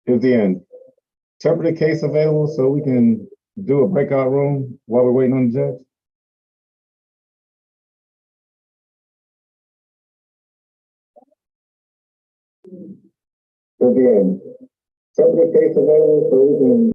Is the interpreter case available so we can do a breakout room while we're waiting on the judge? Is the interpreter case available so we can?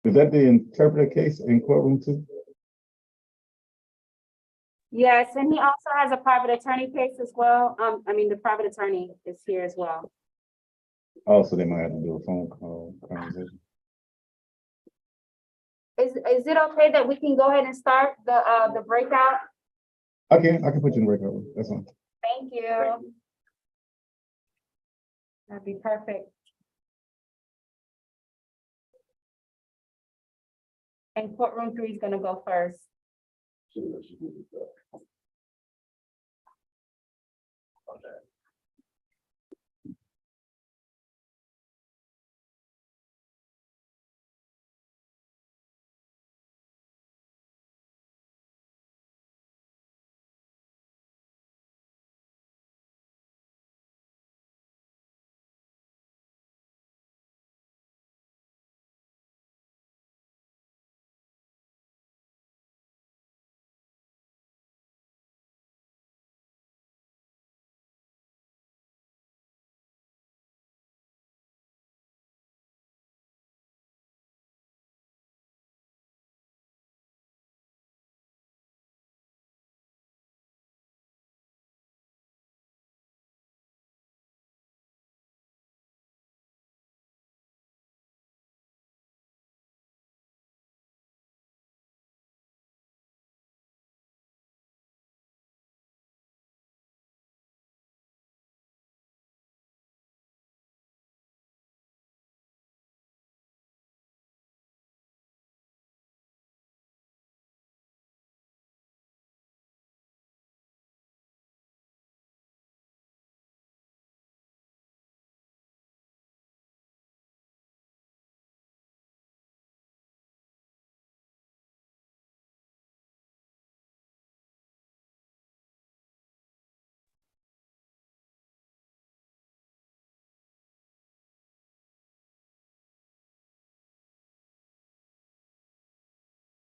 Is that the interpreter case in courtroom two? Yes, and he also has a private attorney case as well. I mean, the private attorney is here as well. Also, they might have to do a phone call conversation. Is it okay that we can go ahead and start the breakout? I can put you in the breakout room. That's fine. Thank you. That'd be perfect. And courtroom 3 is gonna go first.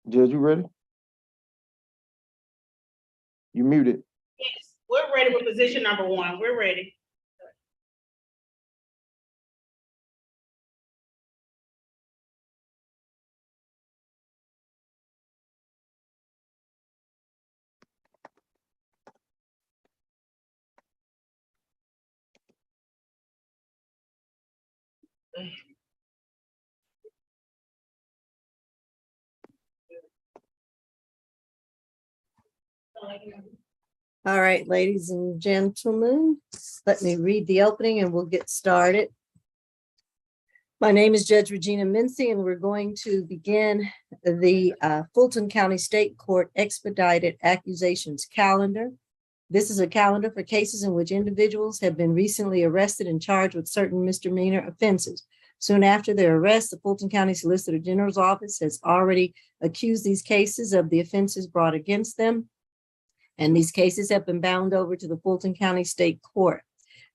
Judge, you ready? You muted. Yes, we're ready with position number 1. We're ready. All right, ladies and gentlemen, let me read the opening and we'll get started. My name is Judge Regina Mincy, and we're going to begin the Fulton County State Court Expedited Accusations calendar. This is a calendar for cases in which individuals have been recently arrested and charged with certain misdemeanor offenses. Soon after their arrest, the Fulton County Solicitor General's Office has already accused these cases of the offenses brought against them, and these cases have been bound over to the Fulton County State Court.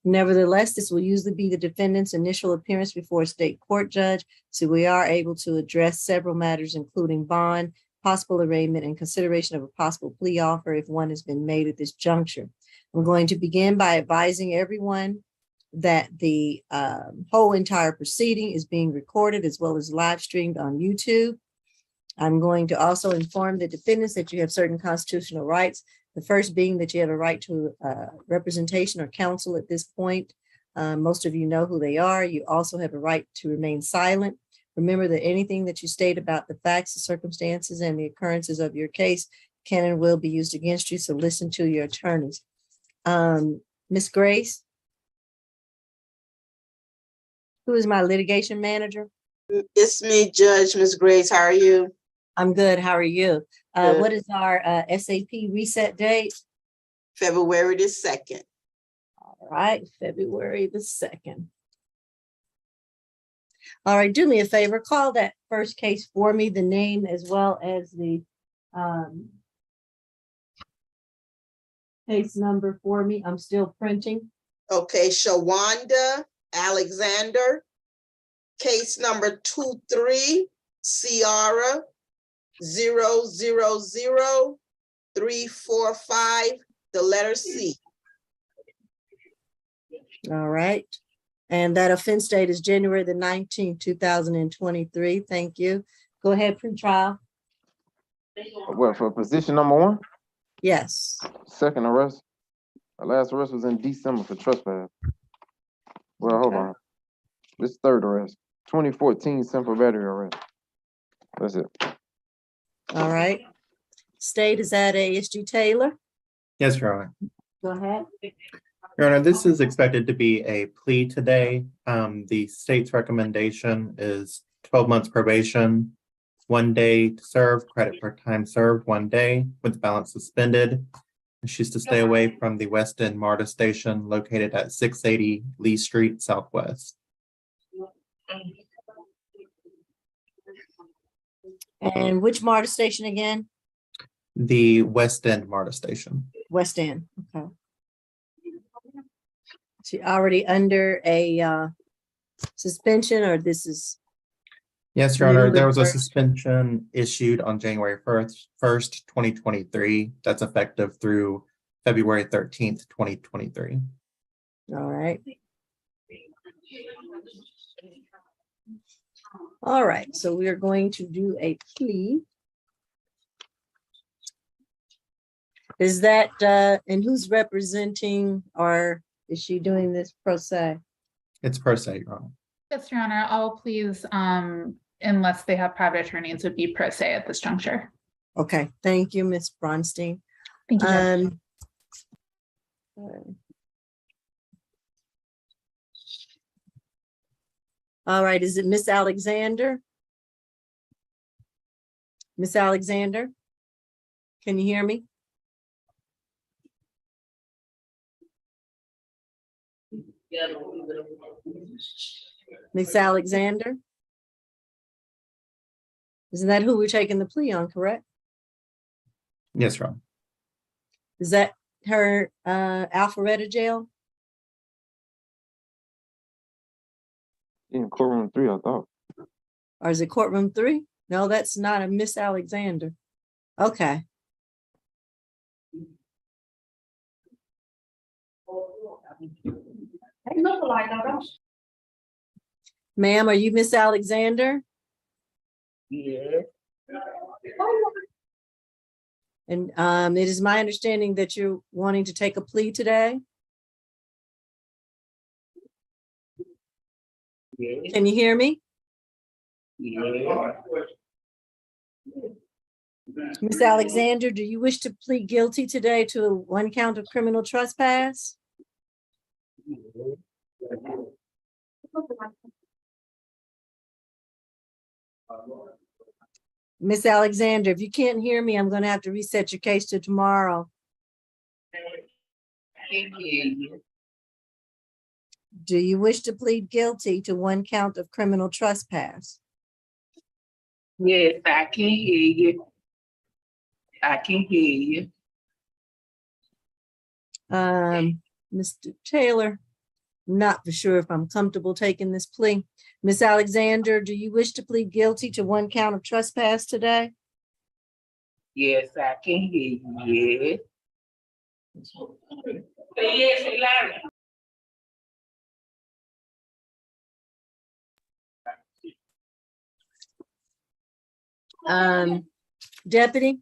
Nevertheless, this will usually be the defendant's initial appearance before a state court judge, so we are able to address several matters, including bond possible arraignment and consideration of a possible plea offer if one has been made at this juncture. I'm going to begin by advising everyone that the whole entire proceeding is being recorded as well as live streamed on YouTube. I'm going to also inform the defendants that you have certain constitutional rights. The first being that you have a right to representation or counsel at this point. Most of you know who they are. You also have a right to remain silent. Remember that anything that you state about the facts, the circumstances, and the occurrences of your case can and will be used against you. So listen to your attorneys. Ms. Grace, who is my litigation manager? It's me, Judge Ms. Grace. How are you? I'm good. How are you? Good. What is our SAP reset date? February the 2nd. All right, February the 2nd. All right, do me a favor, call that first case for me, the name as well as the case number for me. I'm still printing. Okay, Shawanda Alexander. Case number 23, Ciara 000345, the letter C. All right. And that offense date is January the 19th, 2023. Thank you. Go ahead, pre-trial. What, for position number one? Yes. Second arrest? The last arrest was in December for trespass. Well, hold Okay. on. This third arrest, 2014 simple battery arrest. That's it. All right. State is at ASG Taylor. Yes, Your Honor. Go ahead. Your Honor, this is expected to be a plea today. The state's recommendation is 12 months probation, 1 day to serve, credit for time served, 1 day with the balance suspended. And she's to stay away from the West End MARTA station located at 680 Lee Street Southwest. And which MARTA station again? The West End MARTA station. West End. Okay. She already under a suspension, or this is? Yes, Your Honor, there was a First. suspension issued on January 1st, 2023. That's effective through February 13th, 2023. All right. All right, so we are going to do a plea. Is that, and who's representing, or is she doing this pro se? It's per se, Your Honor. Yes, Your Honor, all pleas, unless they have private attorneys, would be pro se at this juncture. Okay, thank you, Ms. Bronstein. Thank you, Judge. All right, is it Miss Alexander? Miss Alexander? Can you hear me? Miss Alexander? Isn't that who we're taking the plea on, correct? Yes, Your Honor. Is that her Alpharetta jail? In courtroom 3, I thought. Or is it courtroom 3? No, that's not a Miss Alexander. Okay. Ma'am, are you Miss Alexander? Yeah. And it is my understanding that you're wanting to take a plea today? Can you hear me? Miss Alexander, do you wish to plead guilty today to 1 count of criminal trespass? Miss Alexander, if you can't hear me, I'm going to have to reset your case to tomorrow. Do you wish to plead guilty to 1 count of criminal trespass? Yes, I can hear you. I can hear you. Mr. Taylor, not for sure if I'm comfortable taking this plea. Miss Alexander, do you wish to plead guilty to 1 count of trespass today? Yes, I can hear you. Yes. Yes, Larry. Deputy,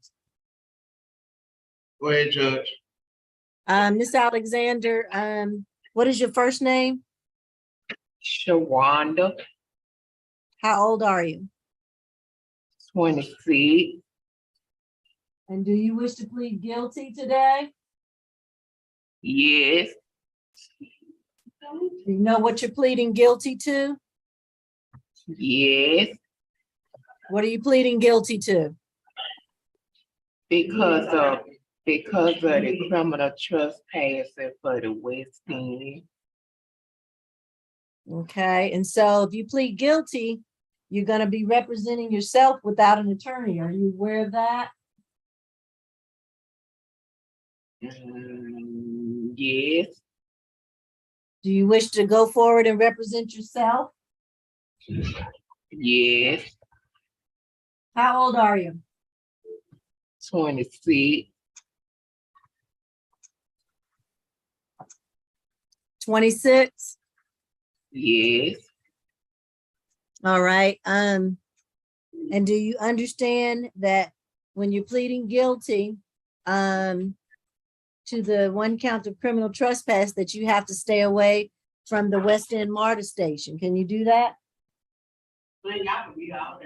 Go ahead, Judge. Miss Alexander, what is your first name? Shawanda, How old are you? 26. And do you wish to plead guilty today? Yes, Do you know what you're pleading guilty to? yes, What are you pleading guilty to? because of the criminal trespassing for the West End. Okay, and so if you plead guilty, you're gonna be representing yourself without an attorney. Are you aware of that? Yes, Do you wish to go forward and represent yourself? yes, How old are you? 26. 26? Yes, All right, and do you understand that when you're pleading guilty, to the one count of criminal trespass, that you have to stay away from the West End MARTA station? Can you do that?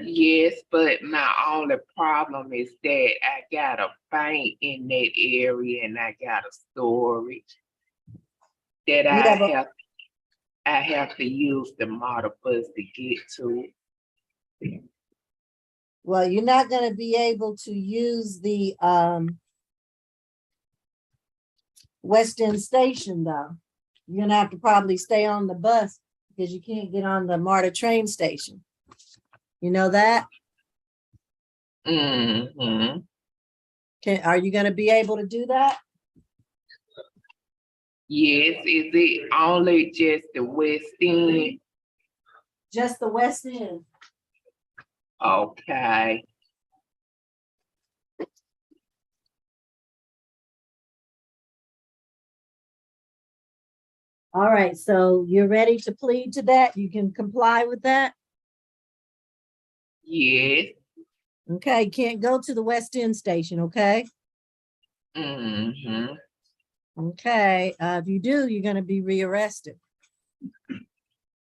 yes, but my only problem is that I got a bank in that area and I got a storage that I have to use the MARTA bus to get to. Well, you're not gonna be able to use the West End station though. You're gonna have to probably stay on the bus because you can't get on the MARTA train station. You know that? Mm-hmm. Are you gonna be able to do that? Yes, is it only just the West End? Just the West End. Okay. All right, so you're ready to plead to that? You can comply with that? Yes. Okay, can't go to the West End station, okay? Mm-hmm. Okay, if you do, you're gonna be rearrested.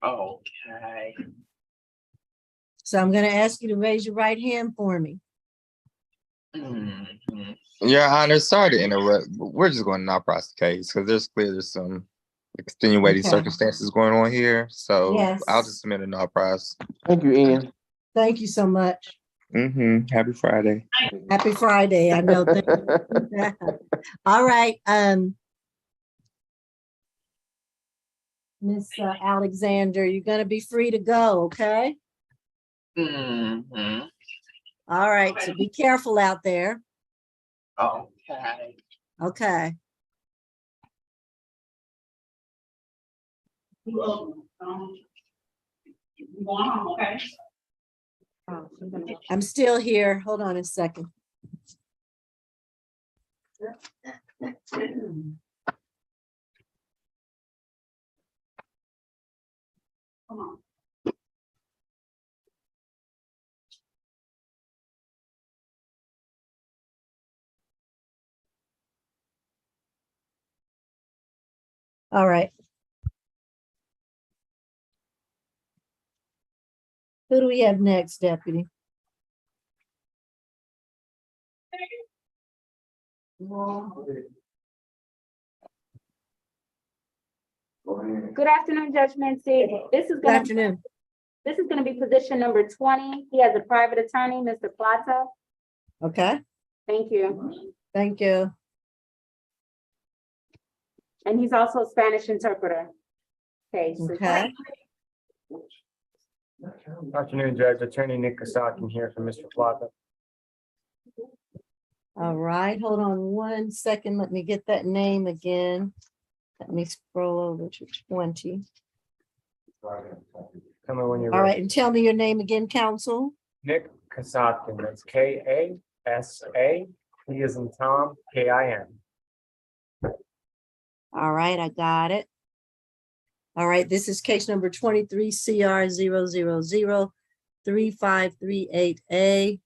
Okay. So I'm gonna ask you to raise your right hand for me. Mm-hmm. Your Honor, sorry to interrupt, but we're just going to not prosecute the case because there's some extenuating Okay. circumstances going on here. So Yes. I'll just submit a no price. Thank you, Ian. Thank you so much. Happy Friday. Happy Friday, I know. Thank you. All right, Miss Alexander, you're gonna be free to go, okay? Mm-hmm. All right, so be careful out there. Okay. Okay. You going home, okay? I'm still here. Hold on a second. Come on. All right. Who do we have next, Deputy? Good afternoon, Judge Mincy. This is Good gonna, afternoon. this is gonna be position number 20. He has a private attorney, Mr. Plata. Okay, Thank you. thank you. And he's also a Spanish interpreter. Okay. so- Okay, Afternoon, Judge. Attorney Nick Kasakin here for Mr. Plata. all right, hold on 1 second. Let me get that name again. Let me scroll over to 20. Tell me when you're All right, ready. and tell me your name again, counsel. Nick Kasakin, that's K-A-S-A-K-I-N. S.A., T as in Tom, K.I.N. All right, I got it. All right, this is case number 23 CR 0003538A.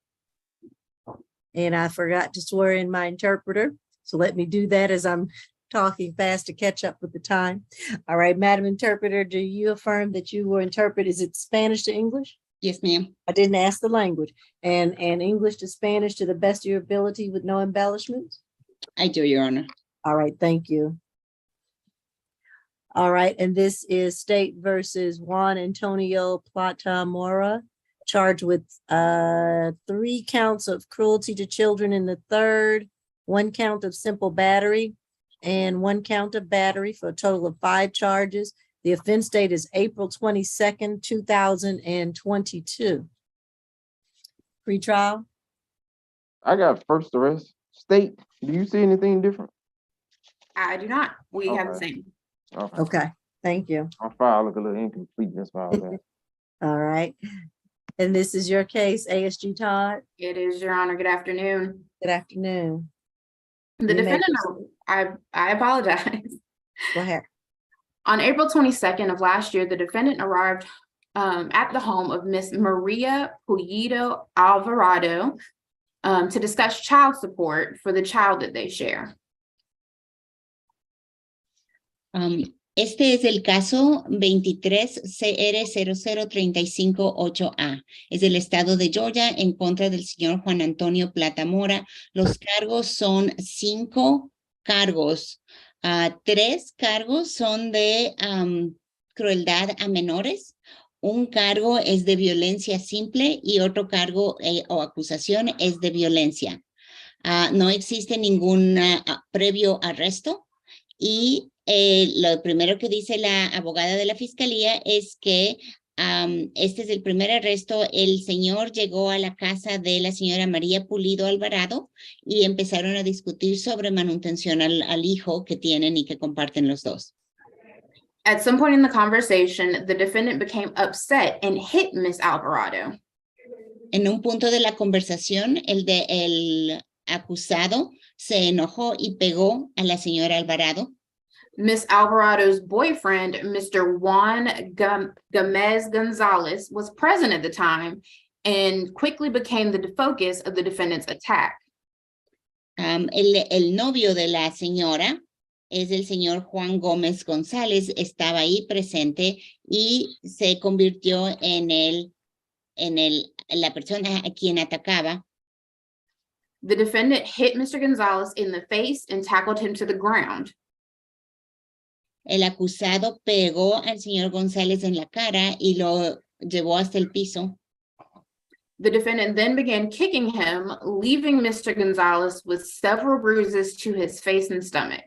And I forgot to swear in my interpreter. So let me do that as I'm talking fast to catch up with the time. All right, Madam Interpreter, do you affirm that you will interpret, is it Spanish to English? Yes, ma'am. I didn't ask the language. And English to Spanish to the best of your ability with no embellishments? I do, Your Honor. All right, thank you. All right, and this is State versus Juan Antonio Plata Mora, charged with 3 counts of cruelty to children in the third, 1 count of simple battery, and 1 count of battery for a total of 5 charges. The offense date is April 22nd, 2022. Pre-trial? I got first arrest. State, do you see anything different? I do not. We have the Okay. same. Okay. Okay, thank you. My file look a little incomplete, that's why I was asking. All right. And this is your case, ASG Todd. It is, Your Honor. Good afternoon. Good afternoon. The You may defendant, I apologize. Go ahead. On April 22nd of last year, the defendant arrived at the home of Miss Maria Pulido Alvarado to discuss child support for the child that they share. Este es el caso 23-CR00358A. Es del estado de Georgia en contra del señor Juan Antonio Plata Mora. Los cargos son 5 cargos. 3 cargos son de crueldad a menores. Un cargo es de violencia simple y otro cargo o acusación es de violencia. No existe ningún previo arresto. Y lo primero que dice la abogada de la fiscalía es que este es el primer arresto. El señor llegó a la casa de la señora María Pulido Alvarado y empezaron a discutir sobre manutención al hijo que tienen y que comparten los dos. At some point in the conversation, the defendant became upset and hit Miss Alvarado. En un punto de la conversación, el acusado se enojó y pegó a la señora Alvarado. Miss Alvarado's boyfriend, Mr. Juan Gomez Gonzalez, was present at the time and quickly became the focus of the defendant's attack. El novio de la señora es el señor Juan Gómez González, estaba ahí presente y se convirtió en la persona a quien atacaba. The defendant hit Mr. Gonzalez in the face and tackled him to the ground. El acusado pegó al señor González en la cara y lo llevó hasta el piso. The defendant then began kicking him, leaving Mr. Gonzalez with several bruises to his face and stomach.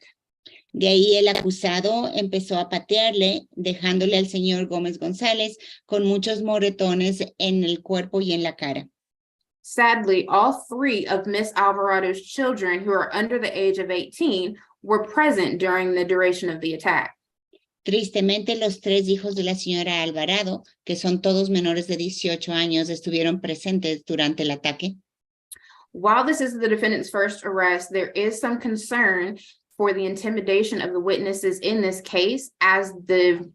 De ahí el acusado empezó a patearle, dejándole al señor Gómez González con muchos moretones en el cuerpo y en la cara. Sadly, all 3 of Miss Alvarado's children who are under the age of 18 were present during the duration of the attack. Tristemente, los 3 hijos de la señora Alvarado, que son todos menores de 18 años, estuvieron presentes durante el ataque. While this is the defendant's first arrest, there is some concern for the intimidation of the witnesses in this case, as the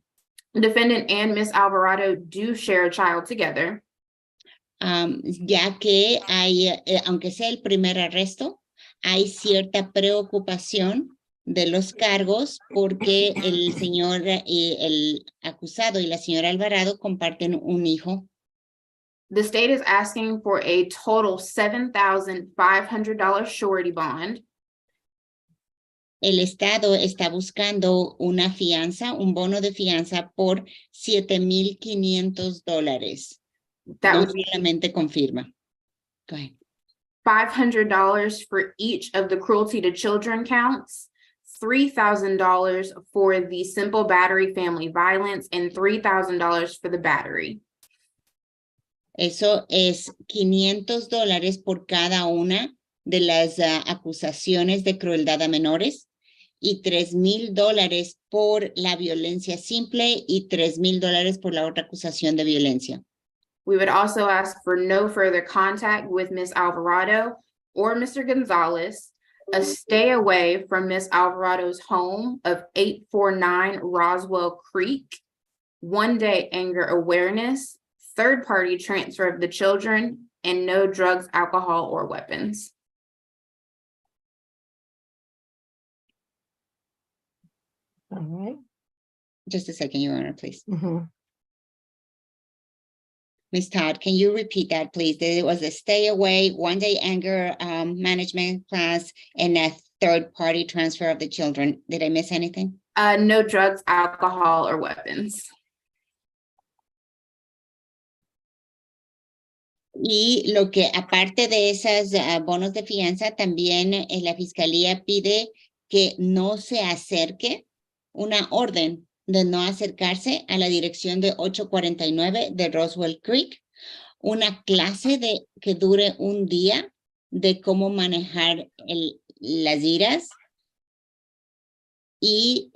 defendant and Miss Alvarado do share a child together. Ya que hay, aunque sea el primer arresto, hay cierta preocupación de los cargos porque el señor, el acusado y la señora Alvarado comparten un hijo. The state is asking for a total $7,500 surety bond. El Estado está buscando una fianza, un bono de fianza por $7,500. That No would be solamente confirma. Go ahead. $500 for each of the cruelty to children counts, $3,000 for the simple battery family violence, and $3,000 for the battery. Eso es $500 por cada una de las acusaciones de crueldad a menores y $3,000 por la violencia simple y $3,000 por la otra acusación de violencia. We would also ask for no further contact with Ms. Alvarado or Mr. Gonzalez a stay away from Ms. Alvarado's home of 849 Roswell Creek, 1-day anger awareness, third-party transfer of the children, and no drugs, alcohol, or weapons. All right. Just a second, Your Honor, please. Mhm. Ms. Todd, can you repeat that, please? There was a stay away, 1-day anger management class, and a third-party transfer of the children. Did I miss anything? No drugs, alcohol, or weapons. Y lo que aparte de esas bonos de fianza, también la fiscalía pide que no se acerque, una orden de no acercarse a la dirección de 849 de Roswell Creek, una clase que dure un día de cómo manejar las iras y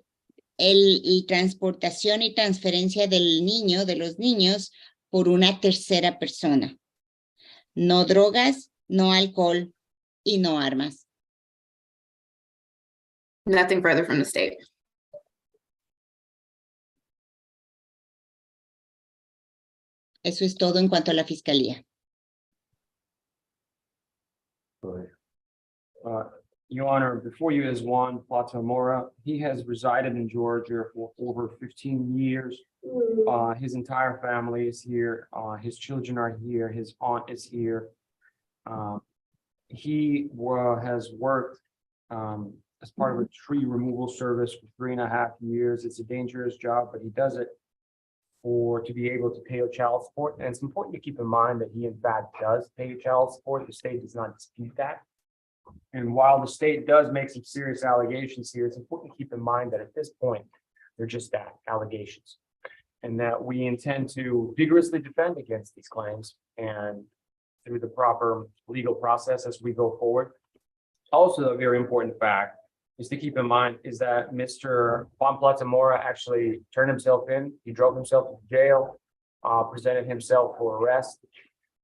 y transportación y transferencia del niño, de los niños, por una tercera persona. No drogas, no alcohol y no armas. Nothing further from the state. Eso es todo en cuanto a la fiscalía. Your Honor, before you is Juan Platamora. He has resided in Georgia for over 15 years. His entire family is here. His children are here. His aunt is here. He has worked as part of a tree removal service for 3.5 years. It's a dangerous job, but he does it to be able to pay child support. And it's important to keep in mind that he in fact does pay child support. The state does not dispute that. And while the state does make some serious allegations here, it's important to keep in mind that at this point, they're just that, allegations. And that we intend to vigorously defend against these claims and through the proper legal process as we go forward. Also, a very important fact is to keep in mind is that Mr. Juan Platamora actually turned himself in. He drove himself to jail, presented himself for arrest.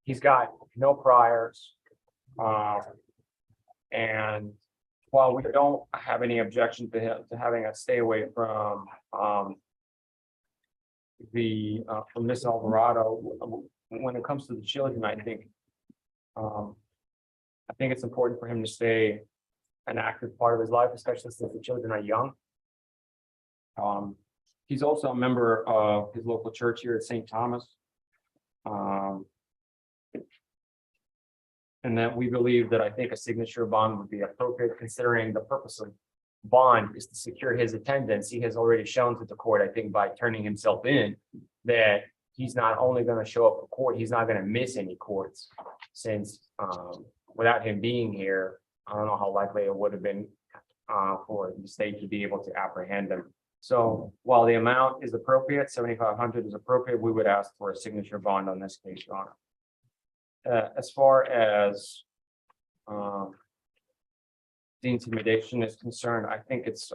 He's got no priors. And while we don't have any objection to him to having us stay away from Miss Alvarado, when it comes to the children, I think it's important for him to stay an active part of his life, especially since the children are young. He's also a member of his local church here at St. Thomas. And that we believe that I think a signature bond would be appropriate considering the purpose of bond is to secure his attendance. He has already shown to the court, I think by turning himself in, that he's not only going to show up for court, he's not going to miss any courts since without him being here, I don't know how likely it would have been for the state to be able to apprehend him. So while the amount is appropriate, $7,500 is appropriate, we would ask for a signature bond on this case, Your Honor. As far as the intimidation is concerned, I think it's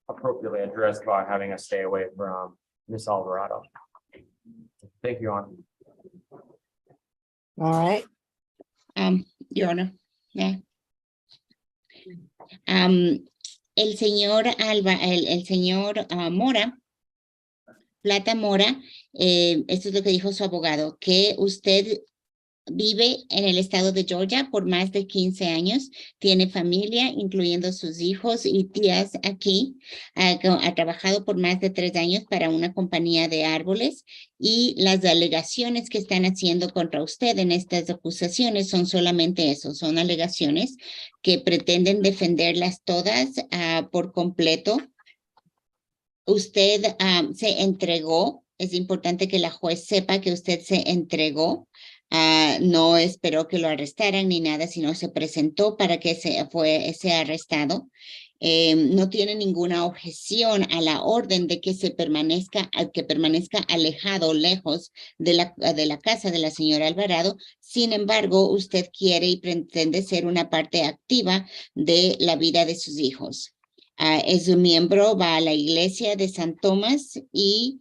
appropriately addressed by having us stay away from Ms. Alvarado. Thank you, Your Honor. All right. Your Honor. Yeah. El señor Mora, Plata Mora, esto es lo que dijo su abogado, que usted vive en el estado de Georgia por más de 15 años, tiene familia, incluyendo sus hijos y tías aquí, ha trabajado por más de 3 años para una compañía de árboles y las alegaciones que están haciendo contra usted en estas acusaciones son solamente eso, son alegaciones que pretenden defenderlas todas por completo. Usted se entregó, es importante que la juez sepa que usted se entregó. No esperó que lo arrestaran ni nada, sino se presentó para que fuese arrestado. No tiene ninguna objeción a la orden de que permanezca alejado, lejos de la casa de la señora Alvarado. Sin embargo, usted quiere y pretende ser una parte activa de la vida de sus hijos. Es un miembro, va a la iglesia de San Tomás y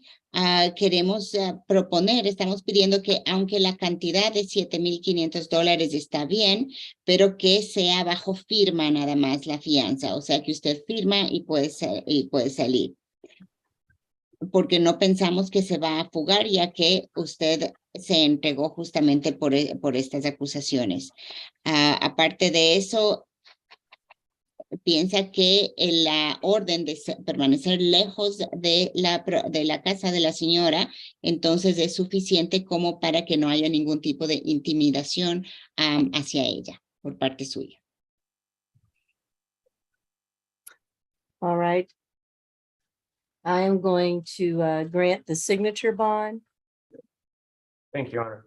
queremos proponer, estamos pidiendo que aunque la cantidad de $7,500 está bien, pero que sea bajo firma nada más la fianza, o sea que usted firma y puede salir. Porque no pensamos que se va a fugar, ya que usted se entregó justamente por estas acusaciones. Aparte de eso, piensa que la orden de permanecer lejos de la casa de la señora, entonces es suficiente como para que no haya ningún tipo de intimidación hacia ella por parte suya. All right. I am going to grant the signature bond. Thank you, Your Honor.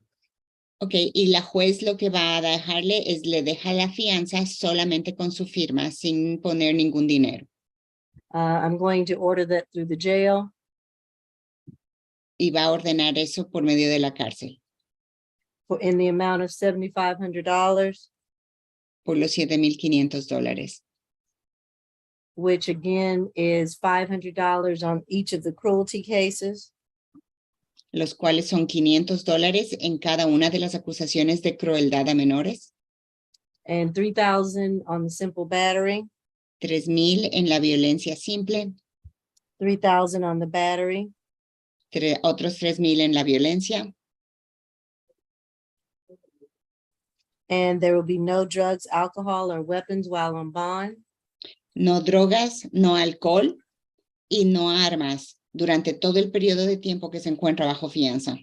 Ok, y la juez lo que va a dejarle es, le deja la fianza solamente con su firma, sin poner ningún dinero. I'm going to order that through the jail Y va a ordenar eso por medio de la cárcel, in the amount of $7,500, por los $7,500, which again is $500 on each of the cruelty cases los cuales son $500 en cada una de las acusaciones de crueldad a menores, and $3,000 on the simple battery, $3,000 en la violencia simple, $3,000 on the battery, otros $3,000 en la violencia, and there will be no drugs, alcohol, or weapons while on bond. no drogas, no alcohol y no armas durante todo el periodo de tiempo que se encuentra bajo fianza.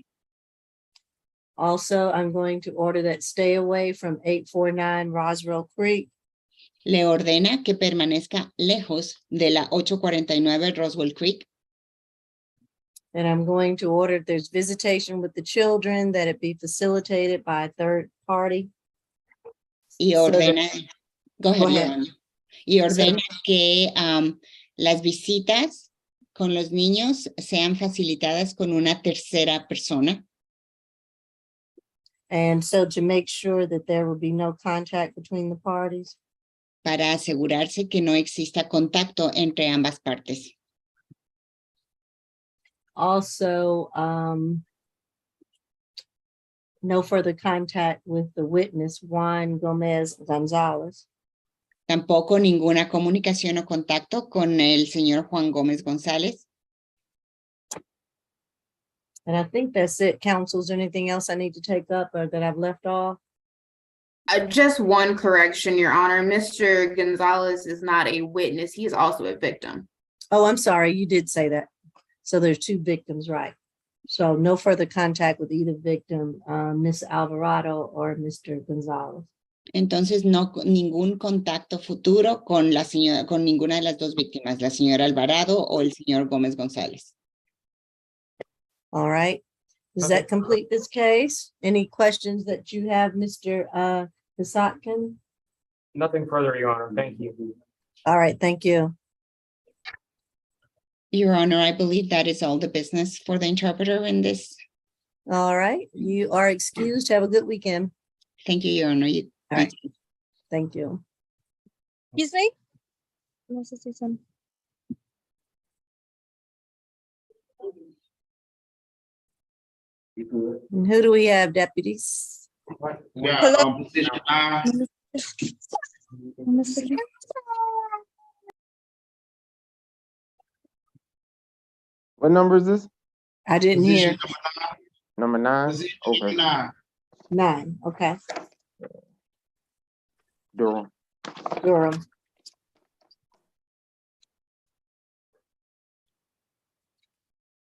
Also, I'm going to order that stay away from 849 Roswell Creek Le ordena que permanezca lejos de la 849 Roswell Creek, and I'm going to order if there's visitation with the children, that it be facilitated by a third party. y So that- ordena, go ahead, Go ahead. Leona. Y ordena que las visitas con los niños sean facilitadas con una tercera persona, And so to make sure that there will be no contact between the parties. para asegurarse que no exista contacto entre ambas partes. Also, no further contact with the witness, Juan Gomez Gonzalez. Tampoco ninguna comunicación o contacto con el señor Juan Gómez González. And I think that's it. Counsel, is there anything else I need to take up or that I've left off? Just one correction, Your Honor. Mr. Gonzalez is not a witness. He is also a victim. Oh, I'm sorry. You did say that. So there's two victims, right? So no further contact with either victim, Ms. Alvarado or Mr. Gonzalez. Entonces, ningún contacto futuro con la señora, con ninguna de las dos víctimas, la señora Alvarado o el señor Gómez González. All right. Does Okay. that complete this case? Any questions that you have, Mr. Pisotkin? Nothing further, Your Honor. Thank you. All right, thank you. Your Honor, I believe that is all the business for the interpreter in this. All right, you are excused. Have a good weekend. Thank you, Your Honor. All right. Thank you. Excuse me? No sé si son. And who do we have, deputies? Position What number is this? I didn't hear. Number 9? Okay. 9, okay. Durham. Durham.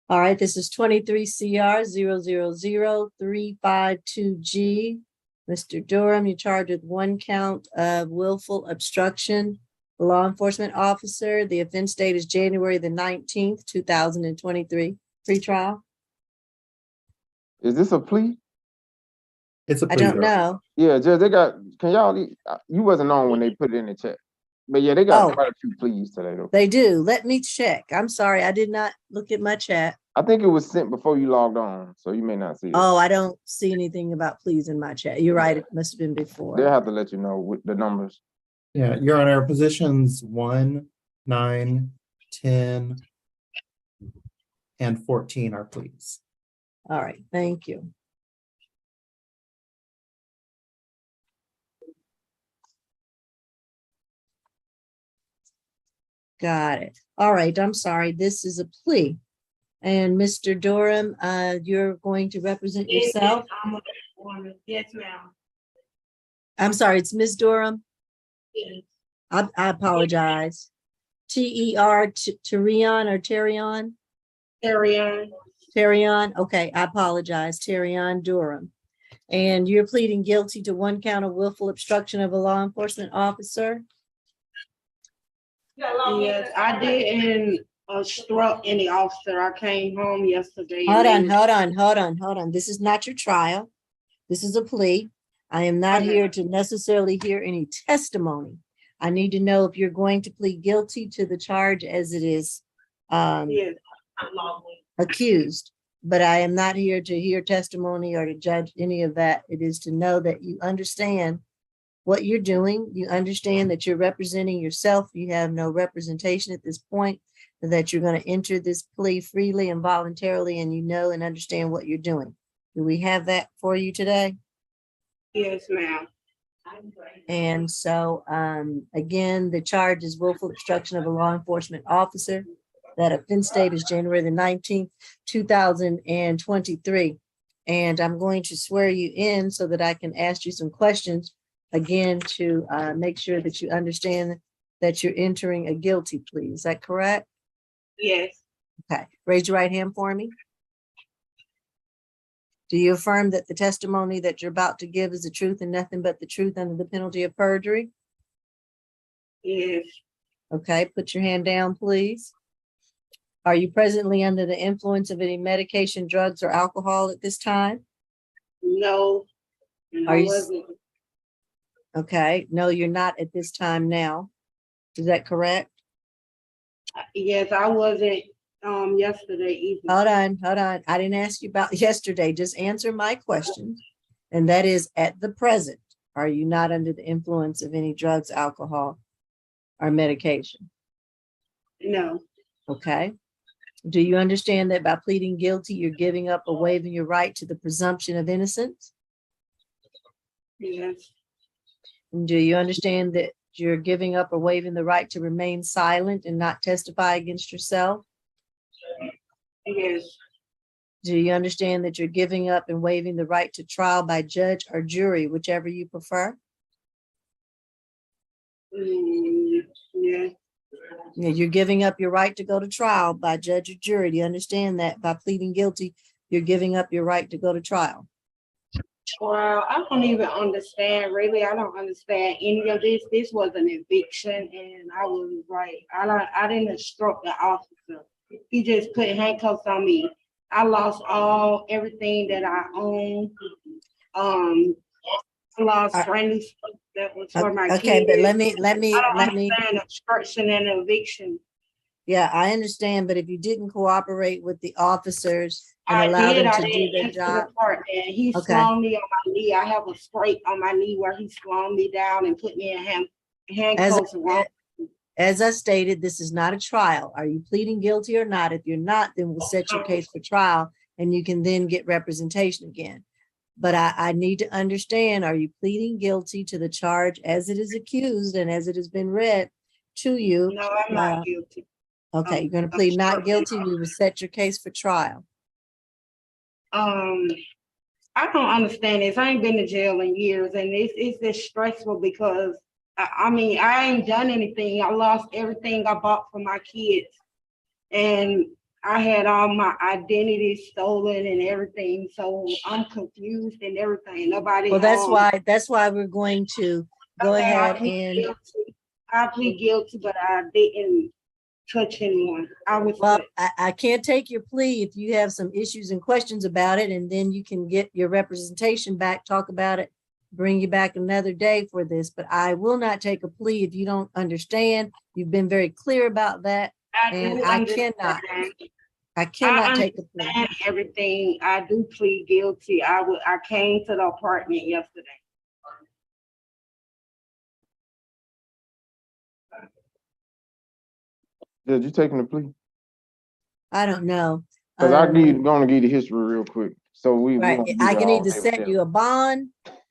All right, this is 23 CR 000-352G. Mr. Durham, you're charged with 1 count of willful obstruction. Law enforcement officer, the offense date is January the 19th, 2023. Pre-trial? Is this a plea? It's a I don't know. Yeah, Judge, they got, can y'all, you wasn't on when they put it in the chat. But yeah, they got Oh. quite a few pleas today though. They do. Let me check. I'm sorry, I did not look at my chat. I think it was sent before you logged on, so you may not see it. Oh, I don't see anything about please in my chat. You're right, it must have been before. They'll have to let you know with the numbers. Yeah, Your Honor, positions 1, 9, 10, and 14 are pleas. All right, thank you. Got it. All right, I'm sorry. This is a plea. And Mr. Durham, you're going to represent yourself. Yes, ma'am. I'm sorry, it's Ms. Durham. Yes. I apologize. T-E-R, Terion or Terion? Ariane. Terion, okay, I apologize, Terion Durham. And you're pleading guilty to 1 count of willful obstruction of a law enforcement officer? Yes, I didn't obstruct any officer. I came home yesterday. Hold and on. This is not your trial. This is a plea. I am not Okay. here to necessarily hear any testimony. I need to know if you're going to plead guilty to the charge as it is Yes. accused. But I am not here to hear testimony or to judge any of that. It is to know that you understand what you're doing. You understand that you're representing yourself. You have no representation at this point, that you're going to enter this plea freely and voluntarily, and you know and understand what you're doing. Do we have that for you today? Yes, ma'am. And so, again, the charge is willful obstruction of a law enforcement officer. That offense date is January the 19th, 2023. And I'm going to swear you in so that I can ask you some questions again to make sure that you understand that you're entering a guilty plea. Is that correct? Yes. Okay, raise your right hand for me. Do you affirm that the testimony that you're about to give is the truth and nothing but the truth under the penalty of perjury? Yes. Okay, put your hand down, please. Are you presently under the influence of any medication, drugs, or alcohol at this time? No. And Are I you- wasn't. Okay, no, you're not at this time now. Is that correct? Yes, I wasn't yesterday either. Hold on. I didn't ask you about yesterday. Just answer my question. And that is, at the present, are you not under the influence of any drugs, alcohol, or medication? No. Okay. Do you understand that by pleading guilty, you're giving up or waiving your right to the presumption of innocence? Yes. And do you understand that you're giving up or waiving the right to remain silent and not testify against yourself? Yes. Do you understand that you're giving up and waiving the right to trial by judge or jury, whichever you prefer? Yes. Yeah, you're giving up your right to go to trial by judge or jury. Do you understand that by pleading guilty, you're giving up your right to go to trial? Well, I don't even understand, really. I don't understand any of this. This was an eviction and I was like, I didn't instruct the officer. He just put handcuffs on me. I lost everything that I own. I lost friendly stuff that was for my kids. Okay, but let me, I don't understand obstruction and eviction. yeah, I understand, but if you didn't cooperate with the officers and I allow did. them I to do didn't their enter job. the part, and he Okay. slung me on my knee. I have a scrape on my knee where he slung me down and put me in handcuffs. As I stated, this is not a trial. Are you pleading guilty or not? If you're not, then we'll set your case for trial and you can then get representation again. But I need to understand, are you pleading guilty to the charge as it is accused and as it has been read to you? No, I'm not guilty. Okay, you're gonna plead not guilty. We will set your case for trial. I don't understand this. I ain't been to jail in years, and it's just stressful because I mean, I ain't done anything. I lost everything I bought for my kids, and I had all my identity stolen and everything. So I'm confused and everything. Nobody. Well, that's why we're going to go ahead and. I plead guilty, but I didn't touch anyone. Well, I can't take your plea if you have some issues and questions about it, and then you can get your representation back, talk about it, bring you back another day for this. But I will not take a plea if you don't understand. You've been very clear about that, and I cannot take a plea. Everything. I do plead guilty. I came to the apartment yesterday. Did you taking the plea? I don't know. Cause gonna give the history real quick. So we. Right, won't be I there can all either day with set them. you a bond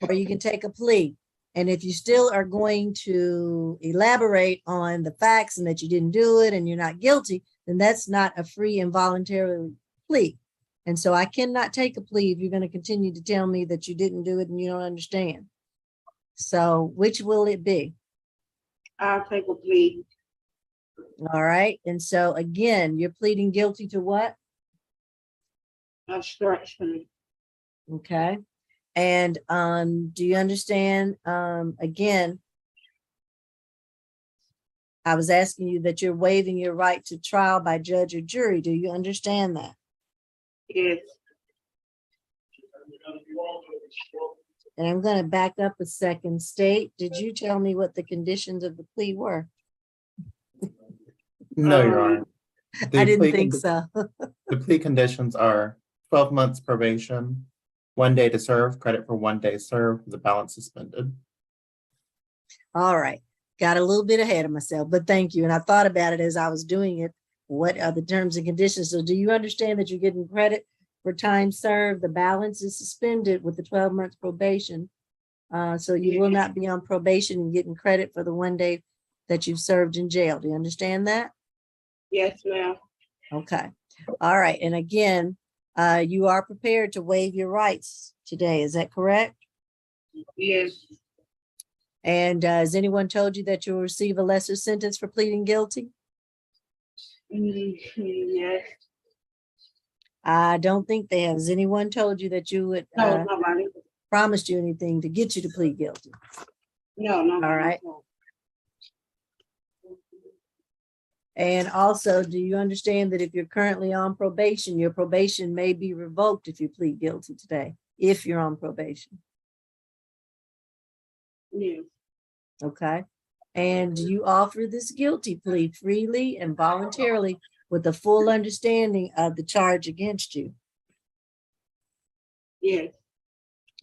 or you can take a plea. And if you still are going to elaborate on the facts and that you didn't do it and you're not guilty, then that's not a free and voluntary plea. And so I cannot take a plea if you're going to continue to tell me that you didn't do it and you don't understand. So which will it be? I'll take a plea. All right. And so again, you're pleading guilty to what? Obstruction. Okay. And do you understand? Again, I was asking you that you're waiving your right to trial by judge or jury. Do you understand that? Yes. And I'm going to back up a second. State, did you tell me what the conditions of the plea were? No, Your Honor. The I didn't plea think condi- so. The plea conditions are 12 months probation, 1 day to serve, credit for 1 day served, the balance suspended. All right. Got a little bit ahead of myself, but thank you. And I thought about it as I was doing it. What are the terms and conditions? So do you understand that you're getting credit for time served? The balance is suspended with the 12 months probation. So you will not be on probation and getting credit for the 1 day that you've served in jail. Do you understand that? Yes, ma'am. Okay. All right. And again, you are prepared to waive your rights today. Is that correct? Yes. And has anyone told you that you'll receive a lesser sentence for pleading guilty? Yes. I don't think they have. Has anyone told you that you would No, nobody. promised you anything to get you to plead guilty? No, no. All right. And also, do you understand that if you're currently on probation, your probation may be revoked if you plead guilty today, if you're on probation? Yes. Okay. And you offer this guilty plea freely and voluntarily with a full understanding of the charge against you. Yes.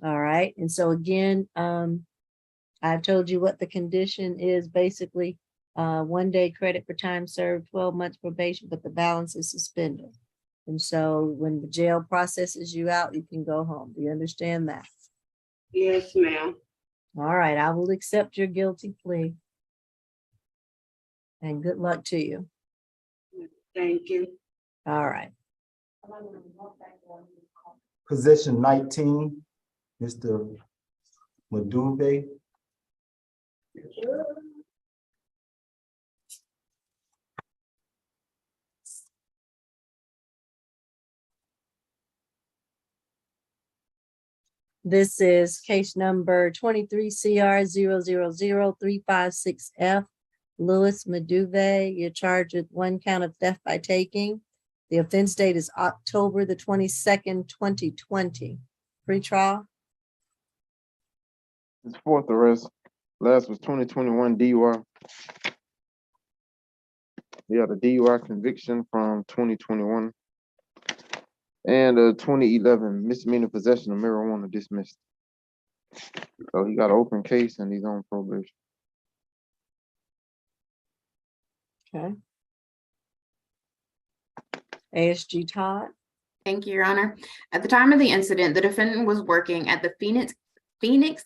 All right. And so again, I've told you what the condition is, basically 1 day credit for time served, 12 months probation, but the balance is suspended. And so when the jail processes you out, you can go home. Do you understand that? Yes, ma'am. All right, I will accept your guilty plea. And good luck to you. Thank you. All right. Position 19, Mr. Maduve. This is case number 23 CR 0000356F. Louis Maduve, you're charged with 1 count of theft by taking. The offense date is October the 22nd, 2020. Pre-trial. His fourth arrest. Last was 2021 DUI. He had a DUI conviction from 2021. And a 2011 misdemeanor possession of marijuana dismissed. So he got an open case and he's on probation. Okay. ASG Todd. Thank you, Your Honor. At the time of the incident, the defendant was working at the Phoenix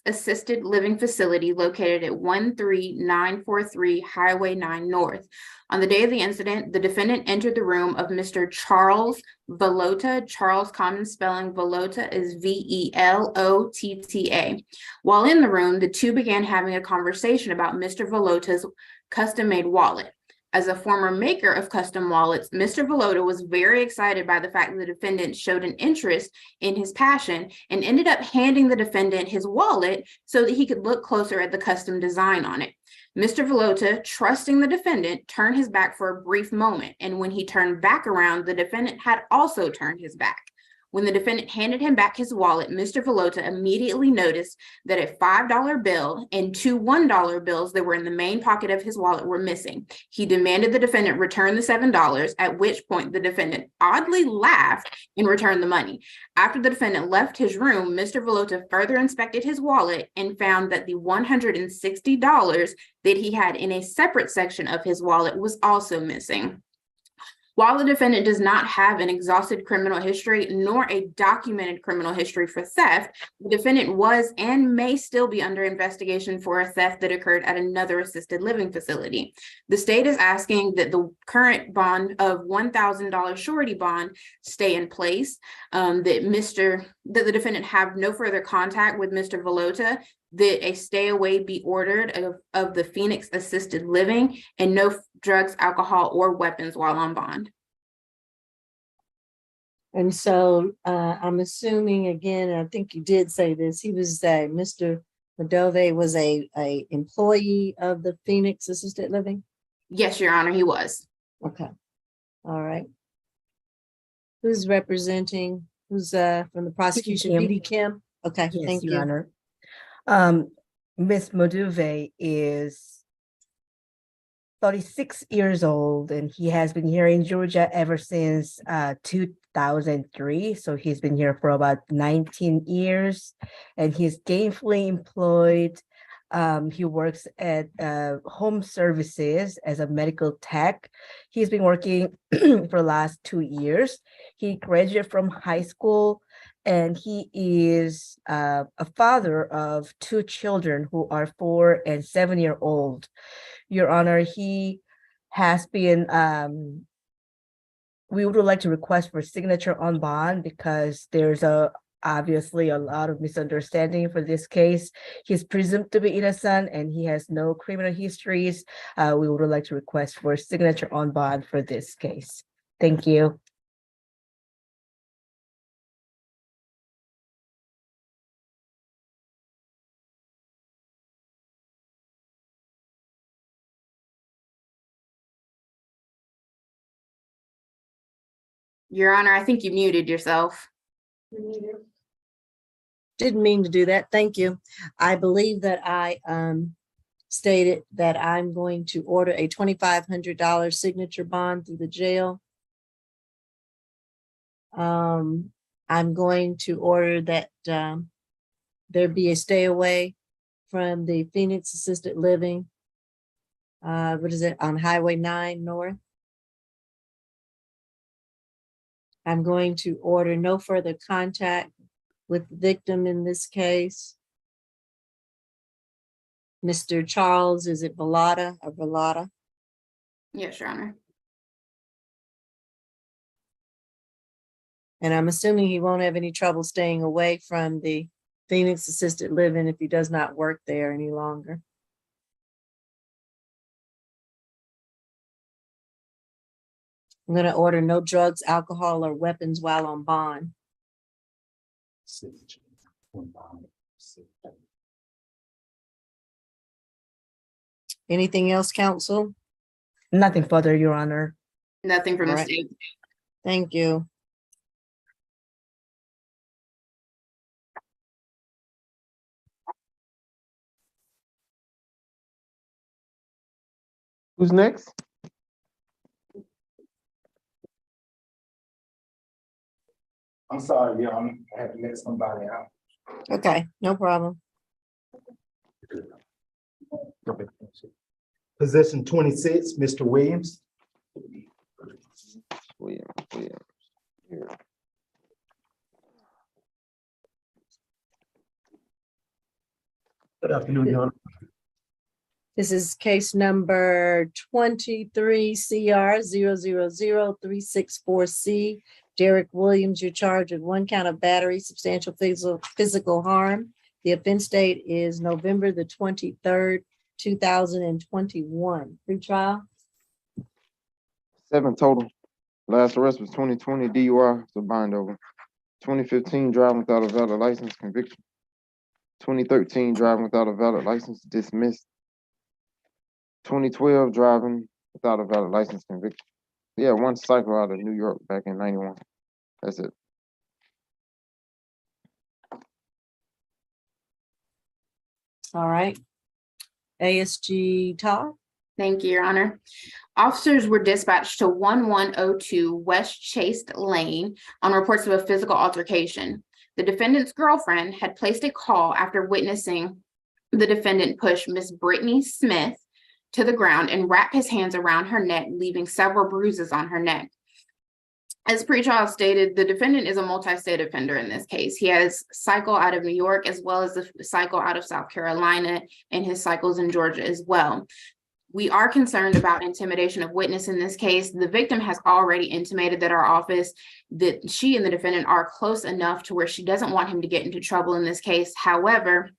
Assisted Living Facility located at 13943 Highway 9 North. On the day of the incident, the defendant entered the room of Mr. Charles Velotta. Charles, common spelling Velotta is Velotta. While in the room, the two began having a conversation about Mr. Velotta's custom-made wallet. As a former maker of custom wallets, Mr. Velotta was very excited by the fact that the defendant showed an interest in his passion and ended up handing the defendant his wallet so that he could look closer at the custom design on it. Mr. Velotta, trusting the defendant, turned his back for a brief moment, and when he turned back around, the defendant had also turned his back. When the defendant handed him back his wallet, Mr. Velotta immediately noticed that a $5 bill and 2 $1 bills that were in the main pocket of his wallet were missing. He demanded the defendant return the $7, at which point the defendant oddly laughed and returned the money. After the defendant left his room, Mr. Velotta further inspected his wallet and found that the $160 that he had in a separate section of his wallet was also missing. While the defendant does not have an exhausted criminal history nor a documented criminal history for theft, the defendant was and may still be under investigation for a theft that occurred at another assisted living facility. The state is asking that the current bond of $1,000 surety bond stay in place, that the defendant have no further contact with Mr. Velota, that a stay away be ordered of the Phoenix assisted living, and no drugs, alcohol, or weapons while on bond. And so I'm assuming, again, I think you did say this, he was Mr. Medove was a employee of the Phoenix Assisted Living? Yes, Your Honor, he was. Okay. All right. Who's representing, who's from the prosecution? Kim. B.D. Kim? Okay, Yes, thank Your you. Honor. Ms. Moduve is 36 years old, and he has been here in Georgia ever since 2003. So he's been here for about 19 years, and he's gainfully employed. He works at home services as a medical tech. He's been working for the last 2 years. He graduated from high school, and he is a father of 2 children who are 4 and 7-year-old. Your Honor, he has been, we would like to request for signature on bond because there's obviously a lot of misunderstanding for this case. He's presumed to be innocent and he has no criminal histories. We would like to request for signature on bond for this case. Thank you. Your Honor, I think you muted yourself. Didn't mean to do that. Thank you. I believe that I stated that I'm going to order a $2,500 signature bond through the jail. I'm going to order that there be a stay away from the Phoenix Assisted Living. What is it, on Highway 9 North? I'm going to order no further contact with the victim in this case. Mr. Charles, is it Velota or Velota? Yes, Your Honor. And I'm assuming he won't have any trouble staying away from the Phoenix Assisted Living if he does not work there any longer. I'm going to order no drugs, alcohol, or weapons while on bond. Anything else, counsel? Nothing further, Your Honor. Nothing from the All right. state. Thank you. Who's next? I'm sorry, y'all, I had to let somebody out. Okay, no problem. Position 26, Mr. Williams. Williams. Here. Good afternoon, Your Honor. This is case number 23 CR 0000364C. Derek Williams, you're charged with 1 count of battery, substantial physical harm. The offense date is November the 23rd, 2021. Pre-trial. 7 total. Last arrest was 2020 DUI, so bind over. 2015 driving without a valid license, conviction. 2013 driving without a valid license, dismissed. 2012 driving without a valid license, conviction. Yeah, 1 cycle out of New York back in 91. That's it. All right. ASG Todd. Thank you, Your Honor. Officers were dispatched to 1102 West Chase Lane on reports of a physical altercation. The defendant's girlfriend had placed a call after witnessing the defendant push Miss Brittany Smith to the ground and wrap his hands around her neck, leaving several bruises on her neck. As pretrial stated, the defendant is a multi-state offender in this case. He has cycle out of New York as well as the cycle out of South Carolina, and his cycles in Georgia as well. We are concerned about intimidation of witness in this case. The victim has already intimated that our office, that she and the defendant are close enough to where she doesn't want him to get into trouble in this case. However,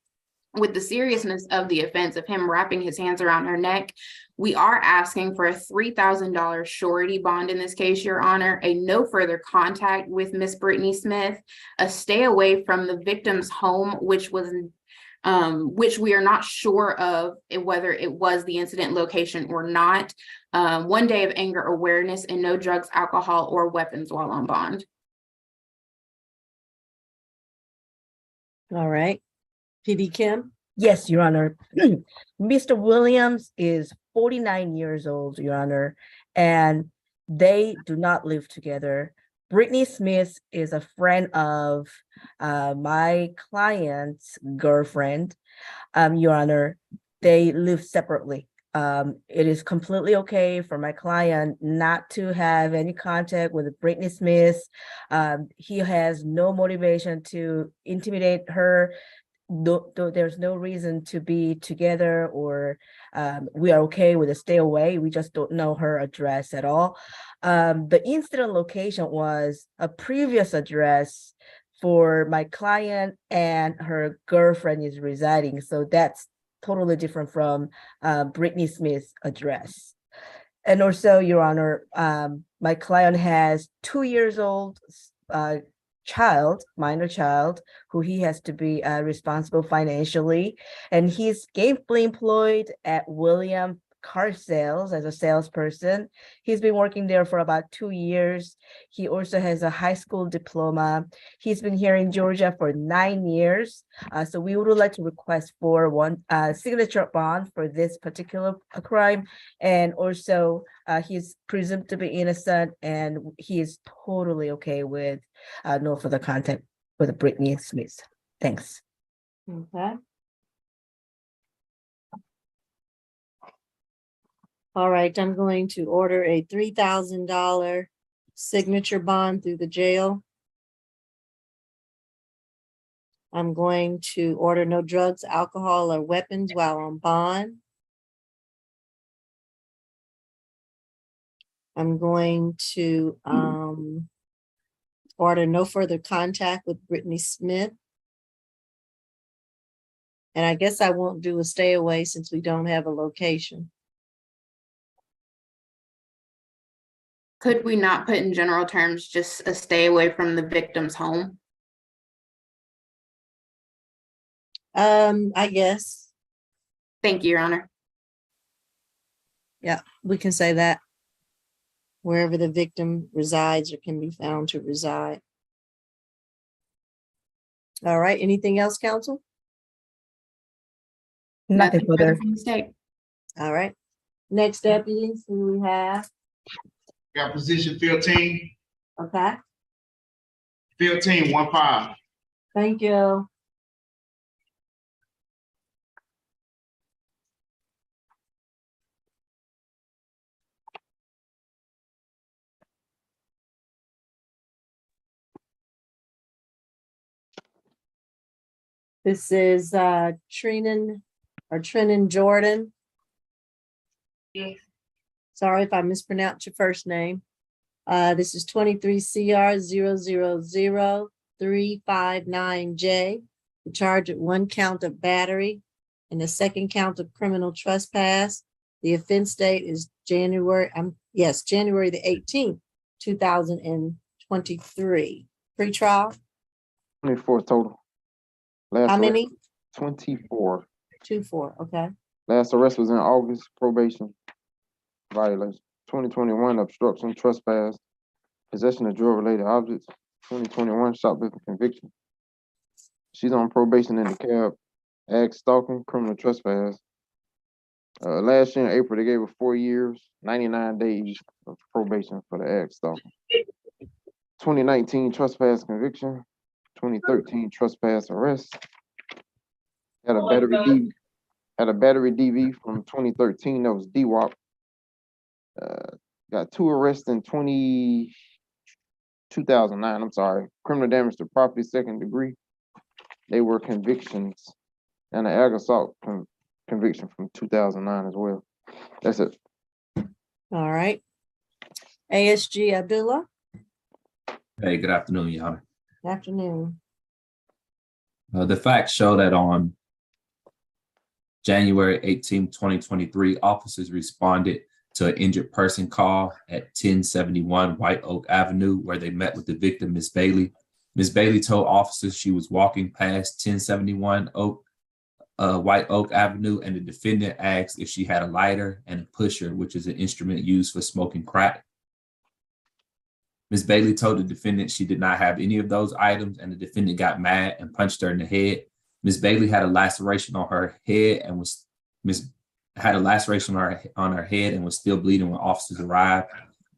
with the seriousness of the offense of him wrapping his hands around her neck, we are asking for a $3,000 surety bond in this case, Your Honor, a no further contact with Miss Brittany Smith, a stay away from the victim's home, which we are not sure of whether it was the incident location or not. 1 day of anger awareness, and no drugs, alcohol, or weapons while on bond. All right. PD Kim? Yes, Your Honor. Mr. Williams is 49 years old, Your Honor, and they do not live together. Brittany Smith is a friend of my client's girlfriend. Your Honor, they live separately. It is completely okay for my client not to have any contact with Brittany Smith. He has no motivation to intimidate her. There's no reason to be together, or we are okay with a stay away. We just don't know her address at all. The incident location was a previous address for my client and her girlfriend is residing. So that's totally different from Brittany Smith's address. And also, Your Honor, my client has 2 years old minor child, who he has to be responsible financially. And he's gainfully employed at William Car Sales as a salesperson. He's been working there for about 2 years. He also has a high school diploma. He's been here in Georgia for 9 years. So we would like to request for one signature bond for this particular crime. And also he's presumed to be innocent, and he is totally okay with no further contact with Brittany Smith. Thanks. Okay. All right, I'm going to order a $3,000 signature bond through the jail. I'm going to order no drugs, alcohol, or weapons while on bond. I'm going to order no further contact with Brittany Smith. And I guess I won't do a stay away since we don't have a location. Could we not put in general terms just a stay away from the victim's home? I guess. Thank you, Your Honor. Yeah, we can say that. Wherever the victim resides or can be found to reside. All right, anything else, counsel? Nothing further. from the state. All right. Next deputies, who we have? Got position 15, Okay, 15-1-5. thank you. This is Trinan Jordan. Yes. Sorry if I mispronounced your first name. This is 23 CR 000-359J. The charge of 1 count of battery and the 2nd count of criminal trespass. The offense date is January the 18th, 2023. Pre-trial, 24 total. Last how arrest, many? 24. 24, okay. Last arrest was in August, probation violation. 2021, obstruction, trespass, possession of drug-related objects. 2021, shoplifting conviction. She's on probation in the cab. Ag stalking, criminal trespass. Last year in April, they gave her 4 years, 99 days of probation for the ag stalking. 2019, trespass conviction. 2013, trespass arrest. Had a battery DV from 2013 that was DWAP. Got 2 arrests in 2009, I'm sorry, criminal damage to property, second degree. They were convictions, and an ag assault conviction from 2009 as well. That's it. All right. ASG Abdullah, Hey, good afternoon, Your Honor. afternoon. The facts show that on January 18, 2023, officers responded to an injured person call at 1071 White Oak Avenue, where they met with the victim, Ms. Bailey. Ms. Bailey told officers she was walking past 1071 White Oak Avenue, and the defendant asked if she had a lighter and a pusher, which is an instrument used for smoking crack. Ms. Bailey told the defendant she did not have any of those items, and the defendant got mad and punched her in the head. Ms. Bailey had a laceration on her head and was still bleeding when officers arrived.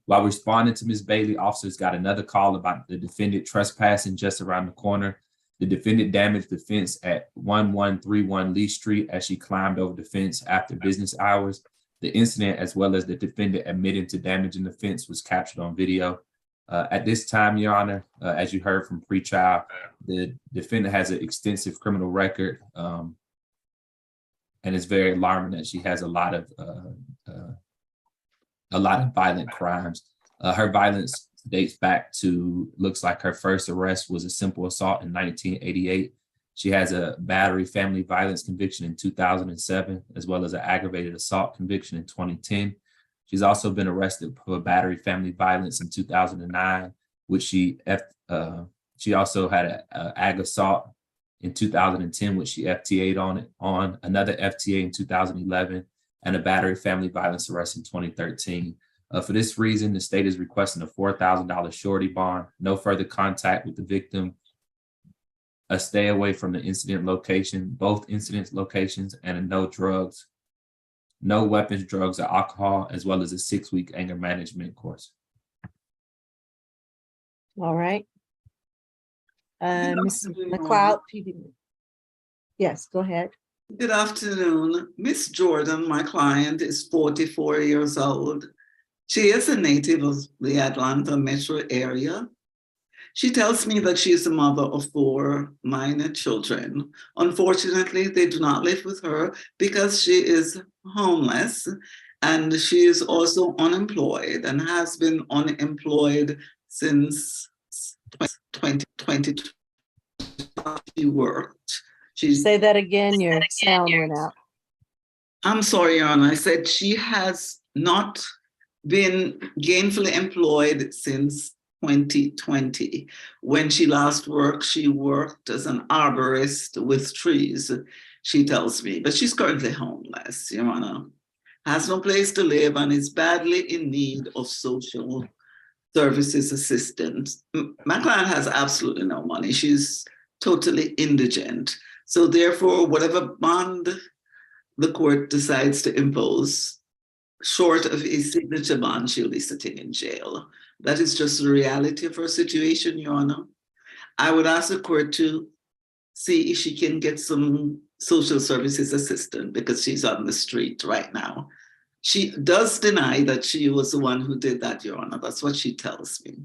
While responding to Ms. Bailey, officers got another call about the defendant trespassing just around the corner. The defendant damaged the fence at 1131 Lee Street as she climbed over the fence after business hours. The incident, as well as the defendant admitting to damaging the fence, was captured on video. At this time, Your Honor, as you heard from pre-trial, the defendant has an extensive criminal record, and it's very alarming that she has a lot of violent crimes. Her violence dates back to, looks like her first arrest was a simple assault in 1988. She has a battery family violence conviction in 2007, as well as an aggravated assault conviction in 2010. She's also been arrested for battery family violence in 2009, which she also had an ag assault in 2010, which she FTA'd on another FTA in 2011, and a battery family violence arrest in 2013. For this reason, the state is requesting a $4,000 surety bond, no further contact with the victim, a stay away from the incident location, both incident locations, and a no drugs, no weapons, drugs, or alcohol, as well as a 6-week anger management course. All right. Ms. McLeod, PD. Yes, go ahead. Good afternoon. Miss Jordan, my client, is 44 years old. She is a native of the Atlanta metro area. She tells me that she is the mother of 4 minor children. Unfortunately, they do not live with her because she is homeless, and she is also unemployed and has been unemployed since 2020. She worked. Say that again, your sound went out. I'm sorry, Your Honor. I said she has not been gainfully employed since 2020. When she last worked, she worked as an arborist with trees, she tells me, but she's currently homeless, Your Honor. Has no place to live and is badly in need of social services assistance. My client has absolutely no money. She's totally indigent. So therefore, whatever bond the court decides to impose, short of a signature bond, she'll be sitting in jail. That is just the reality of her situation, Your Honor. I would ask the court to see if she can get some social services assistance because she's on the street right now. She does deny that she was the one who did that, Your Honor. That's what she tells me.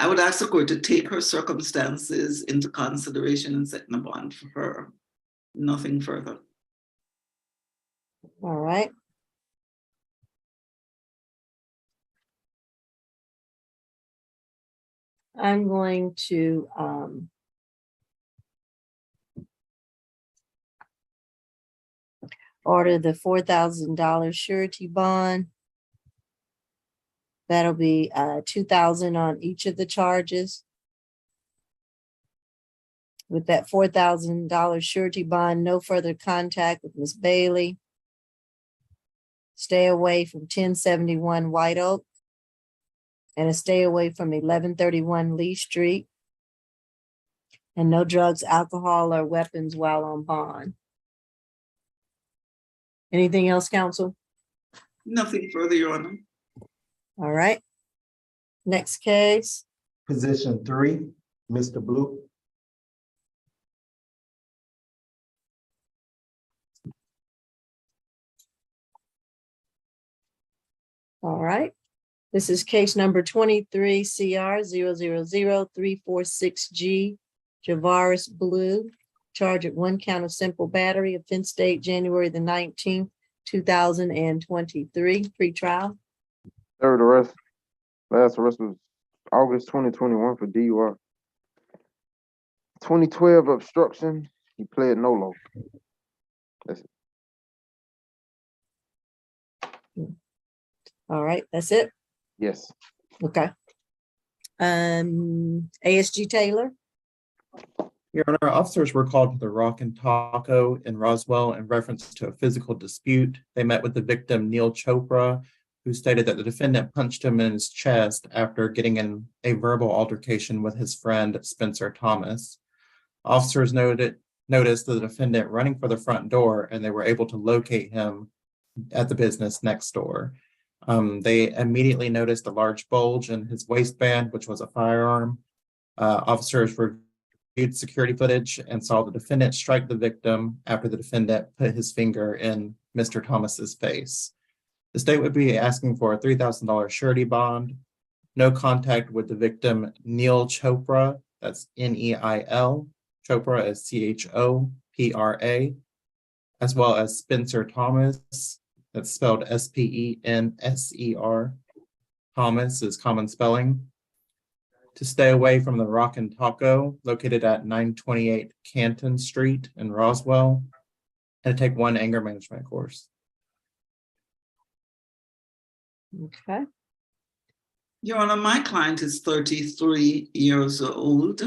I would ask the court to take her circumstances into consideration and set a bond for her. Nothing further. All right. I'm going to order the $4,000 surety bond. That'll be $2,000 on each of the charges. With that $4,000 surety bond, no further contact with Ms. Bailey. Stay away from 1071 White Oak. And a stay away from 1131 Lee Street. And no drugs, alcohol, or weapons while on bond. Anything else, counsel? Nothing further, Your Honor. All right. Next case. Position 3, Mr. Blue. All right. This is case number 23 CR 0000346G. Javaris Blue, charged at 1 count of simple battery, offense date January the 19th, 2023, pre-trial. Third arrest. Last arrest was August 2021 for DUI. 2012 obstruction. He pled no. That's it. All right, that's it. Yes. Okay. ASG Taylor. Your Honor, officers were called to the Rock and Taco in Roswell in reference to a physical dispute. They met with the victim, Neil Chopra, who stated that the defendant punched him in his chest after getting in a verbal altercation with his friend, Spencer Thomas. Officers noticed the defendant running for the front door, and they were able to locate him at the business next door. They immediately noticed a large bulge in his waistband, which was a firearm. Officers reviewed security footage and saw the defendant strike the victim after the defendant put his finger in Mr. Thomas's face. The state would be asking for a $3,000 surety bond, no contact with the victim, Neil Chopra, that's Neil, Chopra is Chopra, as well as Spencer Thomas, that's spelled Spenser. Thomas is common spelling. To stay away from the Rock and Taco, located at 928 Canton Street in Roswell, and to take 1 anger management course. Okay. Your Honor, my client is 33 years old.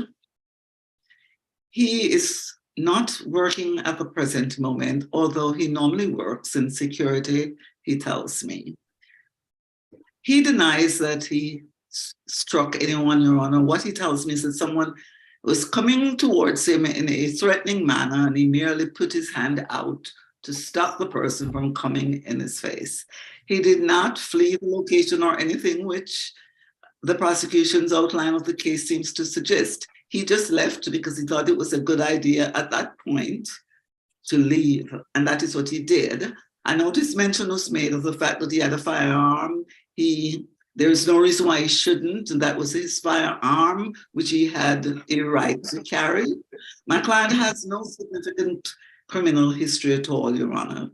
He is not working at the present moment, although he normally works in security, he tells me. He denies that he struck anyone, Your Honor. What he tells me is that someone was coming towards him in a threatening manner, and he merely put his hand out to stop the person from coming in his face. He did not flee the location or anything, which the prosecution's outline of the case seems to suggest. He just left because he thought it was a good idea at that point to leave, and that is what he did. I noticed mention was made of the fact that he had a firearm. There is no reason why he shouldn't, and that was his firearm, which he had a right to carry. My client has no significant criminal history at all, Your Honor.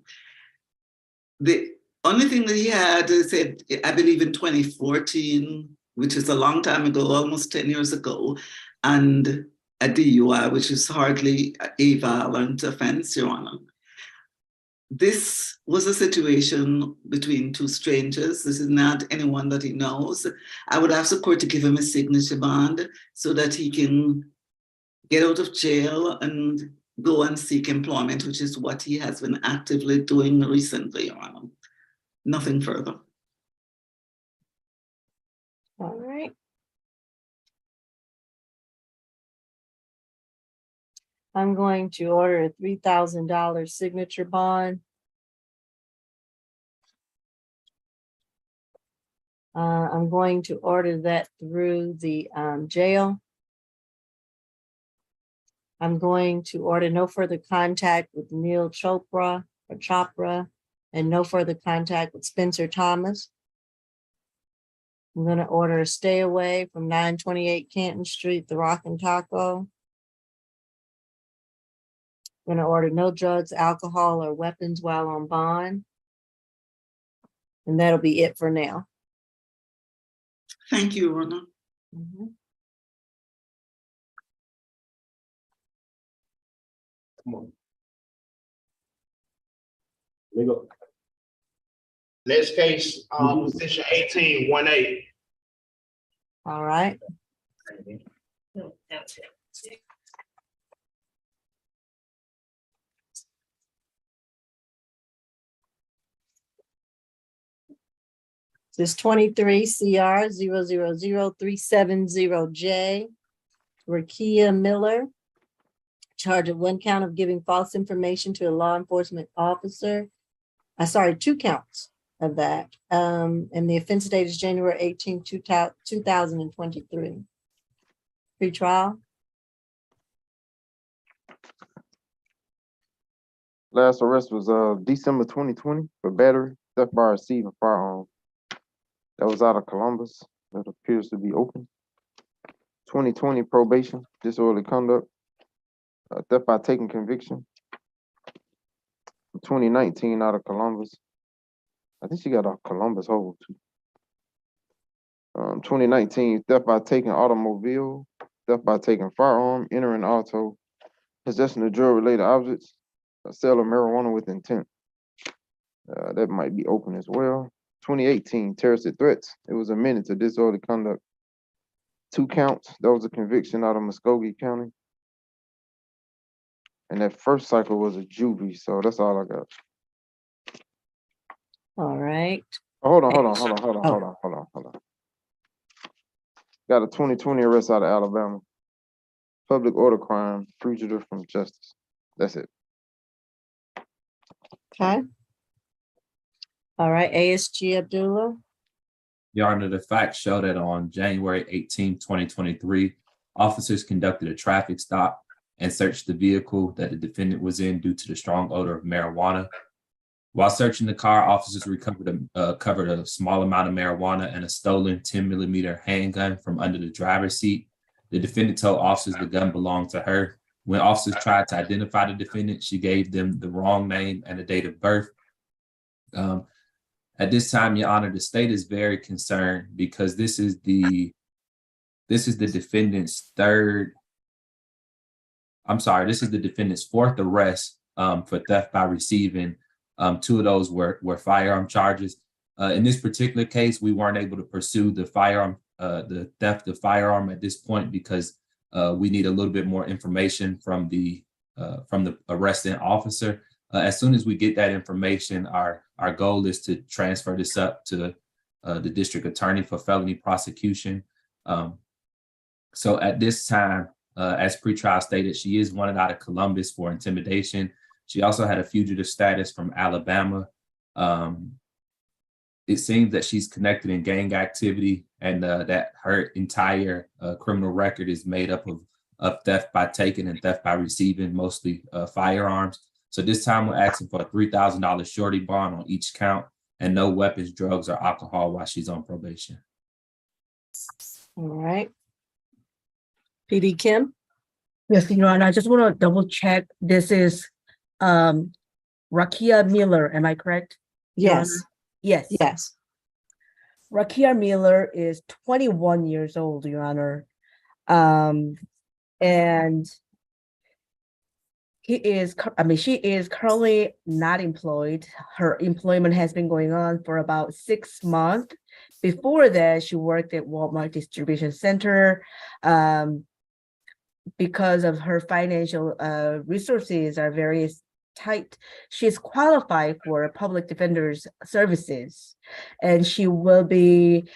The only thing that he had is, I believe in 2014, which is a long time ago, almost 10 years ago, and a DUI, which is hardly a violent offense, Your Honor. This was a situation between 2 strangers. This is not anyone that he knows. I would ask the court to give him a signature bond so that he can get out of jail and go and seek employment, which is what he has been actively doing recently, Your Honor. Nothing further. All right. I'm going to order a $3,000 signature bond. I'm going to order that through the jail. I'm going to order no further contact with Neil Chopra and no further contact with Spencer Thomas. I'm going to order a stay away from 928 Canton Street, the Rock and Taco. I'm going to order no drugs, alcohol, or weapons while on bond. And that'll be it for now. Thank you, Your Honor. Come on. Legal. Next case, position 18-18. All right. This 23 CR 000370J. Rakia Miller, charged with 1 count of giving false information to a law enforcement officer. 2 counts of that. And the offense date is January 18, 2023. Pre-trial. Last arrest was December 2020 for battery, theft by receiving firearm. That was out of Columbus. That appears to be open. 2020 probation, disorderly conduct, theft by taking conviction. 2019 out of Columbus. I think she got a Columbus hold too. 2019 theft by taking automobile, theft by taking firearm, entering auto, possession of drug-related objects, a sale of marijuana with intent. That might be open as well. 2018 terroristic threats. It was amended to disorderly conduct. 2 counts. That was a conviction out of Muskogee County. And that first cycle was a juvie, so that's all I got. All right. Oh, hold on. Got a 2020 arrest out of Alabama. Public order crime, fugitive from justice. That's it. Okay. All right, ASG Abdullah. Your Honor, the facts show that on January 18, 2023, officers conducted a traffic stop and searched the vehicle that the defendant was in due to the strong odor of marijuana. While searching the car, officers recovered a small amount of marijuana and a stolen 10mm handgun from under the driver's seat. The defendant told officers the gun belonged to her. When officers tried to identify the defendant, she gave them the wrong name and the date of birth. At this time, Your Honor, the state is very concerned because this is the defendant's fourth arrest for theft by receiving. 2 of those were firearm charges. In this particular case, we weren't able to pursue the theft of firearm at this point because we need a little bit more information from the arresting officer. As soon as we get that information, our goal is to transfer this up to the district attorney for felony prosecution. So at this time, as pretrial stated, she is wanted out of Columbus for intimidation. She also had a fugitive status from Alabama. It seems that she's connected in gang activity and that her entire criminal record is made up of theft by taking and theft by receiving, mostly firearms. So this time we're asking for a $3,000 surety bond on each count and no weapons, drugs, or alcohol while she's on probation. All right. PD Kim. Yes, Your Honor, I just want to double check. This is Rakia Miller, am I correct? Your Yes. Honor? Yes. Yes. Rakia Miller is 21 years old, Your Honor. And she is currently not employed. Her employment has been going on for about 6 months. Before that, she worked at Walmart Distribution Center. Because of her financial resources are very tight, she's qualified for public defender's services, and she will be.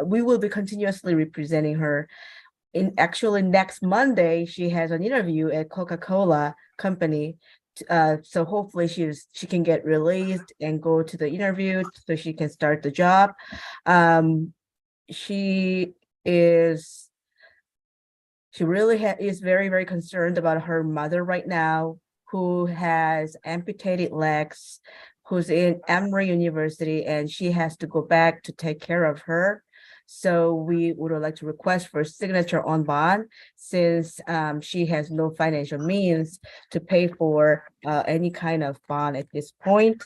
We will be continuously representing her. Actually, next Monday, she has an interview at Coca-Cola Company. So hopefully she can get released and go to the interview so she can start the job. She really is very, very concerned about her mother right now, who has amputated legs, who's in Emory University, and she has to go back to take care of her. So we would like to request for signature on bond since she has no financial means to pay for any kind of bond at this point.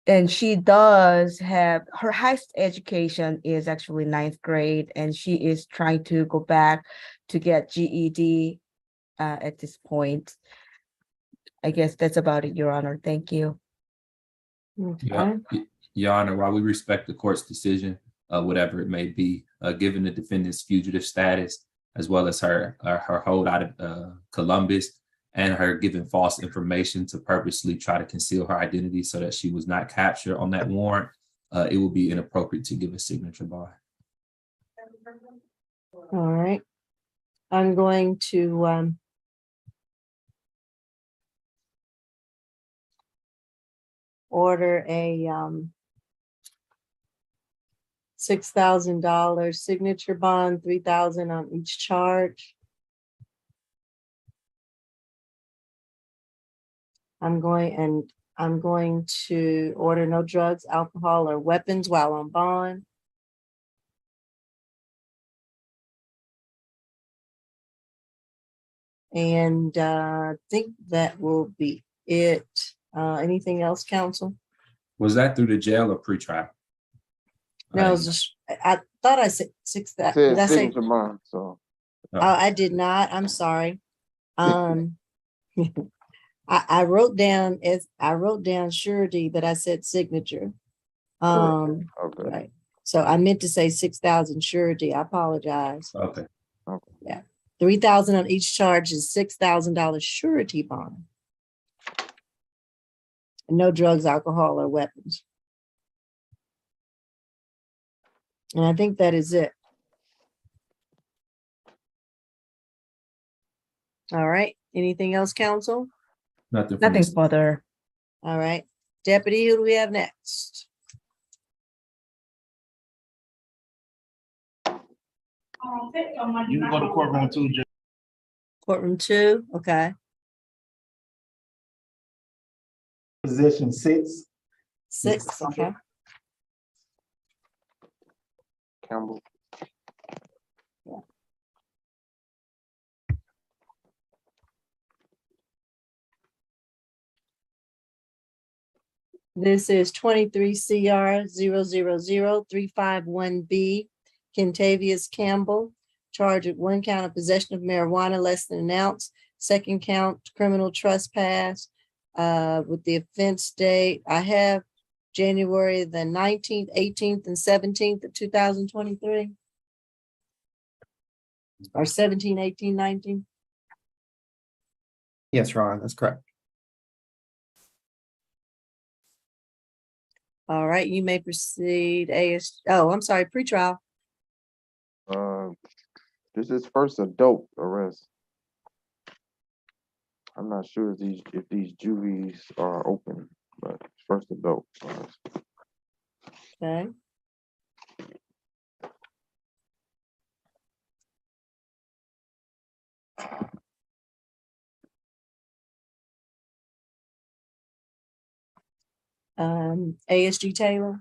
And she does have her highest education is actually 9th grade, and she is trying to go back to get GED at this point. I guess that's about it, Your Honor. Thank you. Yeah, Your Honor, while we respect the court's decision, whatever it may be, given the defendant's fugitive status, as well as her hold out of Columbus, and her giving false information to purposely try to conceal her identity so that she was not captured on that warrant, it will be inappropriate to give a signature bond. All right. I'm going to order a $6,000 signature bond, $3,000 on each charge. I'm going, and I'm going to order no drugs, alcohol, or weapons while on bond. And I think that will be it. Anything else, council? Was that through the jail or pre-trial? No, it's just, I thought I said six, It did I says say? signature bond, so. Oh, I did not. I'm sorry. I wrote down surety, but I said signature. Okay. Right. So I meant to say 6,000 surety. I apologize. Okay. Yeah. 3,000 on each charge is $6,000 surety bond. And no drugs, alcohol, or weapons. And I think that is it. All right. Anything else, council? Nothing. Nothing further. All right. Deputy, who do we have next? You can go to courtroom 2, Judge. Courtroom 2, okay. Position 6. 6, okay. Campbell. This is 23 CR 0000351B, Kentavious Campbell, charged with 1 count of possession of marijuana less than an ounce, 2nd count criminal trespass, with the offense date. I have January the 19th, 18th, and 17th of 2023. Or 17, 18, 19. Yes, Your Honor, that's correct. All right, you may proceed. I'm sorry, pretrial. This is first adult arrest. I'm not sure if these juvies are open, but first adult arrest. Okay. ASG Taylor.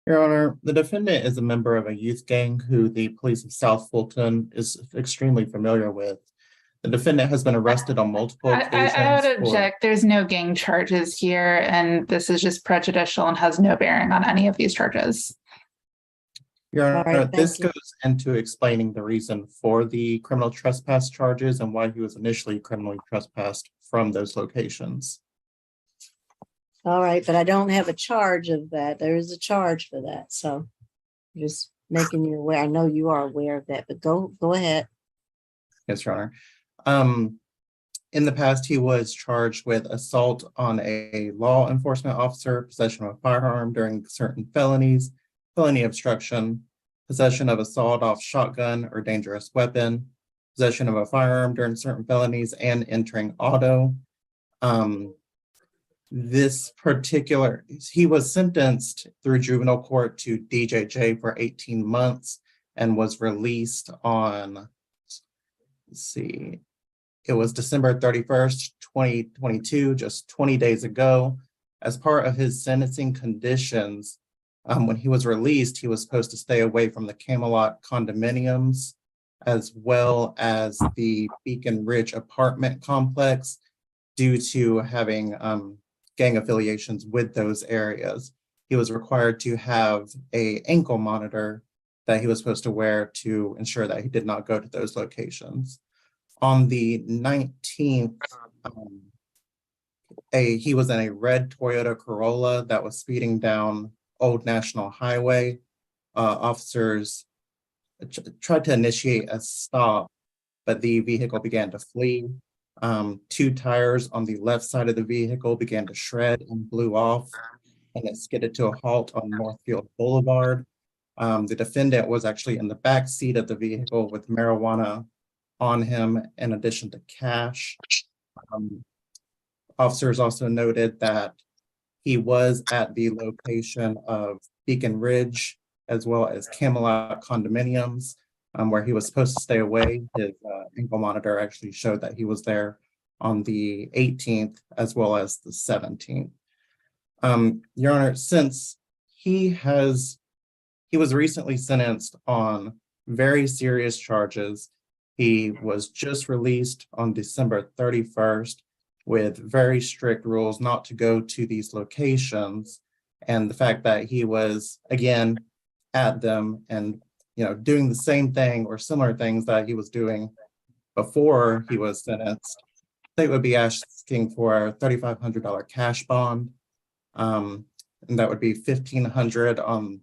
Your Honor, the defendant is a member of a youth gang who the police of South Fulton is extremely familiar with. The defendant has been arrested on multiple occasions. I would object. There's no gang charges here, and this is just prejudicial and has no bearing on any of these charges. Your Honor, right, this you. goes into explaining the reason for the criminal trespass charges and why he was initially criminally trespassed from those locations. All right, but I don't have a charge of that. There is a charge for that. So just making you aware. I know you are aware of that, but go ahead. Yes, Your Honor. In the past, he was charged with assault on a law enforcement officer, possession of a firearm during certain felonies, felony obstruction, possession of a sawed-off shotgun or dangerous weapon, possession of a firearm during certain felonies, and entering auto. He was sentenced through juvenile court to DJJ for 18 months and was released on, it was December 31st, 2022, just 20 days ago. As part of his sentencing conditions, when he was released, he was supposed to stay away from the Camelot condominiums, as well as the Beacon Ridge apartment complex, due to having gang affiliations with those areas. He was required to have an ankle monitor that he was supposed to wear to ensure that he did not go to those locations. On the 19th, he was in a red Toyota Corolla that was speeding down Old National Highway. Officers tried to initiate a stop, but the vehicle began to flee. 2 tires on the left side of the vehicle began to shred and blew off, and it skidded to a halt on Northfield Boulevard. The defendant was actually in the back seat of the vehicle with marijuana on him, in addition to cash. Officers also noted that he was at the location of Beacon Ridge, as well as Camelot condominiums, where he was supposed to stay away. His ankle monitor actually showed that he was there on the 18th as well as the 17th. Your Honor, since he was recently sentenced on very serious charges. He was just released on December 31st with very strict rules not to go to these locations. And the fact that he was, again, at them and, doing the same thing or similar things that he was doing before he was sentenced, they would be asking for a $3,500 cash bond. And that would be $1,500 on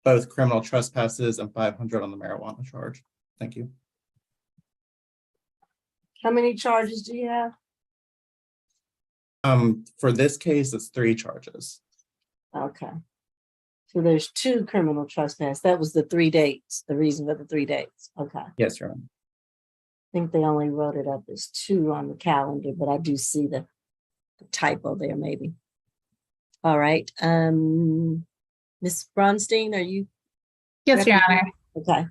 both criminal trespasses and $500 on the marijuana charge. Thank you. How many charges do you have? For this case, it's 3 charges. Okay. So there's 2 criminal trespass. That was the 3 dates, the reason for the 3 dates. Okay. I Yes, Your Honor. think they only wrote it up as 2 on the calendar, but I do see the typo there maybe. All right. Ms. Bronstein, are you? Yes, Your Honor. Okay.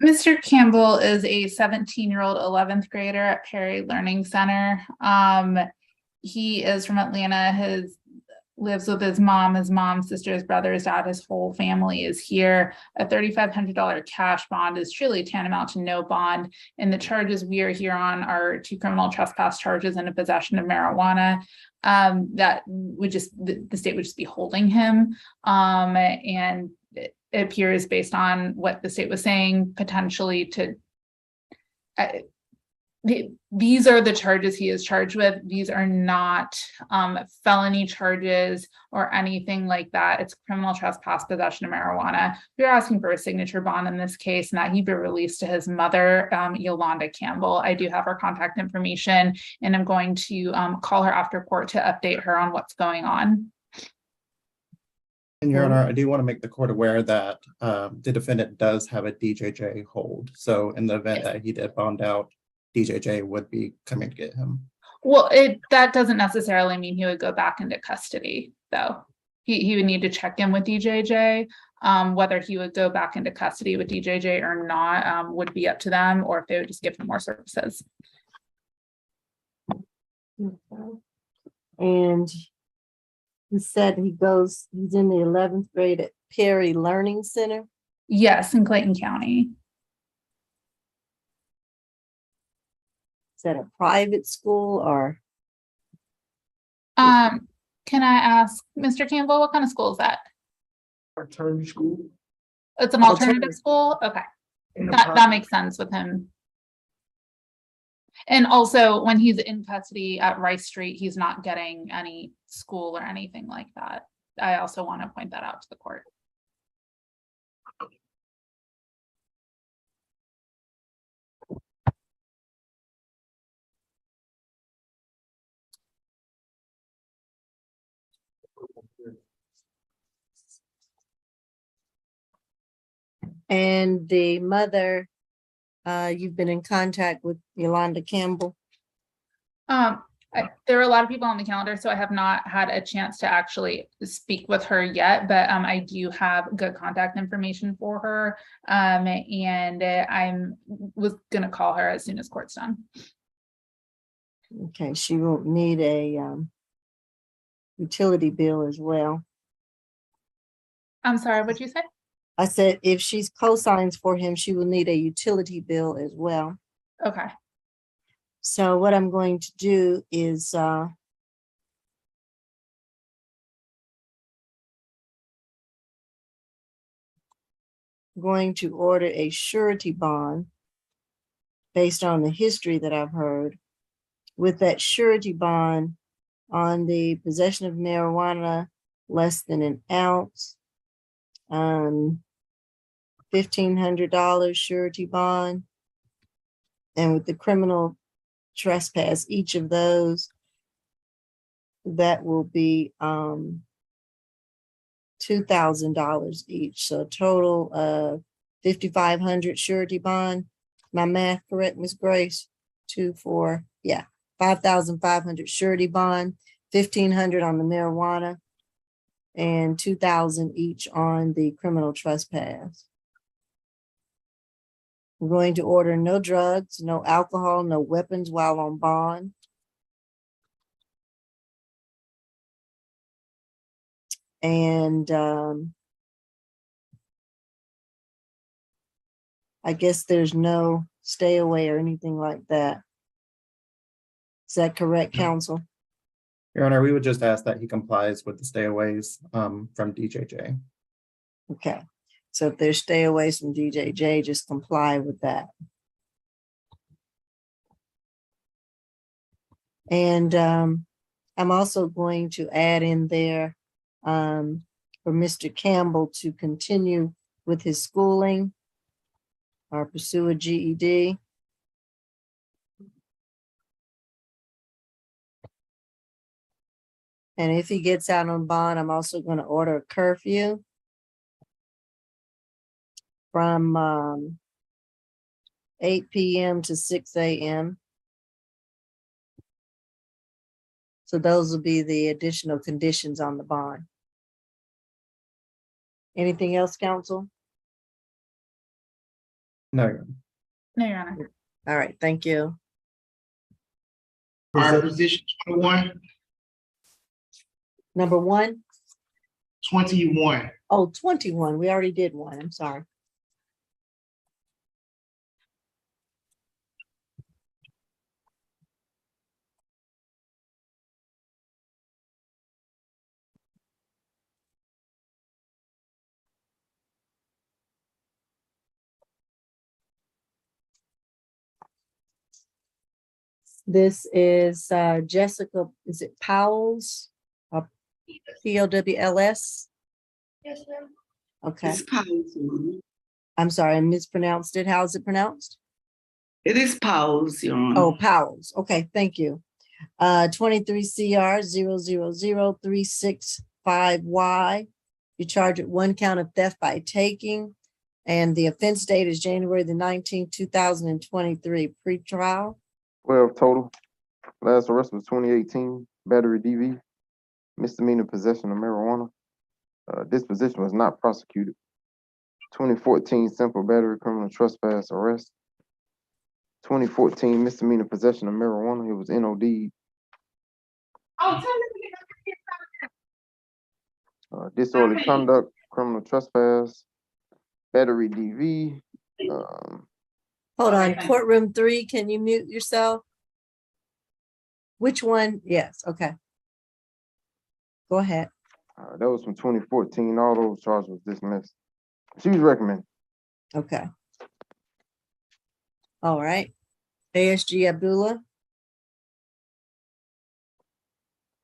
Mr. Campbell is a 17-year-old 11th grader at Perry Learning Center. He is from Atlanta. Lives with his mom, sister, his brother, his dad, his whole family is here. A $3,500 cash bond is truly tantamount to no bond. And the charges we are here on are 2 criminal trespass charges and a possession of marijuana. That would just, the state would just be holding him. And it appears based on what the state was saying, potentially to, these are the charges he is charged with. These are not felony charges or anything like that. It's criminal trespass, possession of marijuana. We're asking for a signature bond in this case and that he be released to his mother, Yolanda Campbell. I do have her contact information and I'm going to call her after court to update her on what's going on. And Your Honor, I do want to make the court aware that the defendant does have a DJJ hold. So in the event that he did bond out, DJJ would be coming to get him. Well, that doesn't necessarily mean he would go back into custody, though. He would need to check in with DJJ. Whether he would go back into custody with DJJ or not would be up to them, or if they would just give him more services. Okay. And he said he's in the 11th grade at Perry Learning Center. Yes, in Clayton County. Is that a private school or? Can I ask Mr. Campbell, what kind of school is that? Alternative school. It's an alternative school? Okay. That makes sense with him. And also when he's in custody at Rice Street, he's not getting any school or anything like that. I also want to point that out to the court. And the mother, you've been in contact with Yolanda Campbell? There are a lot of people on the calendar, so I have not had a chance to actually speak with her yet, but I do have good contact information for her. And I was going to call her as soon as court's done. Okay, she will need a utility bill as well. I'm sorry, what'd you say? I said if she's co-signs for him, she will need a utility bill as well. Okay. So what I'm going to do is going to order a surety bond based on the history that I've heard. With that surety bond on the possession of marijuana less than an ounce, $1,500 surety bond, and with the criminal trespass, each of those, that will be $2,000 each. So a total of $5,500 surety bond. My math correct, Ms. Grace? 2, 4, yeah, $5,500 surety bond, $1,500 on the marijuana, and $2,000 each on the criminal trespass. We're going to order no drugs, no alcohol, no weapons while on bond. And I guess there's no stay away or anything like that. Is that correct, counsel? Your Honor, we would just ask that he complies with the stayaways from DJJ. Okay, so if there's stayaways from DJJ, just comply with that. And I'm also going to add in there for Mr. Campbell to continue with his schooling or pursue a GED. And if he gets out on bond, I'm also going to order a curfew from 8 p.m. to 6 a.m. So those will be the additional conditions on the bond. Anything else, counsel? No, Your Honor. No, Your Honor. All right, thank you. All right, position 21. Number one? 21. Oh, 21. We already did one. I'm sorry. This is Jessica, is it Powell's? Powls? Yes, ma'am. Okay. It's Powell's. I'm sorry, I mispronounced it. How is it pronounced? It is Powell's, Your Honor. Oh, Powell's. Okay, thank you. 23 CR 0000365Y. You charge it 1 count of theft by taking. And the offense date is January the 19th, 2023, pre-trial. 12 total. Last arrest was 2018, battery DV, misdemeanor possession of marijuana. Disposition was not prosecuted. 2014 simple battery criminal trespass arrest. 2014 misdemeanor possession of marijuana. It was NOD. Disorderly conduct, criminal trespass, battery DV. Hold on, courtroom 3, can you mute yourself? Which one? Yes, okay. Go ahead. That was from 2014. All those charges was dismissed. She was recommended. Okay. All right. ASG Abdullah.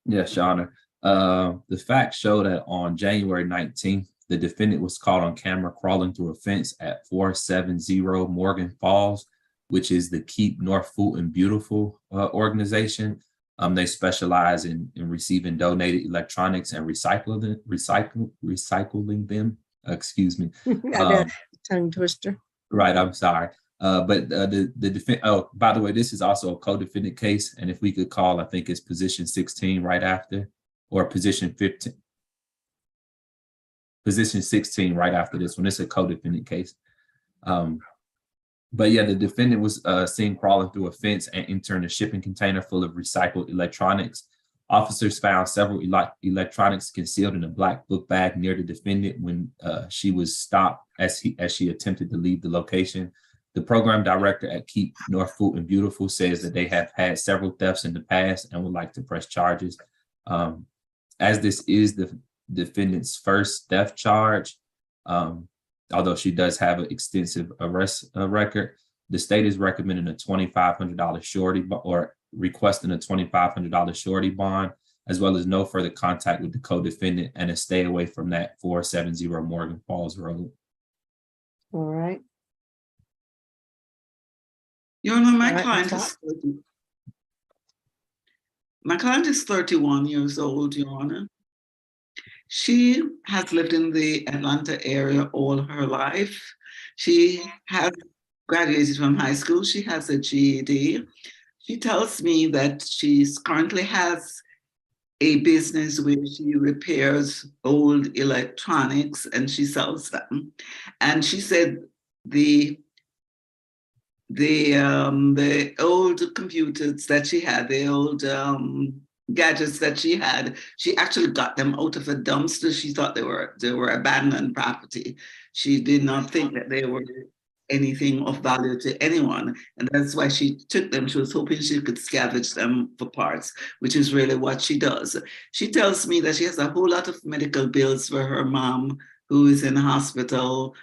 Yes, Your Honor. The facts show that on January 19th, the defendant was caught on camera crawling through a fence at 470 Morgan Falls, which is the Keep North Fulton Beautiful organization. They specialize in receiving donated electronics and recycling them. Excuse me. Tongue twister. Right, I'm sorry. But the defense, oh, by the way, this is also a co-defendant case. And if we could call, I think it's position 16 right after, or position 15. Position 16 right after this one. It's a co-defendant case. But yeah, the defendant was seen crawling through a fence and entering a shipping container full of recycled electronics. Officers found several electronics concealed in a black book bag near the defendant when she was stopped as she attempted to leave the location. The program director at Keep North Fulton Beautiful says that they have had several thefts in the past and would like to press charges. As this is the defendant's first theft charge, although she does have an extensive arrest record, the state is recommending a $2,500 surety or requesting a $2,500 surety bond, as well as no further contact with the co-defendant and a stay away from that 470 Morgan Falls Road. All right. Your Honor, All right, my client is 31 years old, Your Honor. She has lived in the Atlanta area all her life. She has graduated from high school. She has a GED. She tells me that she currently has a business where she repairs old electronics and she sells them. And she said the the old computers that she had, the old gadgets that she had, she actually got them out of a dumpster. She thought they were abandoned property. She did not think that they were anything of value to anyone. And that's why she took them. She was hoping she could scavenge them for parts, which is really what she does. She tells me that she has a whole lot of medical bills for her mom, who is in hospital,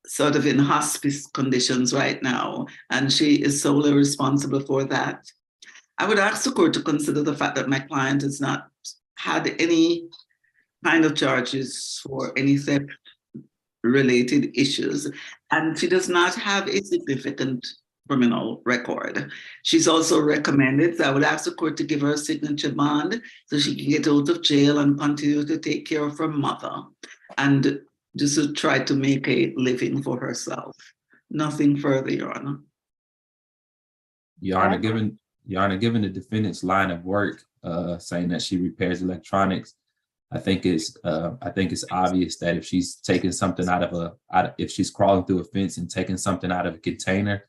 sort of in hospice conditions right now, and she is solely responsible for that. I would ask the court to consider the fact that my client has not had any kind of charges for any theft related issues, and she does not have a significant criminal record. She's also recommended that I would ask the court to give her a signature bond so she can get out of jail and continue to take care of her mother and just to try to make a living for herself. Nothing further, Your Honor. Your Honor, given the defendant's line of work, saying that she repairs electronics, I think it's obvious that if she's taking something if she's crawling through a fence and taking something out of a container,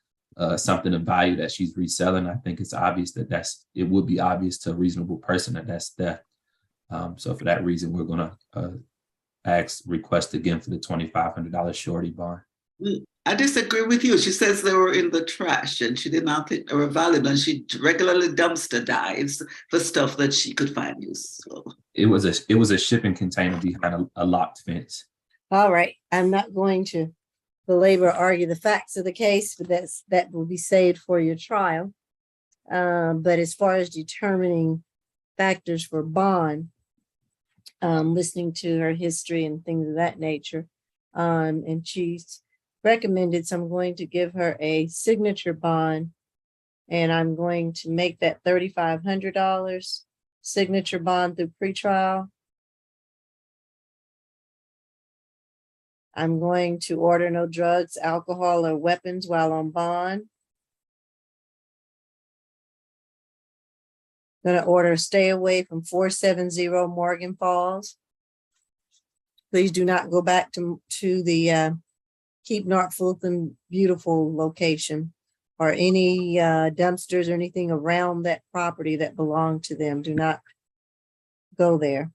something of value that she's reselling, I think it's obvious it would be obvious to a reasonable person that that's theft. So for that reason, we're gonna request again for the $2,500 surety bond. I disagree with you. She says they were in the trash and she did not think they were valuable, and she regularly dumpster dives for stuff that she could find useful. It was a shipping container behind a locked fence. All right, I'm not going to belabor or argue the facts of the case, but that will be saved for your trial. But as far as determining factors for bond, listening to her history and things of that nature, and she's recommended, so I'm going to give her a signature bond, and I'm going to make that $3,500 signature bond through pretrial. I'm going to order no drugs, alcohol, or weapons while on bond. Going to order stay away from 470 Morgan Falls. Please do not go back to the Keep Norfolk and Beautiful location, or any dumpsters or anything around that property that belong to them. Do not go there.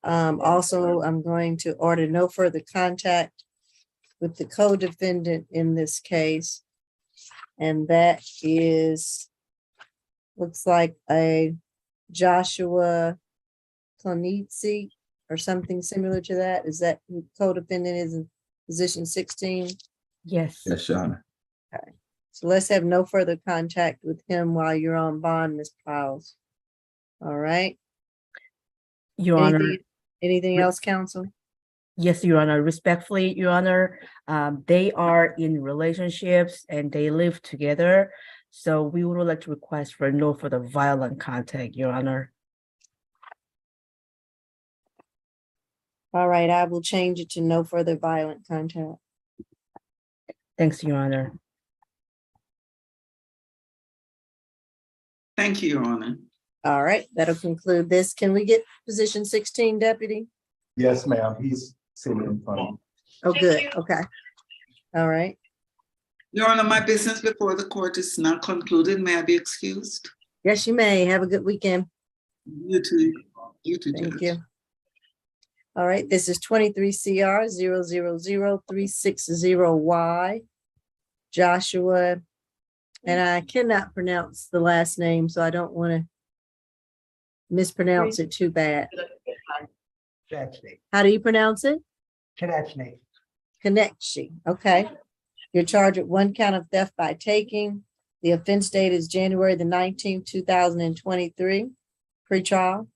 Also, I'm going to order no further contact with the co-defendant in this case. And that looks like a Joshua Klonitzy or something similar to that. Is that who co-defendant is in position 16? Yes. Yes, Your Honor. Okay. So let's have no further contact with him while you're on bond, Ms. Piles. All right. Your Honor. Anything else, counsel? Yes, Your Honor. Respectfully, Your Honor, they are in relationships and they live together. So we would like to request for no further violent contact, Your Honor. All right, I will change it to no further violent contact. Thanks, Your Honor. Thank you, Your Honor. All right, that'll conclude this. Can we get position 16, deputy? Yes, ma'am. He's sitting in front of me. Oh, good. Okay. All right. Your Honor, my business before the court is now concluded. May I be excused? Yes, you may. Have a good weekend. You too. You too, Thank Judge. you. All right, this is 23 CR 000-360Y. Joshua, and I cannot pronounce the last name, so I don't want to mispronounce it too bad. How do you pronounce it? Konechny. Konechny. Okay. You're charged with one count of theft by taking. The offense date is January the 19th, 2023. Pre-trial.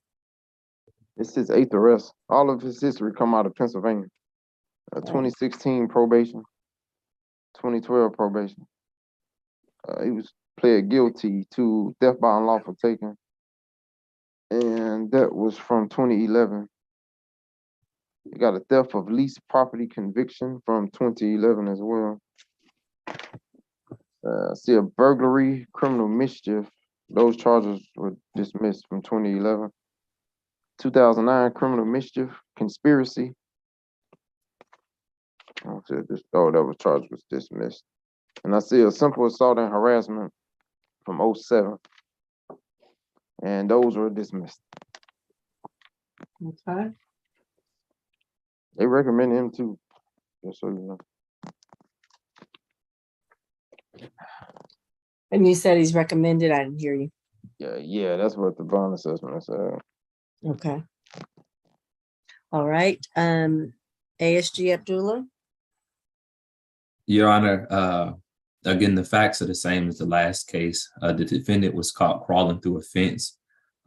It's his 8th arrest. All of his history come out of Pennsylvania. 2016 probation, 2012 probation. He was pled guilty to theft by unlawful taking, and that was from 2011. He got a theft of leased property conviction from 2011 as well. See a burglary, criminal mischief. Those charges were dismissed from 2011. 2009 criminal mischief, conspiracy. That was charged was dismissed. And I see a simple assault and harassment from 07. And those were dismissed. Okay. They recommend him too, just so you know. And you said he's recommended. I didn't hear you. Yeah, that's what the bond assessment said. Okay. All right. ASG Abdullah. Your Honor, again, the facts are the same as the last case. The defendant was caught crawling through a fence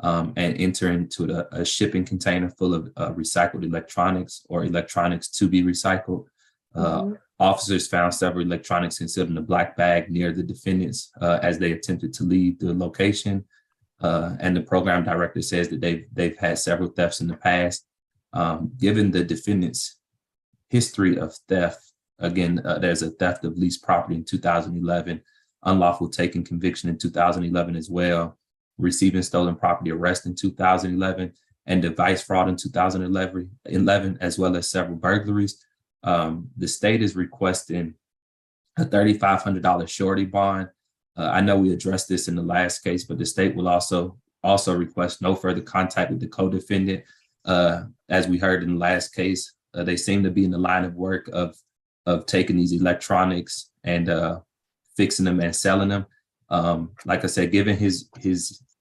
and entering into a shipping container full of recycled electronics or electronics to be recycled. Officers found several electronics concealed in a black bag near the defendants as they attempted to leave the location. And the program director says that they've had several thefts in the past. Given the defendant's history of theft, again, there's a theft of leased property in 2011, unlawful taking conviction in 2011 as well, receiving stolen property arrest in 2011, and device fraud in 2011, as well as several burglaries. The state is requesting a $3,500 surety bond. I know we addressed this in the last case, but the state will also request no further contact with the co-defendant. As we heard in the last case, they seem to be in the line of work of taking these electronics and fixing them and selling them. Like I said, given his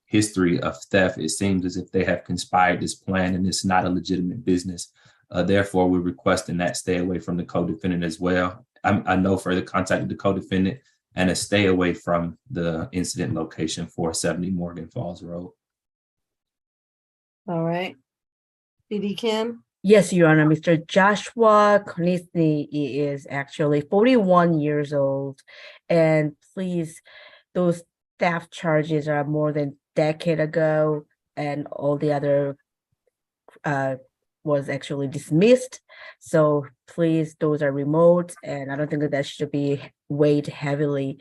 history of theft, it seems as if they have conspired this plan and it's not a legitimate business. Therefore, we're requesting that stay away from the co-defendant as well. I know further contact with the co-defendant and a stay away from the incident location, 470 Morgan Falls Road. All right. PD Kim. Yes, Your Honor, Mr. Joshua Konisny is actually 41 years old. And please, those theft charges are more than a decade ago, and all the other was actually dismissed. So please, those are remote, and I don't think that should be weighed heavily.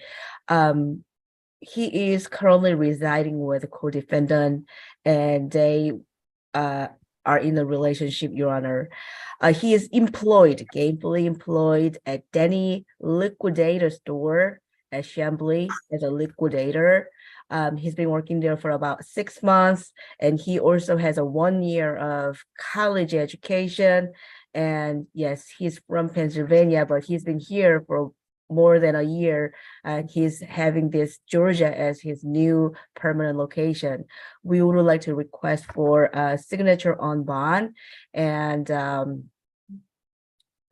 He is currently residing with a co-defendant, and they are in a relationship, Your Honor. He is gainfully employed at Denny Liquidator Store at Chambly as a liquidator. He's been working there for about 6 months, and he also has a 1 year of college education. And yes, he's from Pennsylvania, but he's been here for more than a year, and he's having this Georgia as his new permanent location. We would like to request for a signature on bond and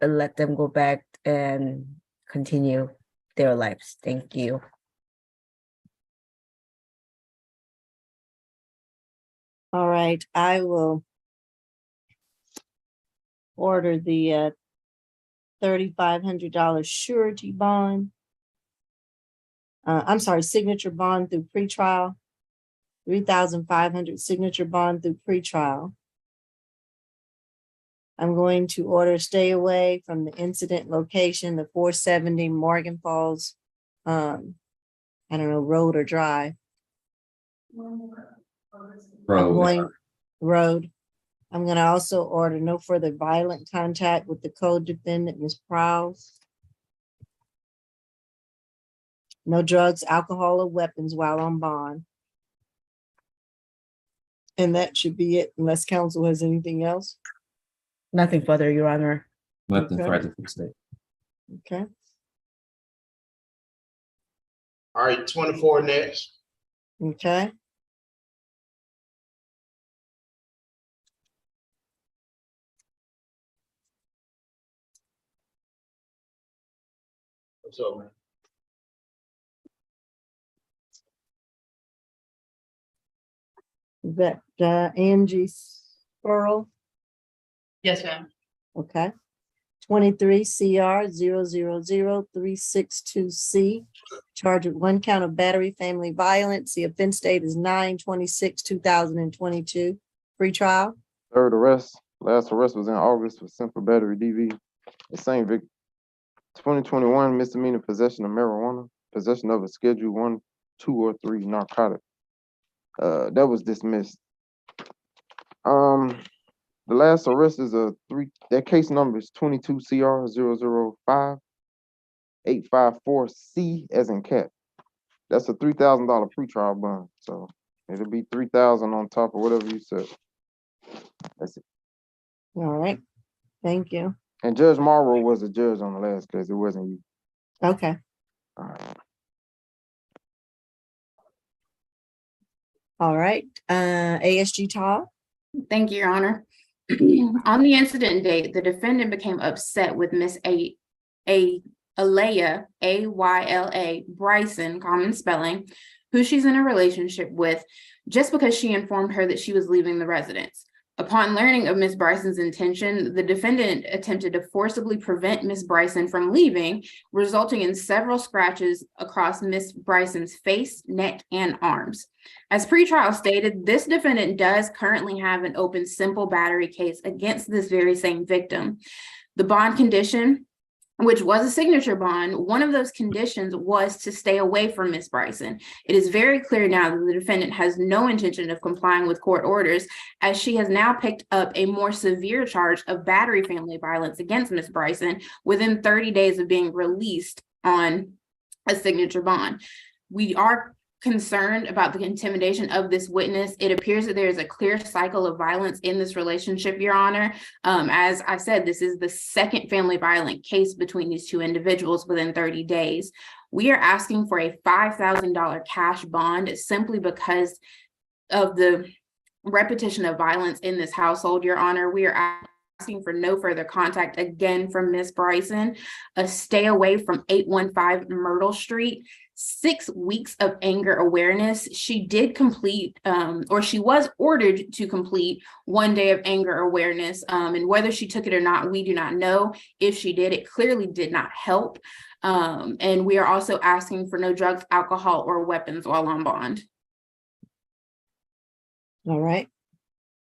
let them go back and continue their lives. Thank you. All right, I will order the $3,500 surety bond. I'm sorry, signature bond through pretrial. 3,500 signature bond through pretrial. I'm going to order stay away from the incident location, the 470 Morgan Falls, I don't know, road or drive. Road. I'm going to also order no further violent contact with the co-defendant, Ms. Prowse. No drugs, alcohol, or weapons while on bond. And that should be it, unless council has anything else. Nothing further, Your Honor. Nothing Okay. further from state. Okay. All right, 24 next. Okay. What's up, man? Is that Angie Spurl? Yes, ma'am. Okay. 23 CR 0000362C. Charged with 1 count of battery family violence. The offense date is 9/26/2022. Free trial. Third arrest. Last arrest was in August for simple battery DV. The same victim. 2021 misdemeanor possession of marijuana, possession of a Schedule 1, 2, or 3 narcotic. That was dismissed. The last arrest is that case number is 22 CR 005. 854C as in cat. That's a $3,000 pretrial bond, so it'll be 3,000 on top of whatever you said. That's it. All right, thank you. And Judge Morrow was a judge on the last case. It wasn't you. Okay. All right. All right, ASG Todd. Thank you, Your Honor. On the incident date, the defendant became upset with Miss Alaya, A-Y-L-A, Bryson, common spelling, who she's in a relationship with, just because she informed her that she was leaving the residence. Upon learning of Miss Bryson's intention, the defendant attempted to forcibly prevent Miss Bryson from leaving, resulting in several scratches across Miss Bryson's face, neck, and arms. As pretrial stated, this defendant does currently have an open simple battery case against this very same victim. The bond condition, which was a signature bond, one of those conditions was to stay away from Miss Bryson. It is very clear now that the defendant has no intention of complying with court orders, as she has now picked up a more severe charge of battery family violence against Miss Bryson within 30 days of being released on a signature bond. We are concerned about the intimidation of this witness. It appears that there is a clear cycle of violence in this relationship, Your Honor. As I said, this is the second family violent case between these two individuals within 30 days. We are asking for a $5,000 cash bond simply because of the repetition of violence in this household, Your Honor. We are asking for no further contact again from Miss Bryson, a stay away from 815 Myrtle Street, 6 weeks of anger awareness. She did complete, or she was ordered to complete 1 day of anger awareness. And whether she took it or not, we do not know. If she did, it clearly did not help. And we are also asking for no drugs, alcohol, or weapons while on bond. All right.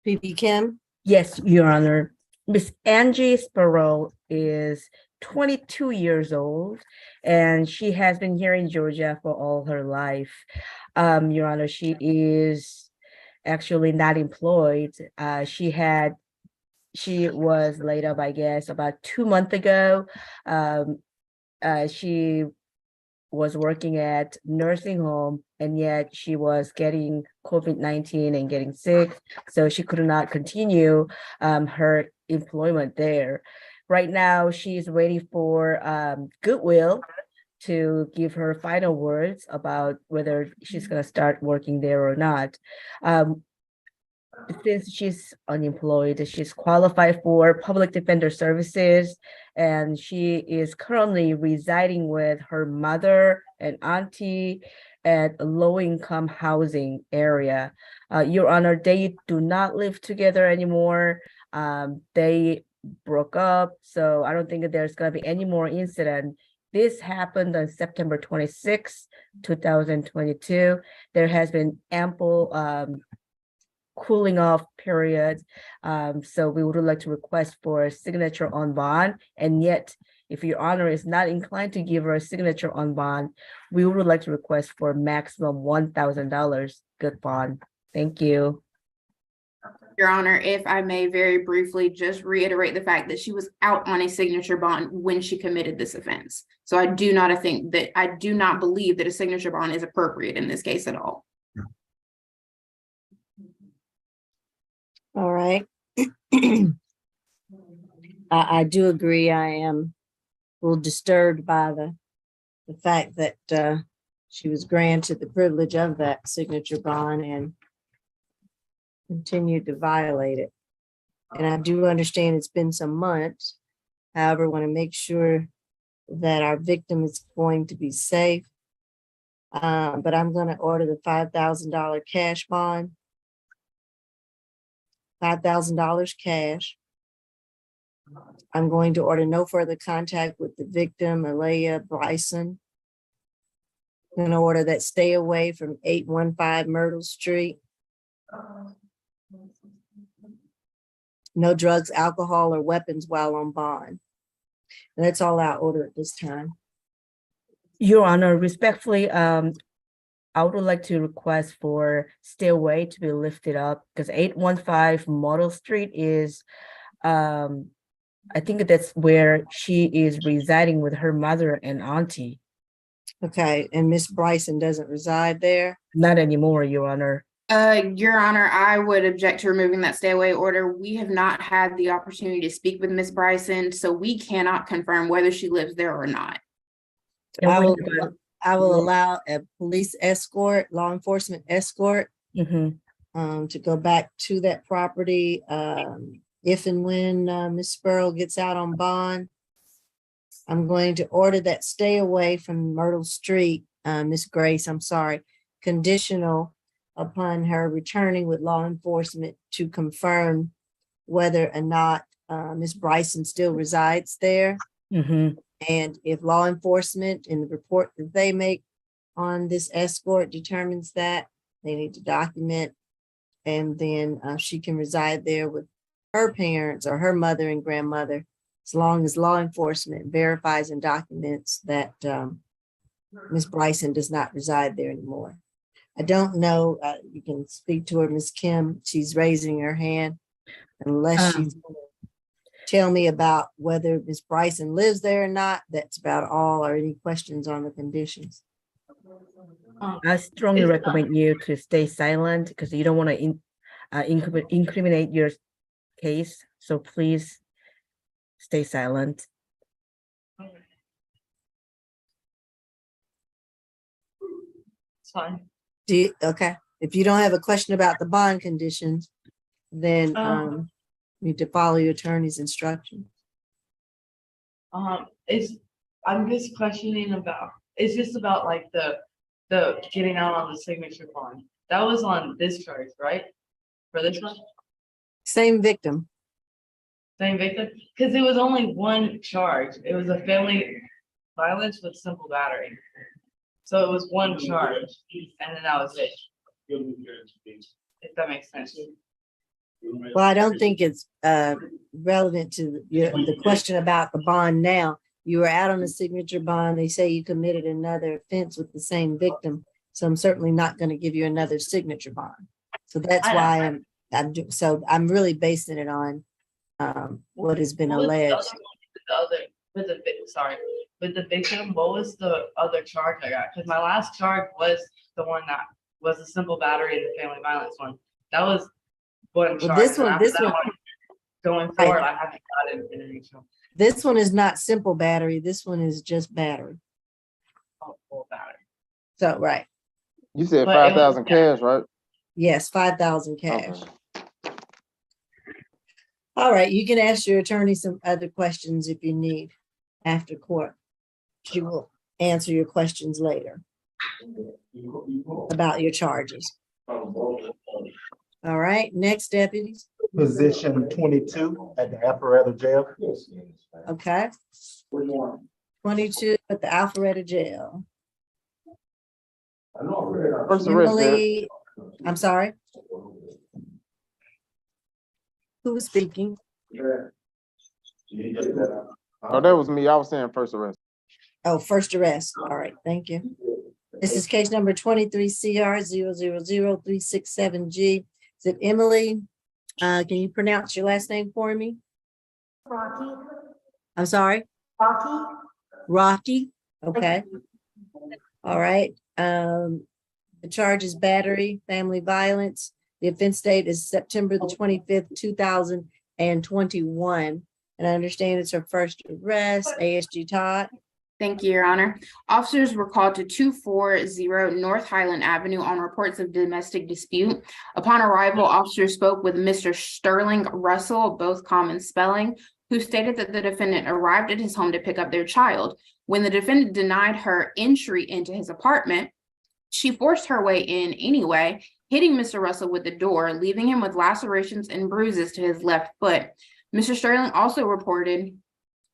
PP Kim. Yes, Your Honor. Miss Angie Sparrow is 22 years old, and she has been here in Georgia for all her life. Your Honor, she is actually not employed. She was laid up, I guess, about 2 months ago. She was working at nursing home, and yet she was getting COVID-19 and getting sick, so she could not continue her employment there. Right now, she's waiting for Goodwill to give her final words about whether she's going to start working there or not. Since she's unemployed, she's qualified for public defender services, and she is currently residing with her mother and auntie at a low-income housing area. Your Honor, they do not live together anymore. They broke up, so I don't think that there's going to be any more incident. This happened on September 26, 2022. There has been ample cooling off period. So we would like to request for a signature on bond. And yet, if Your Honor is not inclined to give her a signature on bond, we would like to request for maximum $1,000 good bond. Thank you. Your Honor, if I may very briefly just reiterate the fact that she was out on a signature bond when she committed this offense. So I do not believe that a signature bond is appropriate in this case at all. All right. I do agree. I am a little disturbed by the fact that she was granted the privilege of that signature bond and continued to violate it. And I do understand it's been some months. However, I want to make sure that our victim is going to be safe. But I'm going to order the $5,000 cash bond. $5,000 cash. I'm going to order no further contact with the victim, Alaya Bryson. I'm going to order that stay away from 815 Myrtle Street. No drugs, alcohol, or weapons while on bond. And that's all I order at this time. Your Honor, respectfully, I would like to request for stay away to be lifted up because 815 Myrtle Street is I think that's where she is residing with her mother and auntie. Okay, and Miss Bryson doesn't reside there? Not anymore, Your Honor. Your Honor, I would object to removing that stay away order. We have not had the opportunity to speak with Miss Bryson, so we cannot confirm whether she lives there or not. I will allow a police escort, law enforcement escort, to go back to that property, if and when, Ms. Sparrow gets out on bond. I'm going to order that stay away from Myrtle Street, Miss Grace, I'm sorry, conditional upon her returning with law enforcement to confirm whether or not, Ms. Bryson still resides there. And if law enforcement in the report that they make on this escort determines that, they need to document. And then she can reside there with her parents or her mother and grandmother, as long as law enforcement verifies and documents that Ms. Bryson does not reside there anymore. I don't know, you can speak to her, Ms. Kim, she's raising her hand, unless she's gonna tell me about whether Ms. Bryson lives there or not. That's about all, or any questions on the conditions. I strongly recommend you to stay silent because you don't want to incriminate your case. So please stay silent. It's fine. Okay, if you don't have a question about the bond conditions, then you need to follow your attorney's instructions. I'm just questioning about, it's just about like the getting out on the signature bond. That was on this charge, right? For this one? Same victim. Same victim? Because it was only one charge. It was a family violence with simple battery. So it was one charge, and then that was it. If that makes sense. Well, I don't think it's relevant to the question about the bond now. You were out on a signature bond. They say you committed another offense with the same victim. So I'm certainly not going to give you another signature bond. So that's why I'm really basing it on what has been alleged. With the victim, what was the other charge I got? Because my last charge was the one that was the simple battery and the family violence one. That was one charge. This one, going forward, I haven't got it in any trouble. This one is not simple battery. This one is just battery. Oh, full battery. So, right. You said 5,000 cash, right? Yes, 5,000 cash. All right, you can ask your attorney some other questions if you need after court. She will answer your questions later about your charges. All right, next, deputies. Position 22 at the Alpharetta Jail. Okay. 22 at the Alpharetta Jail. Emily, I'm sorry. Who was speaking? Oh, that was me. I was saying first arrest. Oh, first arrest. All right, thank you. This is case number 23 CR 000367G. Is it Emily? Can you pronounce your last name for me? Rocky. I'm sorry? Rocky. Rocky, okay. All right, the charge is battery, family violence. The offense date is September the 25th, 2021. And I understand it's her first arrest. ASG Todd. Thank you, Your Honor. Officers were called to 240 North Highland Avenue on reports of domestic dispute. Upon arrival, officers spoke with Mr. Sterling Russell, both common spelling, who stated that the defendant arrived at his home to pick up their child. When the defendant denied her entry into his apartment, she forced her way in anyway, hitting Mr. Russell with the door, leaving him with lacerations and bruises to his left foot. Mr. Sterling also reported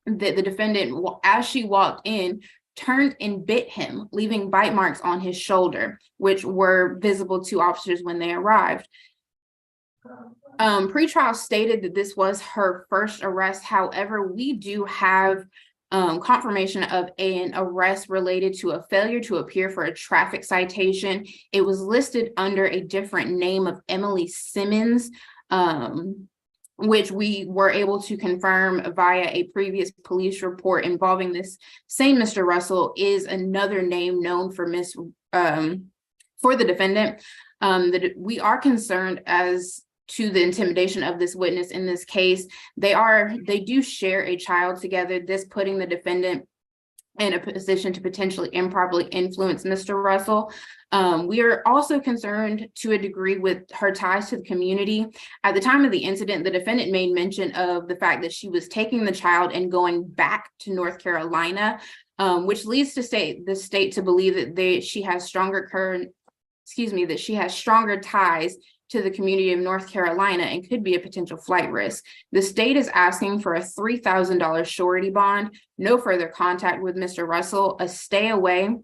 that the defendant, as she walked in, turned and bit him, leaving bite marks on his shoulder, which were visible to officers when they arrived. Pretrial stated that this was her first arrest. However, we do have confirmation of an arrest related to a failure to appear for a traffic citation. It was listed under a different name of Emily Simmons. which we were able to confirm via a previous police report involving this same Mr. Russell, is another name known for for the defendant. That we are concerned as to the intimidation of this witness in this case. They do share a child together, this putting the defendant in a position to potentially improperly influence Mr. Russell. We are also concerned to a degree with her ties to the community. At the time of the incident, the defendant made mention of the fact that she was taking the child and going back to North Carolina, which leads the state to believe that she has stronger ties to the community of North Carolina and could be a potential flight risk. The state is asking for a $3,000 surety bond, no further contact with Mr. Russell, a stay away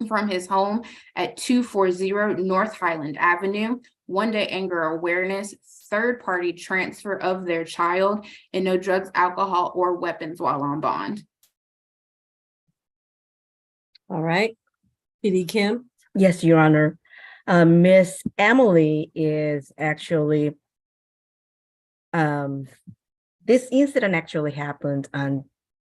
from his home at 240 North Highland Avenue, 1-day anger awareness, third-party transfer of their child, and no drugs, alcohol, or weapons while on bond. All right. PD Kim? Yes, Your Honor. Miss Emily is actually, this incident actually happened on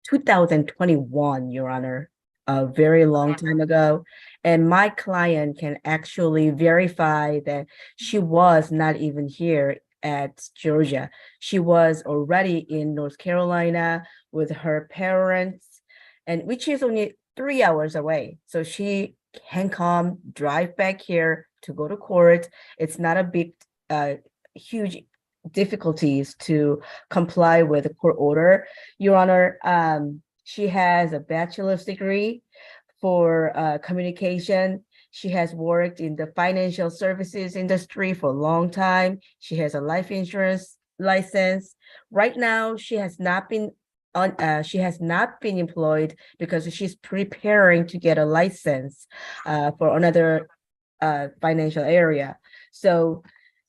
2021, Your Honor, a very long time ago. And my client can actually verify that she was not even here at Georgia. She was already in North Carolina with her parents, and which is only 3 hours away. So she can come, drive back here to go to court. It's not a big, huge difficulties to comply with the court order. Your Honor, she has a bachelor's degree for communication. She has worked in the financial services industry for a long time. She has a life insurance license. Right now, she has not been employed because she's preparing to get a license for another financial area. So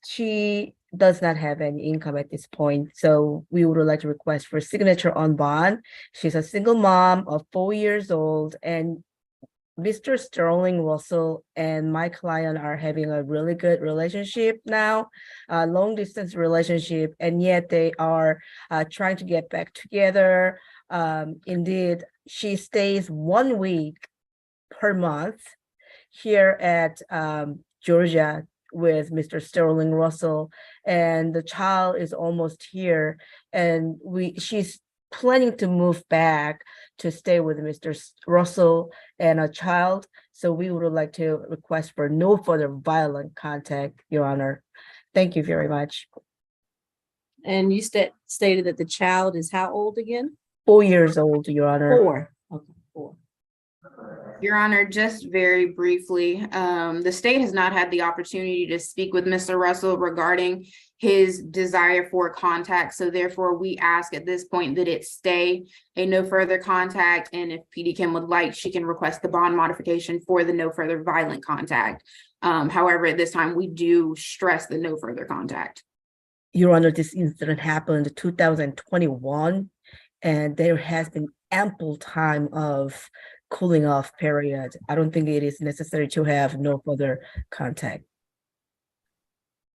she does not have any income at this point. So we would like to request for signature on bond. She's a single mom of 4 years old, and Mr. Sterling Russell and my client are having a really good relationship now, a long distance relationship, and yet they are trying to get back together. Indeed, she stays 1 week per month here at Georgia with Mr. Sterling Russell, and the child is almost here, and she's planning to move back to stay with Mr. Russell and a child. So we would like to request for no further violent contact, Your Honor. Thank you very much. And you stated that the child is how old again? 4 years old, Your Honor. 4. Okay, 4. Your Honor, just very briefly, the state has not had the opportunity to speak with Mr. Russell regarding his desire for contact. So therefore, we ask at this point that it stay a no further contact. And if PD Kim would like, she can request the bond modification for the no further violent contact. However, at this time, we do stress the no further contact. Your Honor, this incident happened in 2021, and there has been ample time of cooling off period. I don't think it is necessary to have no further contact.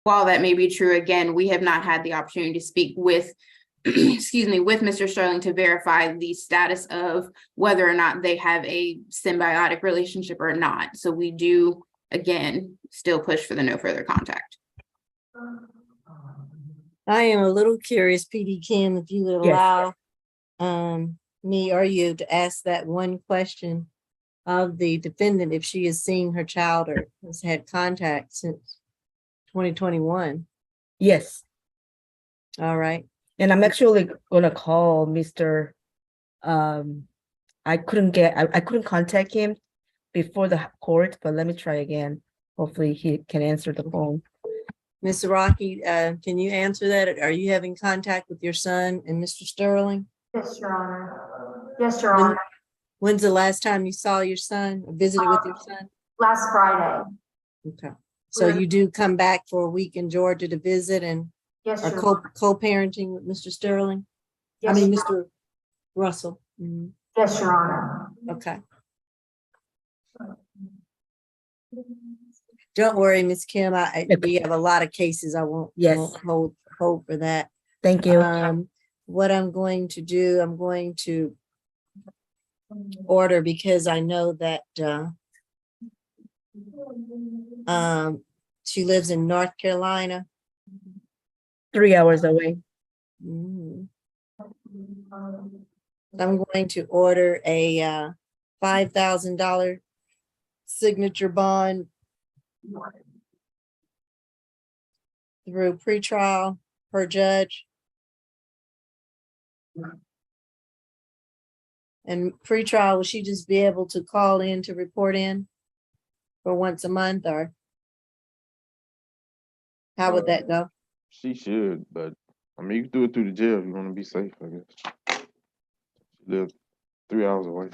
While that may be true, again, we have not had the opportunity to speak with, excuse me, with Mr. Sterling to verify the status of whether or not they have a symbiotic relationship or not. So we do, again, still push for the no further contact. I am a little curious, PD Kim, if you would allow me or you to ask that one question of the defendant, if she is seeing her child or has had contact since 2021. Yes. All right. And I'm actually gonna call Mr. I couldn't contact him before the court, but let me try again. Hopefully he can answer the phone. Ms. Rocky, can you answer that? Are you having contact with your son and Mr. Sterling? Yes, Your Honor. Yes, Your Honor. When's the last time you saw your son or visited with your son? Last Friday. Okay. So you do come back for a week in Georgia to visit and Yes, are Your Honor. co-parenting with Mr. Sterling? Yes, I mean, Your Mr. Russell. Mhm. Yes, Your Honor. Okay. Don't worry, Ms. Kim. We have a lot of cases. I won't hold for that. Thank you. What I'm going to do, I'm going to order because I know that she lives in North Carolina. 3 hours away. Mhm. I'm going to order a $5,000 signature bond through pretrial per judge. And pretrial, will she just be able to call in to report in for once a month, or how would that go? She should, but I mean, you can do it through the jail if you want to be safe, I guess. She lives 3 hours away.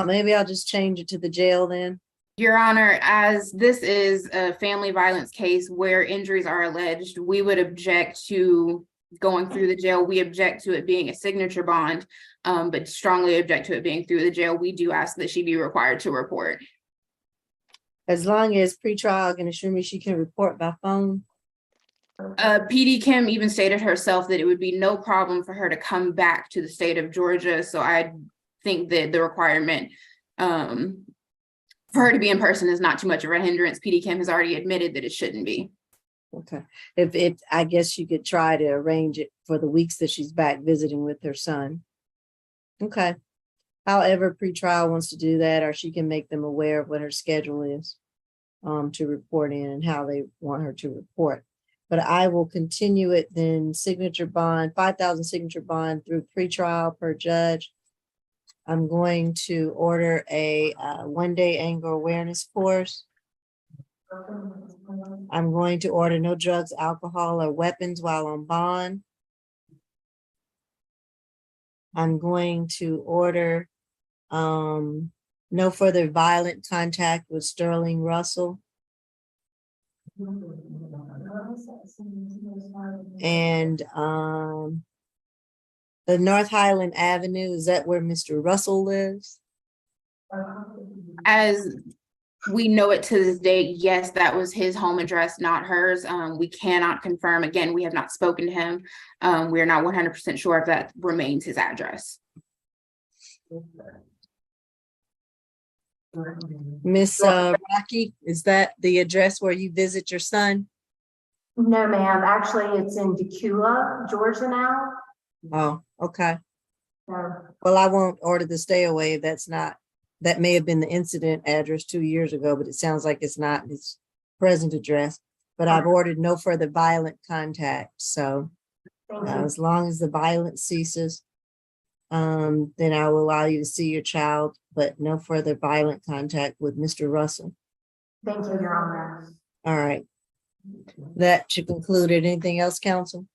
Maybe I'll just change it to the jail then. Your Honor, as this is a family violence case where injuries are alleged, we would object to going through the jail. We object to it being a signature bond, but strongly object to it being through the jail. We do ask that she be required to report. As long as pretrial can assure me she can report by phone. PD Kim even stated herself that it would be no problem for her to come back to the state of Georgia. So I think that the requirement for her to be in person is not too much of a hindrance. PD Kim has already admitted that it shouldn't be. Okay. I guess you could try to arrange it for the weeks that she's back visiting with her son. Okay. However, pretrial wants to do that, or she can make them aware of what her schedule is to report in and how they want her to report. But I will continue it then, signature bond, 5,000 signature bond through pretrial per judge. I'm going to order a 1-day anger awareness course. I'm going to order no drugs, alcohol, or weapons while on bond. I'm going to order no further violent contact with Sterling Russell. And the North Highland Avenue, is that where Mr. Russell lives? As we know it to this day, yes, that was his home address, not hers. We cannot confirm. Again, we have not spoken to him. We are not 100% sure if that remains his address. Miss Rocky, is that the address where you visit your son? No, ma'am. Actually, it's in Decula, Georgia now. Oh, okay. So, Well, I won't order the stay away. That may have been the incident address 2 years ago, but it sounds like it's not his present address. But I've ordered no further violent contact. So as long as the violence ceases, then I will allow you to see your child, but no further violent contact with Mr. Russell. thank you, Your Honor. All right. That should conclude it. Anything else, counsel?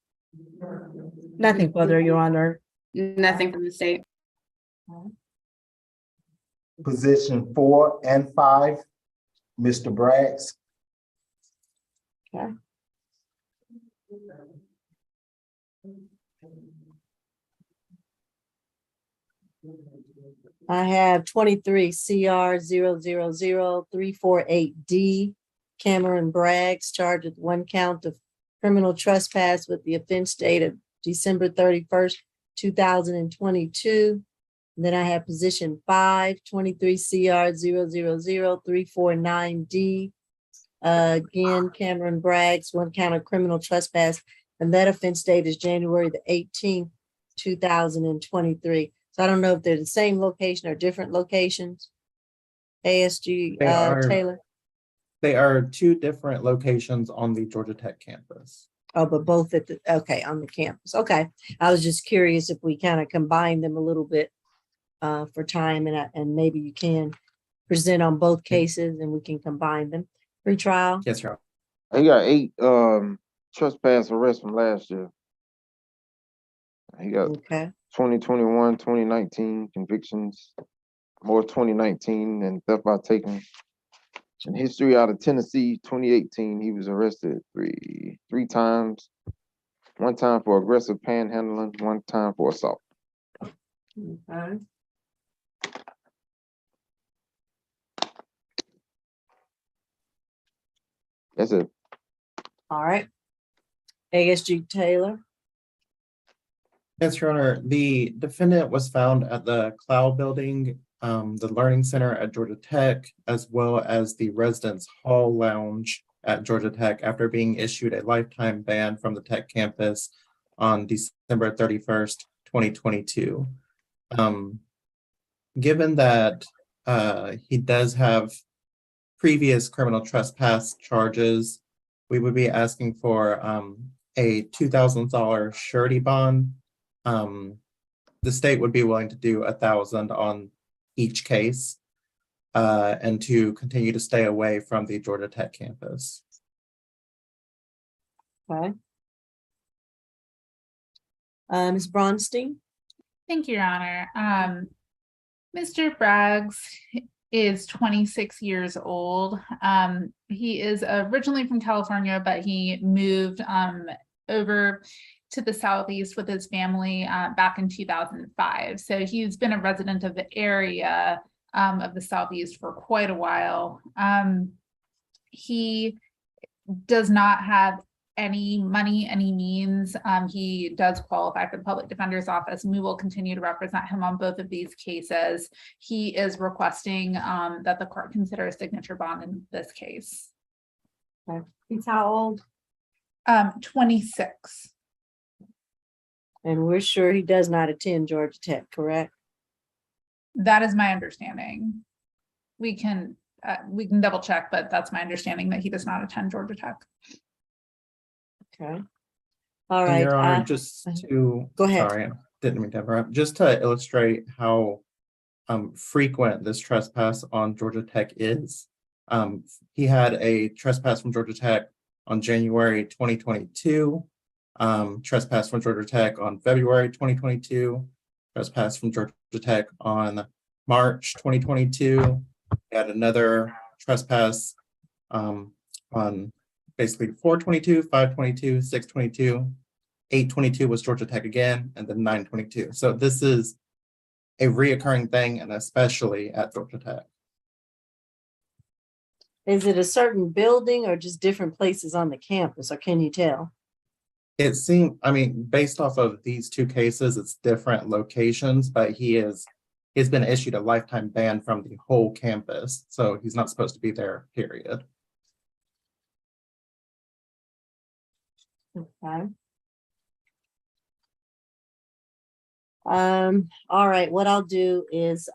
Nothing further, Your Honor. Nothing from the state. Position 4 and 5, Mr. Braggs. Okay. I have 23 CR 0000348D, Cameron Braggs, charged with 1 count of criminal trespass with the offense date of December 31st, 2022. And then I have position 5, 23 CR 0000349D. Again, Cameron Braggs, 1 count of criminal trespass, and that offense date is January the 18th, 2023. So I don't know if they're the same location or different locations. ASG Taylor. They are 2 different locations on the Georgia Tech campus. Oh, but both at on the campus. Okay. I was just curious if we kind of combine them a little bit for time, and maybe you can present on both cases and we can combine them. Pre-trial. Yes, sir. He got 8 trespass arrests from last year. He got 2021, 2019 convictions, more 2019, and theft by taking. In history out of Tennessee, 2018, he was arrested three times. 1 time for aggressive panhandling, 1 time for assault. Okay. That's it. All right. ASG Taylor. Yes, Your Honor, the defendant was found at the Cloud Building, the Learning Center at Georgia Tech, as well as the Residence Hall Lounge at Georgia Tech after being issued a lifetime ban from the Tech campus on December 31st, 2022. Given that he does have previous criminal trespass charges, we would be asking for a $2,000 surety bond. The state would be willing to do $1,000 on each case and to continue to stay away from the Georgia Tech campus. Okay. Ms. Bronstein? Thank you, Your Honor. Mr. Braggs is 26 years old. He is originally from California, but he moved over to the Southeast with his family back in 2005. So he's been a resident of the area of the Southeast for quite a while. He does not have any money, any means. He does qualify for the public defender's office, and we will continue to represent him on both of these cases. He is requesting that the court consider a signature bond in this case. Okay. He's how old? 26. And we're sure he does not attend Georgia Tech, correct? That is my understanding. We can double check, but that's my understanding that he does not attend Georgia Tech. Okay. All And right. Your Honor, just to go ahead. Sorry, I didn't mean to interrupt. Just to illustrate how frequent this trespass on Georgia Tech is. He had a trespass from Georgia Tech on January 2022. Trespass from Georgia Tech on February 2022. Trespass from Georgia Tech on March 2022. He had another trespass on basically 422, 522, 622, 822 was Georgia Tech again, and then 922. So this is a reoccurring thing, and especially at Georgia Tech. Is it a certain building or just different places on the campus, or can you tell? It seemed, I mean, based off of these two cases, it's different locations, but he's been issued a lifetime ban from the whole campus, so he's not supposed to be there, period. Okay. All right, what I'll do is,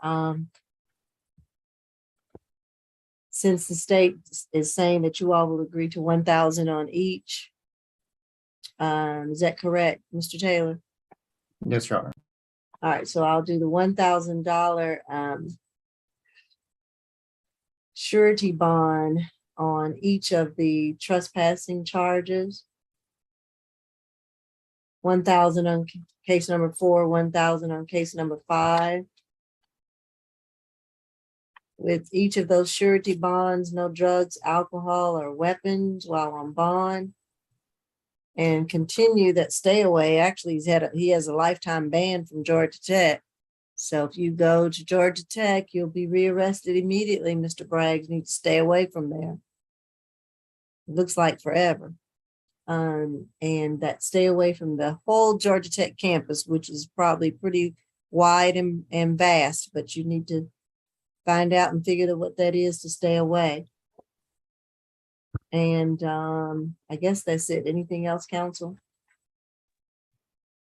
since the state is saying that you all will agree to 1,000 on each, is that correct, Mr. Taylor? Yes, Your Honor. All right, so I'll do the $1,000 surety bond on each of the trespassing charges. 1,000 on case number 4, 1,000 on case number 5. With each of those surety bonds, no drugs, alcohol, or weapons while on bond. And continue that stay away. Actually, he has a lifetime ban from Georgia Tech. So if you go to Georgia Tech, you'll be rearrested immediately, Mr. Braggs. You need to stay away from there. It looks like forever. And that stay away from the whole Georgia Tech campus, which is probably pretty wide and vast, but you need to find out and figure out what that is to stay away. And I guess that's it. Anything else, counsel?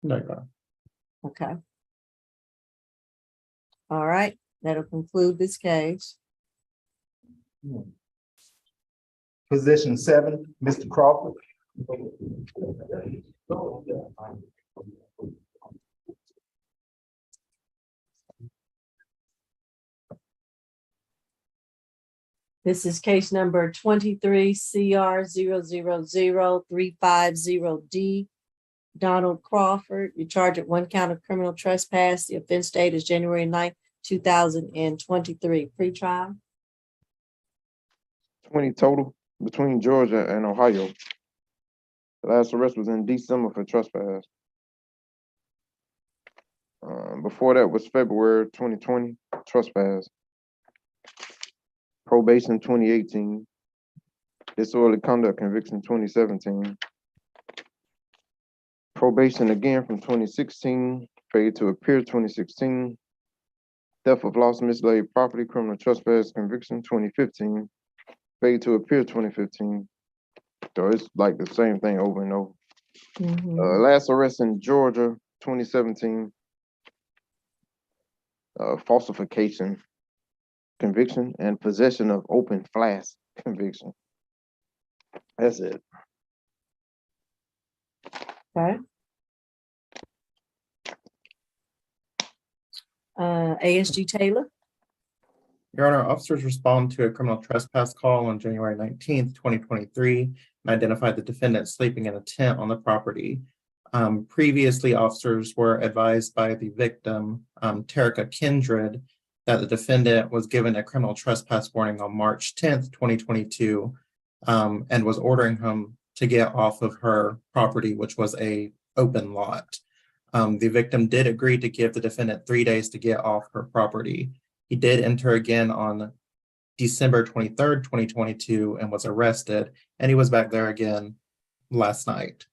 No, Your Honor. Okay. All right, that'll conclude this case. Position 7, Mr. Crawford. This is case number 23 CR 0000350D. Donald Crawford, you charge at 1 count of criminal trespass. The offense date is January 9th, 2023. Pre-trial. 20 total between Georgia and Ohio. The last arrest was in December for trespass. Before that was February 2020, trespass. Probation 2018. Disorderly conduct conviction 2017. Probation again from 2016, failure to appear 2016. Theft of lost mislaid property, criminal trespass conviction 2015, failure to appear 2015. So it's like the same thing over and over. Last arrest in Georgia, 2017. Falsification conviction and possession of open flask conviction. That's it. Okay. ASG Taylor. Your Honor, officers respond to a criminal trespass call on January 19th, 2023, and identified the defendant sleeping in a tent on the property. Previously, officers were advised by the victim, Terica Kindred, that the defendant was given a criminal trespass warning on March 10th, 2022, and was ordering him to get off of her property, which was a open lot. The victim did agree to give the defendant 3 days to get off her property. He did enter again on December 23rd, 2022, and was arrested, and he was back there again last night.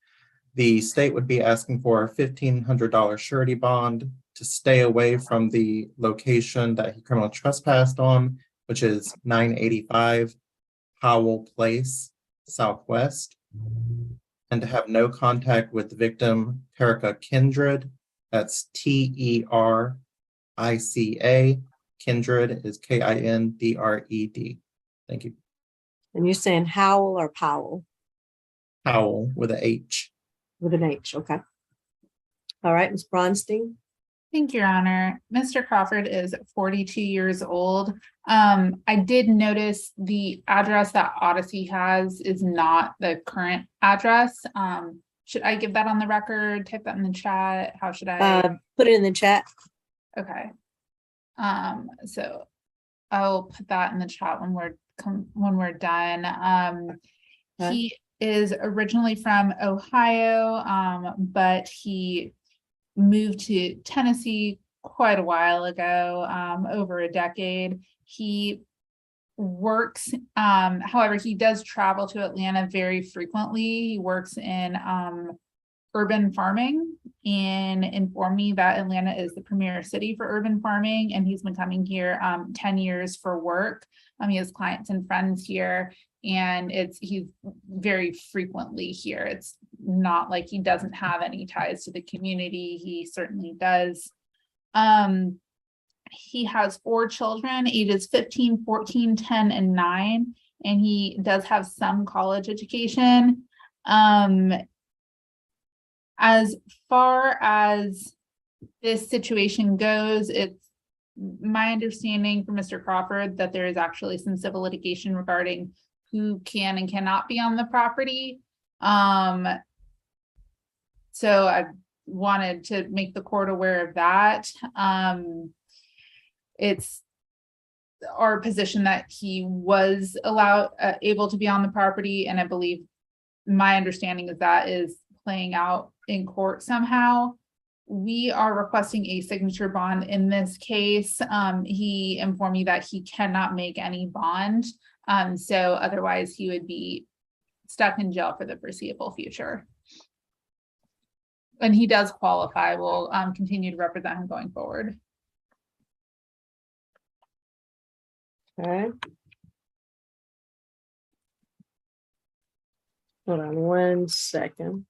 The state would be asking for a $1,500 surety bond to stay away from the location that he criminally trespassed on, which is 985 Howell Place, Southwest, and to have no contact with the victim, Terica Kindred. That's Terica. Kindred is Kindred. Thank you. And you're saying Howell or Powell? Howell with a H. With an H, okay. All right, Ms. Bronstein. Thank you, Your Honor. Mr. Crawford is 42 years old. I did notice the address that Odyssey has is not the current address. Should I give that on the record, type that in the chat? How should I? Put it in the chat. Okay. So I'll put that in the chat when we're done. He is originally from Ohio, but he moved to Tennessee quite a while ago, over a decade. He works, however, he does travel to Atlanta very frequently. He works in urban farming and informed me that Atlanta is the premier city for urban farming, and he's been coming here 10 years for work. He has clients and friends here, and he's very frequently here. It's not like he doesn't have any ties to the community. He certainly does. He has 4 children, ages 15, 14, 10, and 9, and he does have some college education. As far as this situation goes, it's my understanding from Mr. Crawford that there is actually some civil litigation regarding who can and cannot be on the property. So I wanted to make the court aware of that. It's our position that he was able to be on the property, and I believe my understanding of that is playing out in court somehow. We are requesting a signature bond in this case. He informed me that he cannot make any bond, so otherwise he would be stuck in jail for the foreseeable future. And he does qualify. We'll continue to represent him going forward. Okay. Hold on 1 second.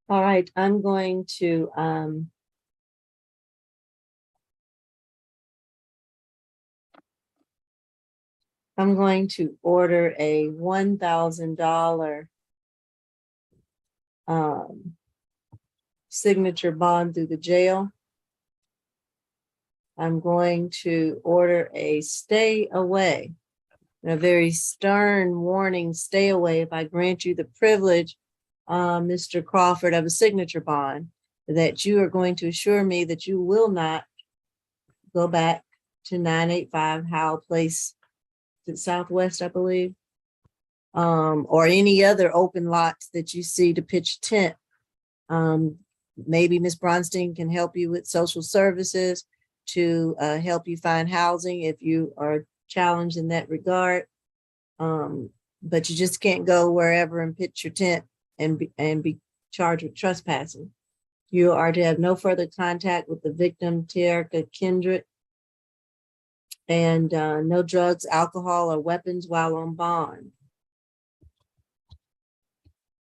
All right, I'm going to order a $1,000 signature bond through the jail. I'm going to order a stay away, a very stern warning, stay away if I grant you the privilege, Mr. Crawford, of a signature bond, that you are going to assure me that you will not go back to 985 Howell Place, to Southwest, I believe, or any other open lots that you see to pitch a tent. Maybe Ms. Bronstein can help you with social services to help you find housing if you are challenged in that regard. But you just can't go wherever and pitch your tent and be charged with trespassing. You are to have no further contact with the victim, Tierica Kindred, and no drugs, alcohol, or weapons while on bond.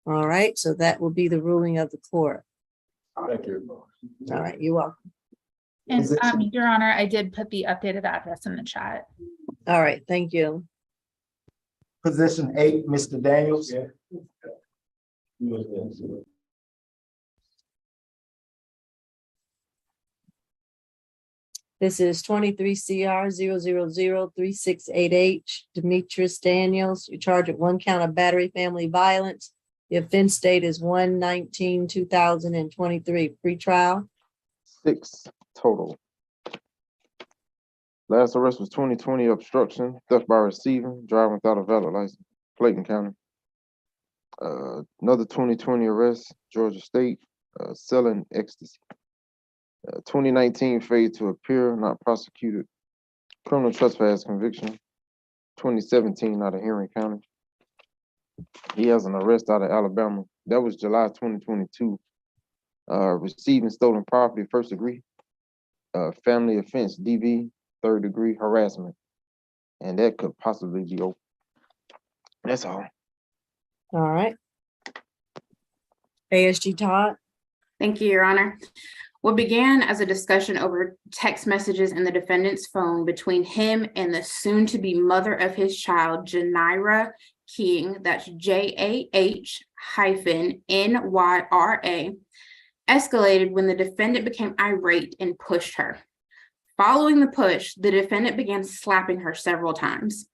All right, so that will be the ruling of the court. Thank you. All right, you're welcome. And Your Honor, I did put the updated address in the chat. All right, thank you. Position 8, Mr. Daniels. This is 23 CR 0003688, Demetrius Daniels. You're charged with 1 count of battery family violence. The offense date is 1/19/2023. Pre-trial. 6 total. Last arrest was 2020 obstruction, theft by receiving, driving without a valid license, Clayton County. Another 2020 arrest, Georgia State, selling ecstasy. 2019 failed to appear, not prosecuted, criminal trespass conviction. 2017 out of Henry County. He has an arrest out of Alabama. That was July 2022. Receiving stolen property, 1st degree. Family offense, DV, 3rd degree harassment. And that could possibly be open. That's all. All right. ASG Todd. Thank you, Your Honor. What began as a discussion over text messages in the defendant's phone between him and the soon-to-be mother of his child, Janira King, that's JAH-NYRA, escalated when the defendant became irate and pushed her. Following the push, the defendant began slapping her several times.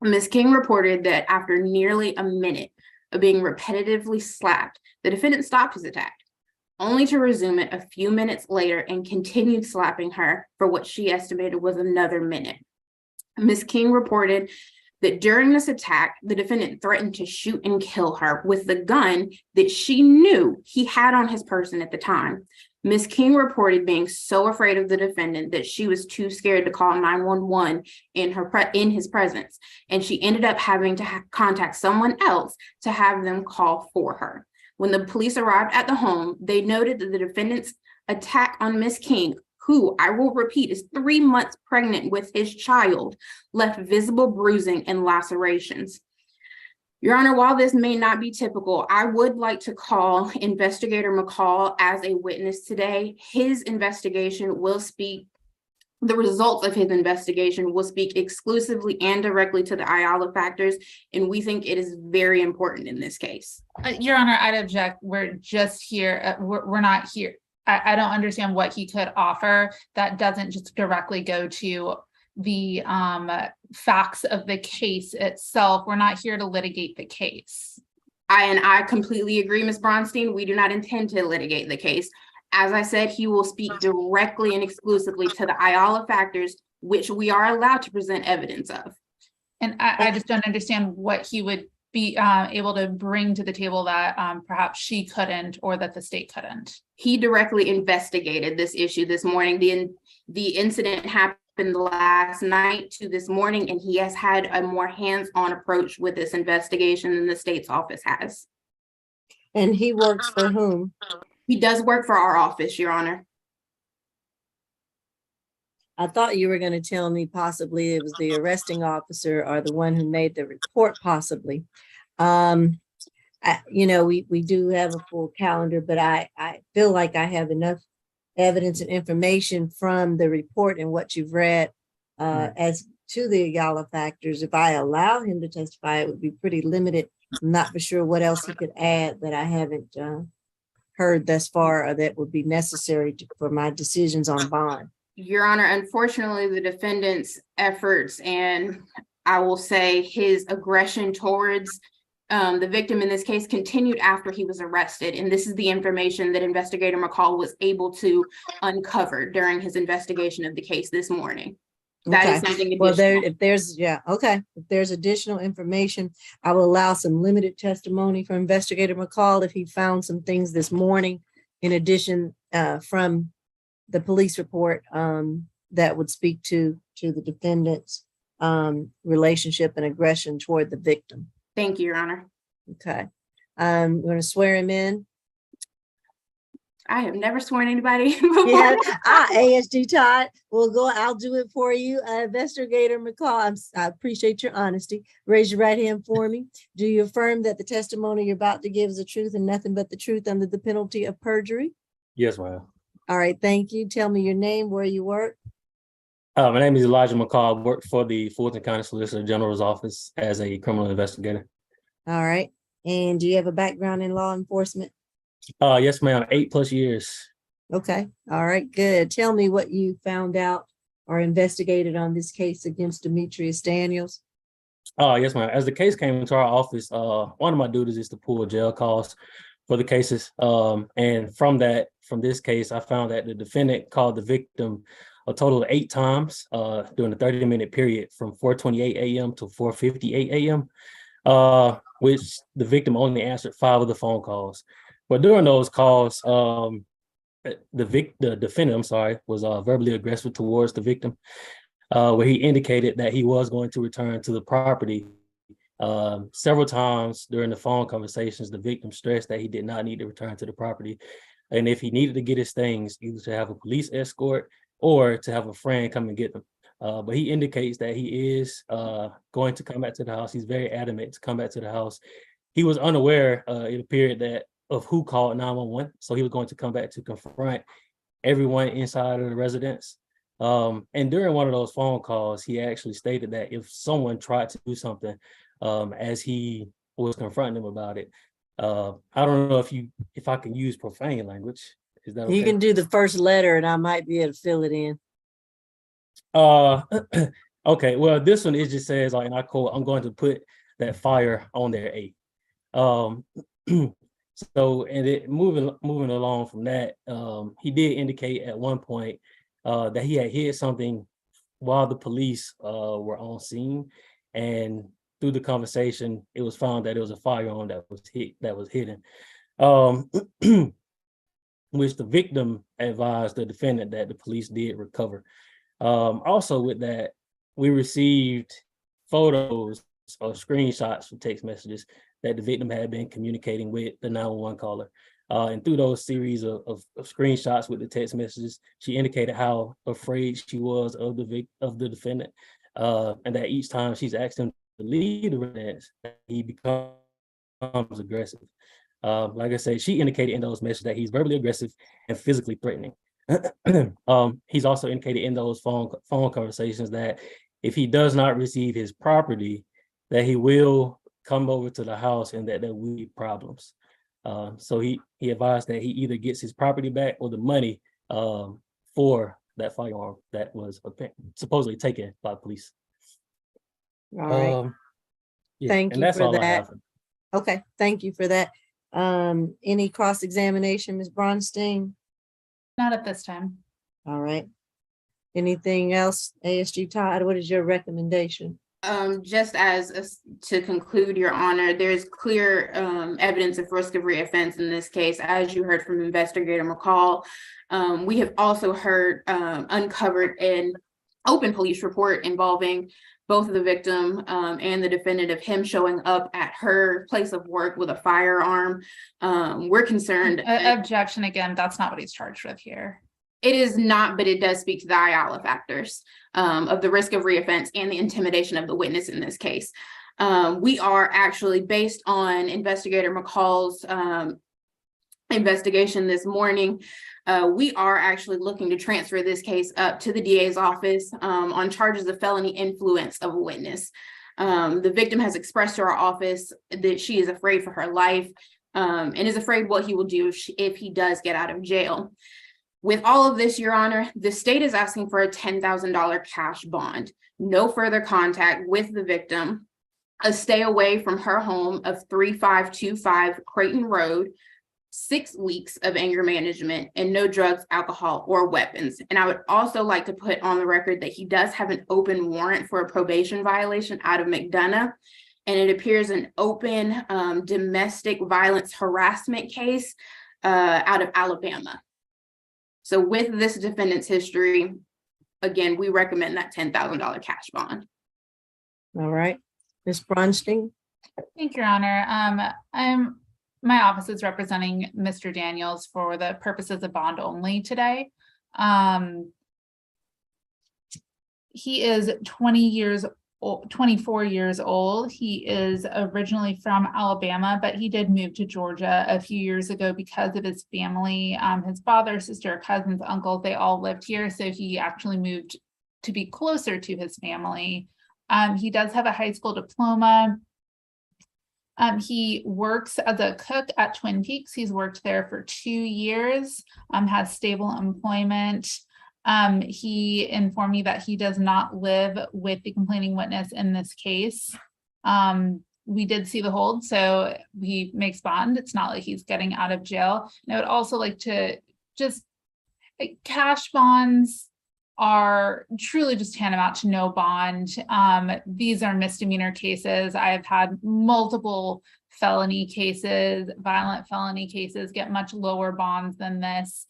Ms. King reported that after nearly a minute of being repetitively slapped, the defendant stopped his attack, only to resume it a few minutes later and continued slapping her for what she estimated was another minute. Ms. King reported that during this attack, the defendant threatened to shoot and kill her with the gun that she knew he had on his person at the time. Ms. King reported being so afraid of the defendant that she was too scared to call 911 in his presence, and she ended up having to contact someone else to have them call for her. When the police arrived at the home, they noted that the defendant's attack on Ms. King, who I will repeat is 3 months pregnant with his child, left visible bruising and lacerations. Your Honor, while this may not be typical, I would like to call Investigator McCall as a witness today. His investigation will speak, the results of his investigation will speak exclusively and directly to the Ayala factors, and we think it is very important in this case. Your Honor, I'd object. We're just here. We're not here. I don't understand what he could offer that doesn't just directly go to the facts of the case itself. We're not here to litigate the case. I completely agree, Ms. Bronstein. We do not intend to litigate the case. As I said, he will speak directly and exclusively to the Ayala factors, which we are allowed to present evidence of. And I just don't understand what he would be able to bring to the table that perhaps she couldn't or that the state couldn't. He directly investigated this issue this morning. The incident happened last night to this morning, and he has had a more hands-on approach with this investigation than the state's office has. And he works for whom? He does work for our office, Your Honor. I thought you were going to tell me possibly it was the arresting officer or the one who made the report, possibly. We do have a full calendar, but I feel like I have enough evidence and information from the report and what you've read as to the Ayala factors. If I allow him to testify, it would be pretty limited. I'm not for sure what else he could add that I haven't heard thus far or that would be necessary for my decisions on bond. Your Honor, unfortunately, the defendant's efforts and I will say his aggression towards the victim in this case continued after he was arrested. And this is the information that Investigator McCall was able to uncover during his investigation of the case this morning. That is something additional. Well, if there's additional information, I will allow some limited testimony from Investigator McCall if he found some things this morning, in addition from the police report that would speak to the defendant's relationship and aggression toward the victim. Thank you, Your Honor. Okay, I'm going to swear him in. I have never sworn anybody before. Yeah, ASG Todd, I'll do it for you. Investigator McCall, I appreciate your honesty. Raise your right hand for me. Do you affirm that the testimony you're about to give is the truth and nothing but the truth under the penalty of perjury? Yes, ma'am. All right, thank you. Tell me your name, where you work. My name is Elijah McCall. I work for the Fulton County Solicitor General's office as a criminal investigator. All right. And do you have a background in law enforcement? Yes, ma'am. 8+ years. Okay. All right, good. Tell me what you found out or investigated on this case against Demetrius Daniels. Yes, ma'am. As the case came into our office, one of my duties is to pull jail calls for the cases. And from this case, I found that the defendant called the victim a total of 8 times during the 30-minute period from 4:28 a.m. to 4:58 a.m., which the victim only answered 5 of the phone calls. But during those calls, the defendant, was verbally aggressive towards the victim, where he indicated that he was going to return to the property. Several times during the phone conversations, the victim stressed that he did not need to return to the property. And if he needed to get his things, either to have a police escort or to have a friend come and get them. But he indicates that he is going to come back to the house. He's very adamant to come back to the house. He was unaware, it appeared, of who called 911. So he was going to come back to confront everyone inside of the residence. And during one of those phone calls, he actually stated that if someone tried to do something as he was confronting them about it, I don't know if I can use profane language. Is that okay? You can do the first letter and I might be able to fill it in. Okay, well, this one, it just says, and I quote, "I'm going to put that fire on their A." So, and moving along from that, he did indicate at one point that he had hid something while the police were on scene, and through the conversation, it was found that it was a firearm that was hidden, which the victim advised the defendant that the police did recover. Also with that, we received photos or screenshots from text messages that the victim had been communicating with the 911 caller. And through those series of screenshots with the text messages, she indicated how afraid she was of the defendant, and that each time she's asked him to leave the residence, he becomes aggressive. Like I said, she indicated in those messages that he's verbally aggressive and physically threatening. He's also indicated in those phone conversations that if he does not receive his property, that he will come over to the house and that there will be problems. So he advised that he either gets his property back or the money for that firearm that was supposedly taken by police. All right. Yeah, Thank and you that's for all I that. have. Okay, thank you for that. Any cross-examination, Ms. Bronstein? Not at this time. All right. Anything else, ASG Todd? What is your recommendation? Just as to conclude, Your Honor, there's clear evidence of risk of reoffense in this case, as you heard from Investigator McCall. We have also uncovered an open police report involving both the victim and the defendant of him showing up at her place of work with a firearm. We're concerned. Objection again, that's not what he's charged with here. It is not, but it does speak to the Ayala factors of the risk of reoffense and the intimidation of the witness in this case. We are actually, based on Investigator McCall's investigation this morning. We are actually looking to transfer this case up to the DA's office on charges of felony influence of a witness. The victim has expressed to our office that she is afraid for her life and is afraid what he will do if he does get out of jail. With all of this, Your Honor, the state is asking for a $10,000 cash bond, no further contact with the victim, a stay away from her home of 3525 Creighton Road, 6 weeks of anger management, and no drugs, alcohol, or weapons. And I would also like to put on the record that he does have an open warrant for a probation violation out of McDonough, and it appears an open domestic violence harassment case out of Alabama. So with this defendant's history, again, we recommend that $10,000 cash bond. All right, Ms. Bronstein. Thank you, Your Honor. My office is representing Mr. Daniels for the purposes of bond only today. He is 24 years old. He is originally from Alabama, but he did move to Georgia a few years ago because of his family. His father, sister, cousins, uncles, they all lived here. So he actually moved to be closer to his family. He does have a high school diploma. He works as a cook at Twin Peaks. He's worked there for 2 years, has stable employment. He informed me that he does not live with the complaining witness in this case. We did see the hold, so he makes bond. It's not like he's getting out of jail. And I would also like to just, cash bonds are truly just tantamount to no bond. These are misdemeanor cases. I've had multiple felony cases, violent felony cases get much lower bonds than this.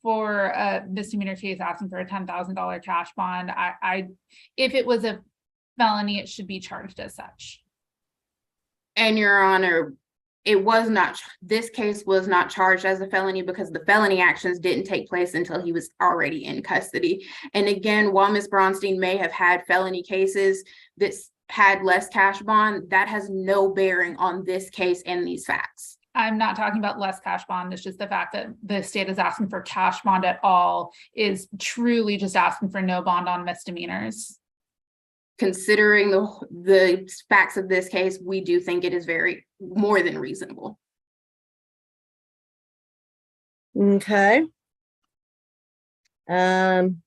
For a misdemeanor case asking for a $10,000 cash bond, if it was a felony, it should be charged as such. And Your Honor, this case was not charged as a felony because the felony actions didn't take place until he was already in custody. And again, while Ms. Bronstein may have had felony cases that had less cash bond, that has no bearing on this case and these facts. I'm not talking about less cash bond. It's just the fact that the state is asking for cash bond at all is truly just asking for no bond on misdemeanors. Considering the facts of this case, we do think it is more than reasonable. Okay. I'm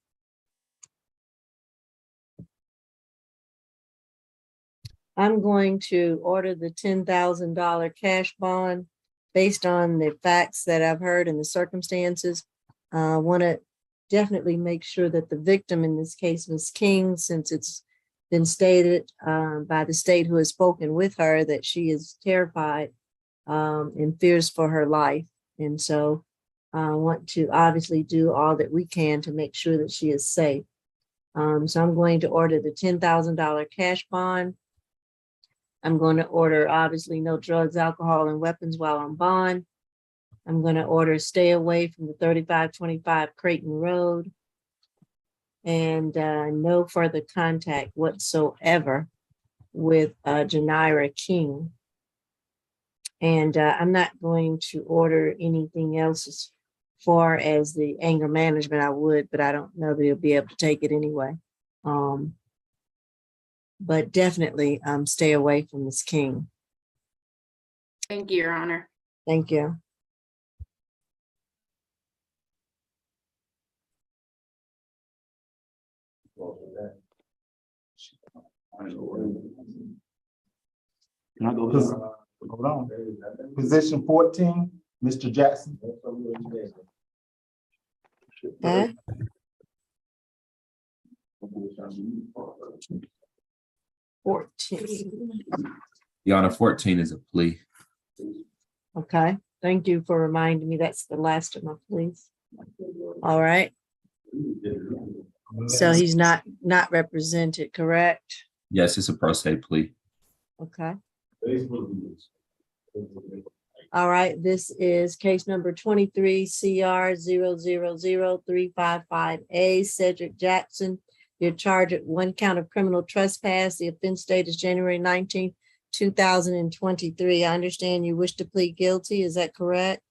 going to order the $10,000 cash bond based on the facts that I've heard and the circumstances. I want to definitely make sure that the victim in this case was King, since it's been stated by the state who has spoken with her that she is terrified and fears for her life. And so I want to obviously do all that we can to make sure that she is safe. So I'm going to order the $10,000 cash bond. I'm going to order, obviously, no drugs, alcohol, and weapons while on bond. I'm going to order stay away from the 3525 Creighton Road. And no further contact whatsoever with Janira King. And I'm not going to order anything else as far as the anger management. I would, but I don't know that he'll be able to take it anyway. But definitely stay away from Ms. King. Thank you, Your Honor. Thank you. Can I go? Hold on. Position 14, Mr. Jackson. Huh? 14. Your Honor, 14 is a plea. Okay, thank you for reminding me. That's the last of my pleas. All right. So he's not represented, correct? Yes, it's a pro se plea. Okay. All right, this is case number 23 CR 0000355A, Cedric Jackson. You're charged with 1 count of criminal trespass. The offense date is January 19th, 2023. I understand you wish to plead guilty. Is that correct?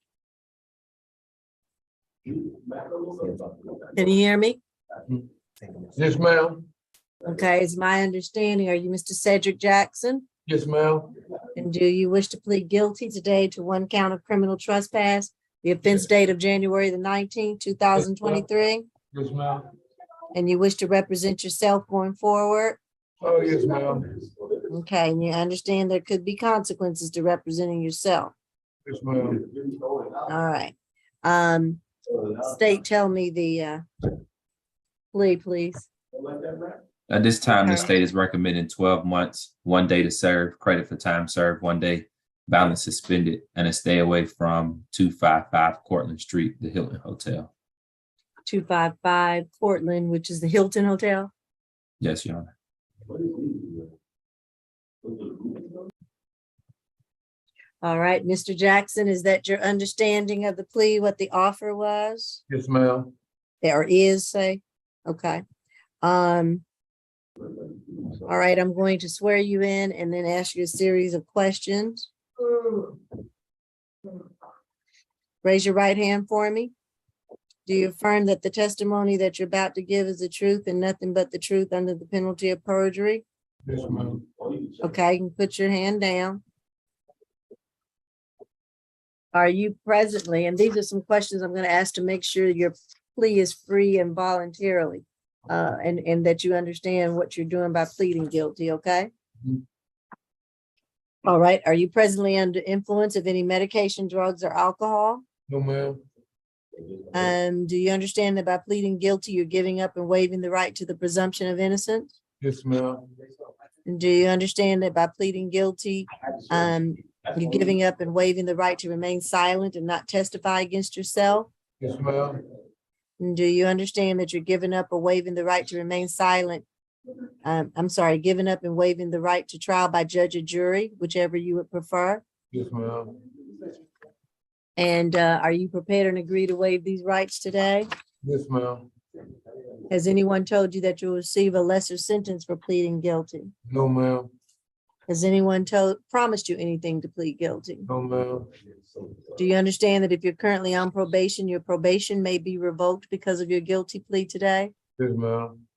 Can you hear me? Yes, ma'am. Okay, it's my understanding. Are you Mr. Cedric Jackson? Yes, ma'am. And do you wish to plead guilty today to one count of criminal trespass? The offense date of January the 19th, 2023? Yes, ma'am. And you wish to represent yourself going forward? Oh, yes, ma'am. Okay, and you understand there could be consequences to representing yourself. Yes, ma'am. All right. State, tell me the plea, please. At this time, the Okay. state is recommending 12 months, 1 day to serve, credit for time served, 1 day, balance suspended, and a stay away from 255 Cortlandt Street, the Hilton Hotel. 255 Portland, which is the Hilton Hotel. Yes, Your Honor. All right, Mr. Jackson, is that your understanding of the plea, what the offer was? Yes, ma'am. Or is, say? Okay. All right, I'm going to swear you in and then ask you a series of questions. Raise your right hand for me. Do you affirm that the testimony that you're about to give is the truth and nothing but the truth under the penalty of perjury? Yes, ma'am. Okay, you can put your hand down. Are you presently, and these are some questions I'm going to ask to make sure your plea is free and voluntarily, and that you understand what you're doing by pleading guilty, okay? Mhm. All right, are you presently under influence of any medication, drugs, or alcohol? No, ma'am. Do you understand that by pleading guilty, you're giving up and waiving the right to the presumption of innocence? Yes, ma'am. And do you understand that by pleading guilty, you're giving up and waiving the right to remain silent and not testify against yourself? Yes, ma'am. And do you understand that you're giving up or waiving the right to remain silent? I'm sorry, giving up and waiving the right to trial by judge or jury, whichever you would prefer. Yes, ma'am. And are you prepared and agree to waive these rights today? Yes, ma'am. Has anyone told you that you'll receive a lesser sentence for pleading guilty? No, ma'am. Has anyone promised you anything to plead guilty? No, ma'am. Do you understand that if you're currently on probation, your probation may be revoked because of your guilty plea today? Yes, ma'am.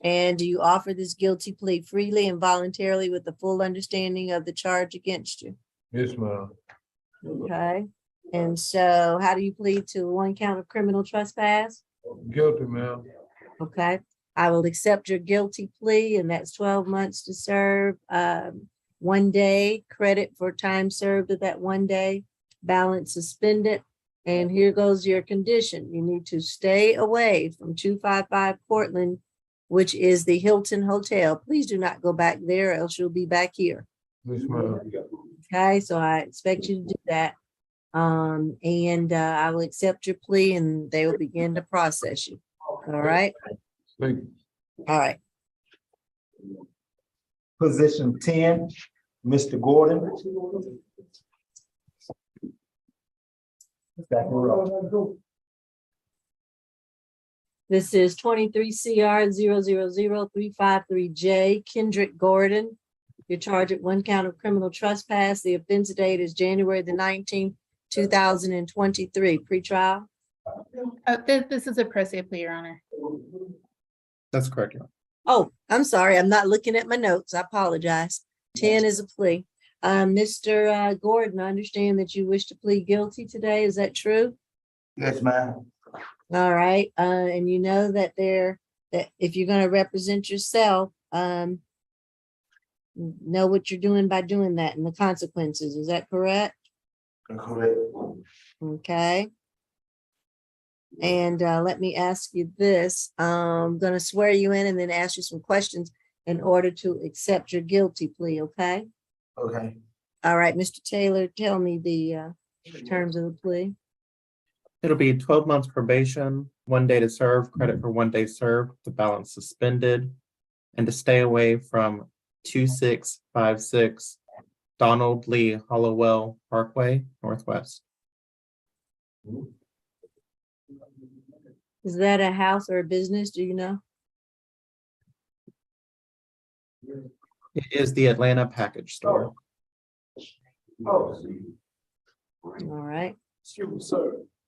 And do you offer this guilty plea freely and voluntarily with the full understanding of the charge against you? Yes, ma'am. Okay. And so how do you plead to one count of criminal trespass? Guilty, ma'am. Okay. I will accept your guilty plea, and that's 12 months to serve. 1 day credit for time served of that 1 day, balance suspended. And here goes your condition. You need to stay away from 255 Portland, which is the Hilton Hotel. Please do not go back there, or else you'll be back here. Yes, ma'am. Okay, so I expect you to do that. I will accept your plea and they will begin to process you. All right. Thank you. All right. Position 10, Mr. Gordon. Back in row. This is 23 CR 0000353J, Kendrick Gordon. You're charged with one count of criminal trespass. The offense date is January the 19th, 2023. Pretrial. This is a pro se plea, Your Honor. That's correct. Your Honor. Oh, I'm sorry. I'm not looking at my notes. I apologize. 10 is a plea. Mr. Gordon, I understand that you wish to plead guilty today. Is that true? Yes, ma'am. All right. And you know that that if you're going to represent yourself, know what you're doing by doing that and the consequences. Is that correct? Correct. Okay. And let me ask you this. I'm going to swear you in and then ask you some questions in order to accept your guilty plea, okay? Okay. All right, Mr. Taylor, tell me the terms of the plea. It'll be 12 months probation, 1 day to serve, credit for 1 day served, the balance suspended, and to stay away from 2656 Donald Lee Hollowell Parkway, Northwest. Is that a house or a business? Do you know? It is the Atlanta package store. All right.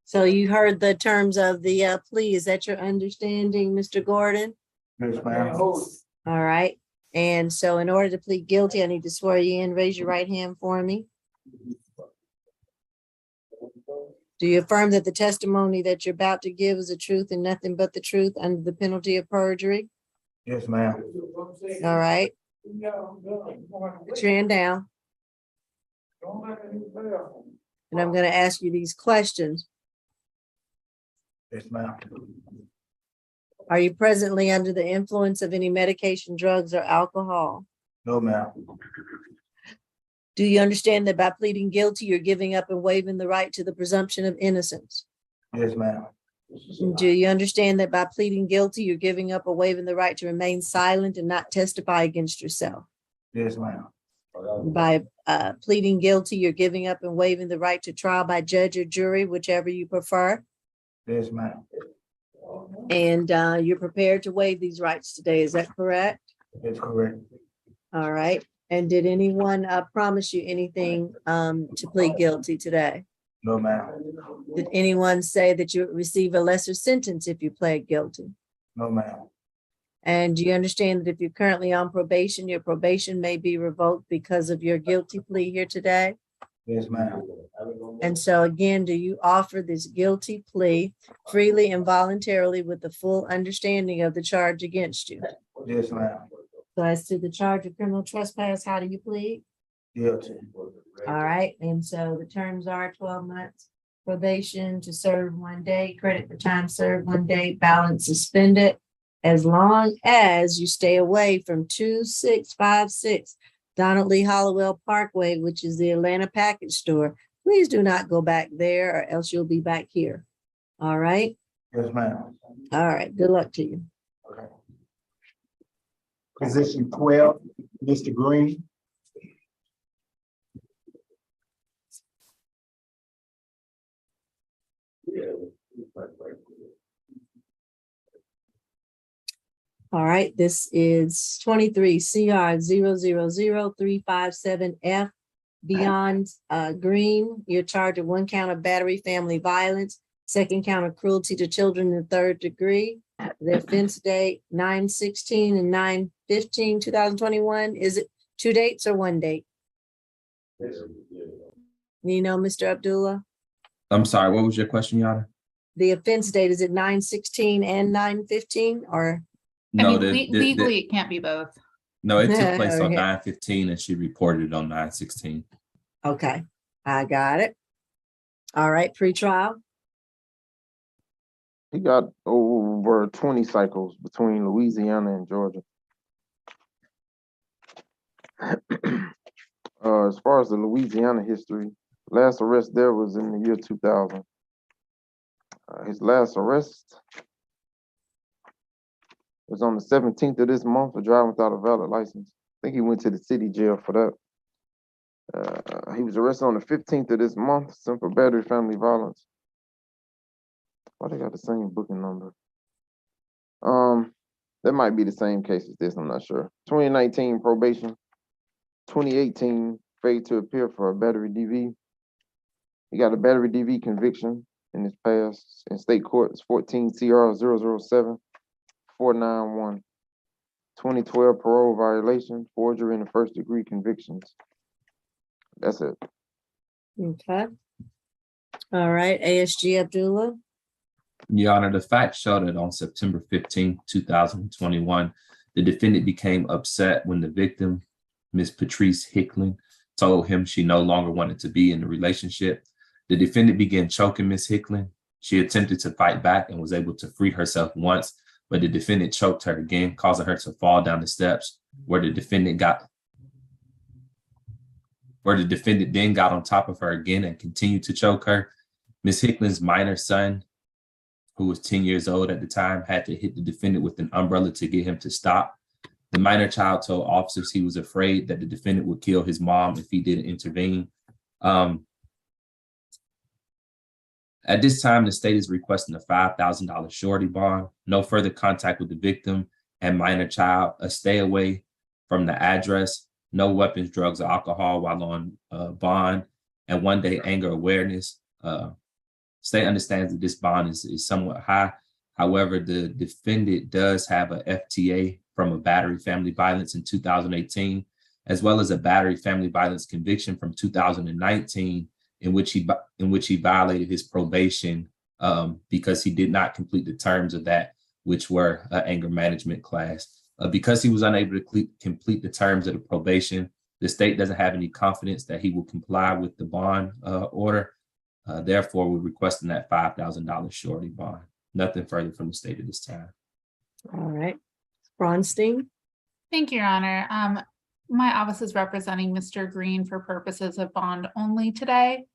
So you heard the terms of the plea. Is that your understanding, Mr. Gordon? Yes, ma'am. All right. And so in order to plead guilty, I need to swear you in. Raise your right hand for me. Do you affirm that the testimony that you're about to give is the truth and nothing but the truth under the penalty of perjury? Yes, ma'am. All right. Put your hand down. And I'm going to ask you these questions. Yes, ma'am. Are you presently under the influence of any medication, drugs, or alcohol? No, ma'am. Do you understand that by pleading guilty, you're giving up and waiving the right to the presumption of innocence? Yes, ma'am. Do you understand that by pleading guilty, you're giving up or waiving the right to remain silent and not testify against yourself? Yes, ma'am. By pleading guilty, you're giving up and waiving the right to trial by judge or jury, whichever you prefer. Yes, ma'am. And you're prepared to waive these rights today. Is that correct? That's correct. All right. And did anyone promise you anything to plead guilty today? No, ma'am. Did anyone say that you would receive a lesser sentence if you pled guilty? No, ma'am. And do you understand that if you're currently on probation, your probation may be revoked because of your guilty plea here today? Yes, ma'am. And so again, do you offer this guilty plea freely and voluntarily with the full understanding of the charge against you? Yes, ma'am. So as to the charge of criminal trespass, how do you plead? Guilty. All right, and so the terms are 12 months probation to serve 1 day, credit for time served 1 day, balance suspended, as long as you stay away from 2656 Donald Lee Hollowell Parkway, which is the Atlanta package store. Please do not go back there or else you'll be back here. All right. Yes, ma'am. All right. Good luck to you. Okay. Position 12, Mr. Green. All right. This is 23 CR 0000357F. Beyond Green, you're charged with 1 count of battery family violence, 2nd count of cruelty to children in the 3rd degree. The offense date 9/16 and 9/15/2021. Is it 2 dates or 1 date? You know, Mr. Abdullah, I'm sorry, what was your question, Your Honor? the offense date, is it 9/16 and 9/15 or? I No, mean, legally, it can't be both. no, it took place on Okay. 9/15 and she reported it on 9/16. Okay, I got it. All right, pretrial. He got over 20 cycles between Louisiana and Georgia. As far as the Louisiana history, last arrest there was in the year 2000. His last arrest was on the 17th of this month for driving without a valid license. I think he went to the city jail for that. He was arrested on the 15th of this month, simple battery family violence. Why they got the same booking number? That might be the same case as this, I'm not sure. 2019 probation, 2018 failed to appear for a battery DV. He got a battery DV conviction in his past in state court. It's 14 CR 007-491. 2012 parole violation, forgery, and the 1st degree convictions. That's it. Okay. All right, ASG Abdullah. Your Honor, the facts show that on September 15, 2021, the defendant became upset when the victim, Ms. Patrice Hickling, told him she no longer wanted to be in the relationship. The defendant began choking Ms. Hickling. She attempted to fight back and was able to free herself once, but the defendant choked her again, causing her to fall down the steps, where the defendant then got on top of her again and continued to choke her. Ms. Hickling's minor son, who was 10 years old at the time, had to hit the defendant with an umbrella to get him to stop. The minor child told officers he was afraid that the defendant would kill his mom if he didn't intervene. At this time, the state is requesting a $5,000 surety bond, no further contact with the victim and minor child, a stay away from the address, no weapons, drugs, or alcohol while on bond, and 1 day anger awareness. State understands that this bond is somewhat high. However, the defendant does have a FTA from a battery family violence in 2018, as well as a battery family violence conviction from 2019, in which he violated his probation because he did not complete the terms of that, which were anger management class. Because he was unable to complete the terms of the probation, the state doesn't have any confidence that he will comply with the bond order. Therefore, we're requesting that $5,000 surety bond. Nothing further from the state at this time. All right. Bronstein? Thank you, Your Honor. My office is representing Mr. Green for purposes of bond only today.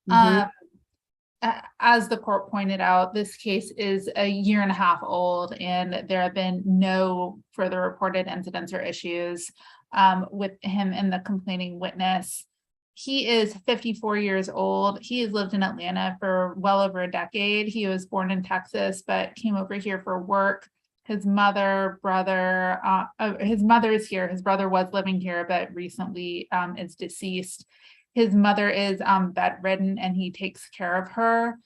As the court pointed out, this case is a 1.5 years old, and there have been no further reported incidents or issues with him and the complaining witness. He is 54 years old. He has lived in Atlanta for well over a decade. He was born in Texas, but came over here for work. His mother is here. His brother was living here, but recently is deceased. His mother is bedridden, and he takes care of her.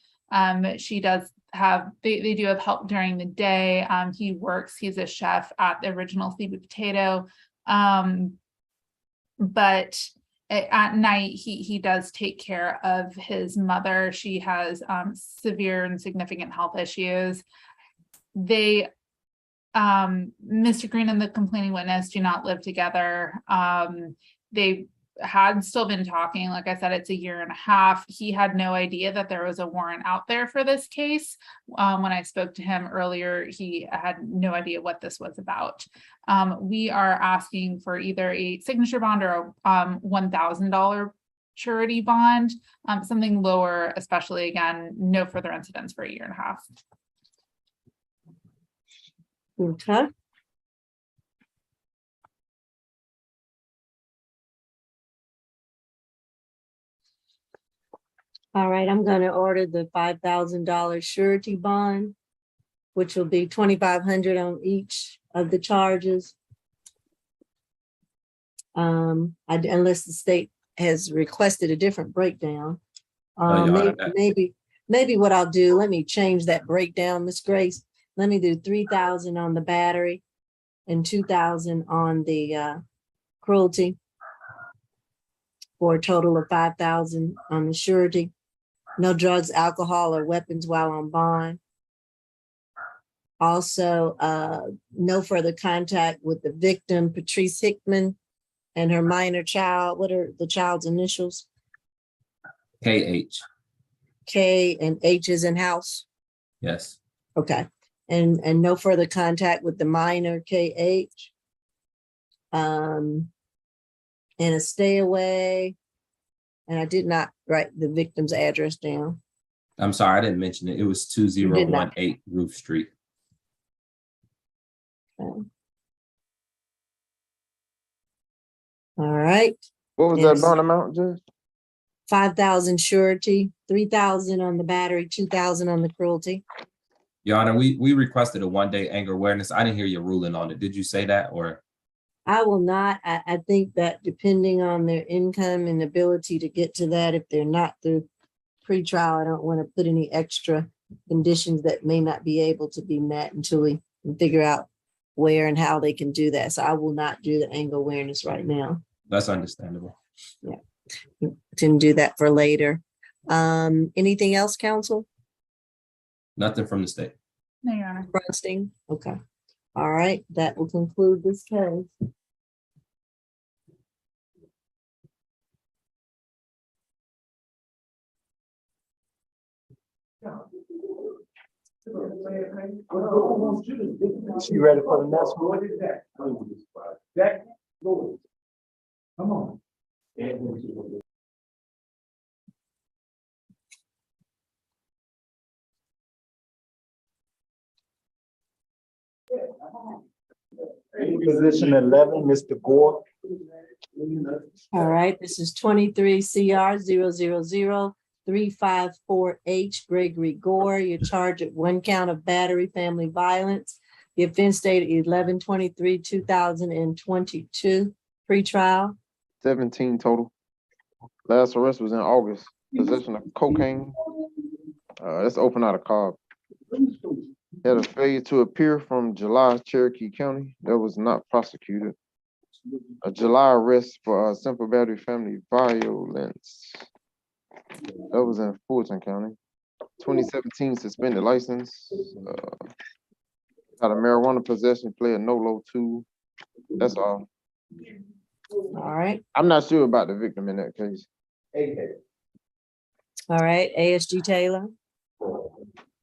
She does have, they do have help during the day. He works, he's a chef at the original Sleepy Potato. But at night, he does take care of his mother. She has severe and significant health issues. Mr. Green and the complaining witness do not live together. They had still been talking. Like I said, it's 1.5 years. He had no idea that there was a warrant out there for this case. When I spoke to him earlier, he had no idea what this was about. We are asking for either a signature bond or a $1,000 surety bond, something lower, especially, again, no further incidents for 1.5 years. Okay. All right, I'm going to order the $5,000 surety bond, which will be $2,500 on each of the charges. Unless the state has requested a different breakdown. Maybe what I'll do, let me change that breakdown, Miss Grace. Let me do 3,000 on the battery and 2,000 on the cruelty, for a total of 5,000 on the surety. No drugs, alcohol, or weapons while on bond. Also, no further contact with the victim, Patrice Hickman, and her minor child. What are the child's initials? KH. K and H is in house. Yes. Okay. And no further contact with the minor KH. And a stay away. And I did not write the victim's address down. I'm sorry, I didn't mention it. It was 2018 Roof Street. Okay. All right. What was that bond amount, Judge? 5,000 surety, 3,000 on the battery, 2,000 on the cruelty. Your Honor, we requested a 1-day anger awareness. I didn't hear your ruling on it. Did you say that, or? I will not. I think that depending on their income and ability to get to that, if they're not through pretrial, I don't want to put any extra conditions that may not be able to be met until we can figure out where and how they can do that. So I will not do the anger awareness right now. That's understandable. Yeah, can do that for later. Anything else, counsel? Nothing from the state. No, Your Honor. Bronstein? Okay. All right, that will conclude this case. She ready for the next one? Jack, go. Come on. Position 11, Mr. Gore. All right, this is 23 CR 000-354H Gregory Gore. You're charged at 1 count of battery family violence. The offense dated 11/23/2022. Pre-trial. 17 total. Last arrest was in August. Possession of cocaine. Let's open out a call. Had a failure to appear from July, Cherokee County. That was not prosecuted. A July arrest for simple battery family violence. That was in Fulton County. 2017 suspended license. Got a marijuana possession, play a no-low 2. That's all. All right, I'm not sure about the victim in that case. all right, ASG Taylor.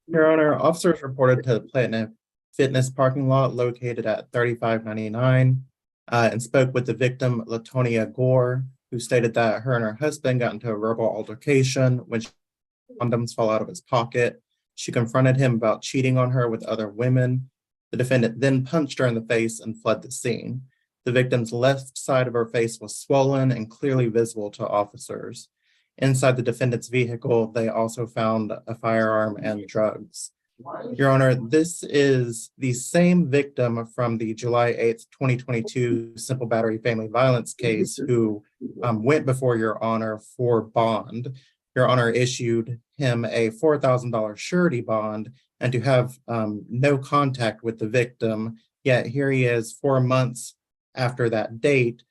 Your Honor, officers reported to the Platinum Fitness parking lot located at 3599 and spoke with the victim, Latonia Gore, who stated that her and her husband got into a verbal altercation when condoms fell out of his pocket. She confronted him about cheating on her with other women. The defendant then punched her in the face and fled the scene. The victim's left side of her face was swollen and clearly visible to officers. Inside the defendant's vehicle, they also found a firearm and drugs. Your Honor, this is the same victim from the July 8th, 2022 simple battery family violence case who went before Your Honor for bond. Your Honor issued him a $4,000 surety bond and to have no contact with the victim, yet here he is 4 months after that date,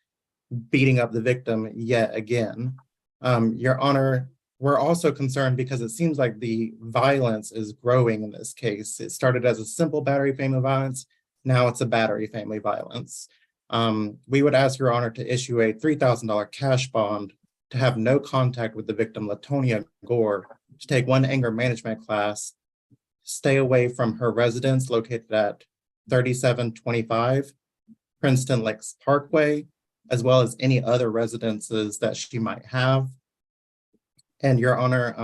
beating up the victim yet again. Your Honor, we're also concerned because it seems like the violence is growing in this case. It started as a simple battery family violence. Now it's a battery family violence. We would ask Your Honor to issue a $3,000 cash bond to have no contact with the victim, Latonia Gore, to take one anger management class, stay away from her residence located at 3725 Princeton Lakes Parkway, as well as any other residences that she might have. And Your Honor,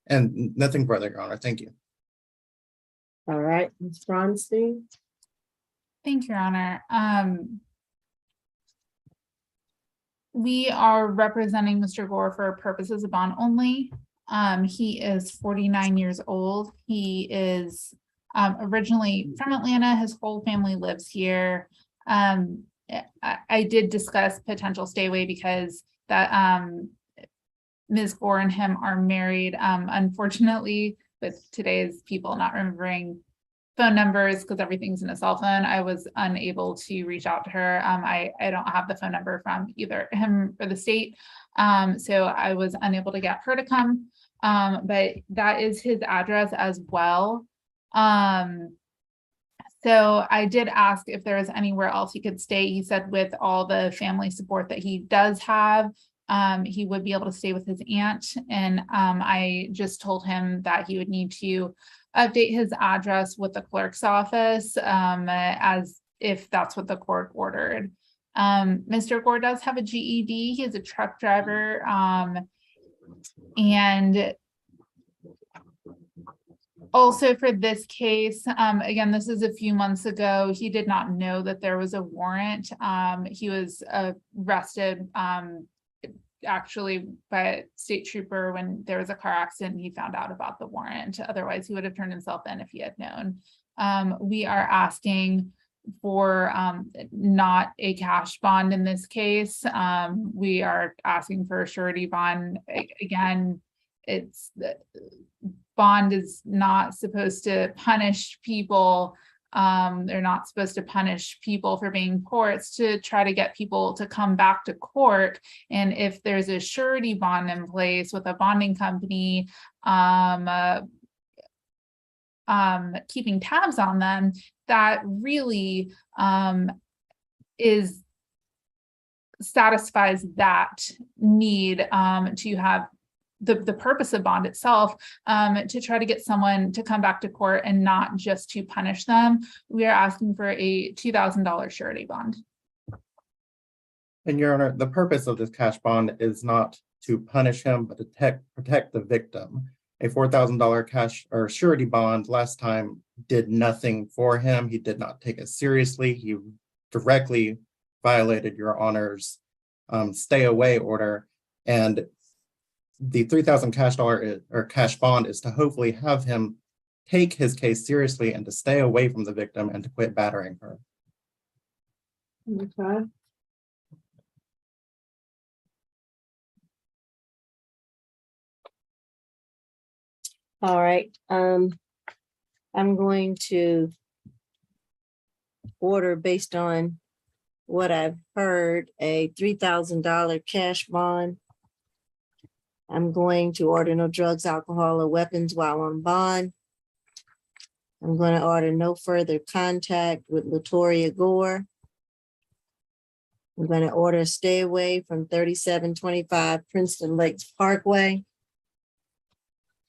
and nothing further, Your Honor. Thank you. All right, Ms. Bronstein. Thank you, Your Honor. We are representing Mr. Gore for purposes of bond only. He is 49 years old. He is originally from Atlanta. His whole family lives here. I did discuss potential stay away because that Ms. Gore and him are married. Unfortunately, with today's people not remembering phone numbers because everything's in a cell phone, I was unable to reach out to her. I don't have the phone number from either him or the state. So I was unable to get her to come. But that is his address as well. So I did ask if there was anywhere else he could stay. He said with all the family support that he does have, he would be able to stay with his aunt. And I just told him that he would need to update his address with the clerk's office as if that's what the court ordered. Mr. Gore does have a GED. He is a truck driver. And also for this case, again, this is a few months ago. He did not know that there was a warrant. He was arrested actually by a state trooper when there was a car accident. He found out about the warrant. Otherwise, he would have turned himself in if he had known. We are asking for not a cash bond in this case. We are asking for a surety bond. Again, it's the bond is not supposed to punish people. They're not supposed to punish people for being poor. It's to try to get people to come back to court. And if there's a surety bond in place with a bonding company, keeping tabs on them, that really satisfies that need to have the purpose of bond itself, to try to get someone to come back to court and not just to punish them. We are asking for a $2,000 surety bond. And Your Honor, the purpose of this cash bond is not to punish him, but to protect the victim. A $4,000 cash or surety bond last time did nothing for him. He did not take it seriously. He directly violated Your Honor's stay away order. And the $3,000 cash bond is to hopefully have him take his case seriously and to stay away from the victim and to quit battering her. Okay. All right, I'm going to order based on what I've heard, a $3,000 cash bond. I'm going to order no drugs, alcohol, or weapons while on bond. I'm going to order no further contact with Latoria Gore. I'm going to order a stay away from 3725 Princeton Lakes Parkway.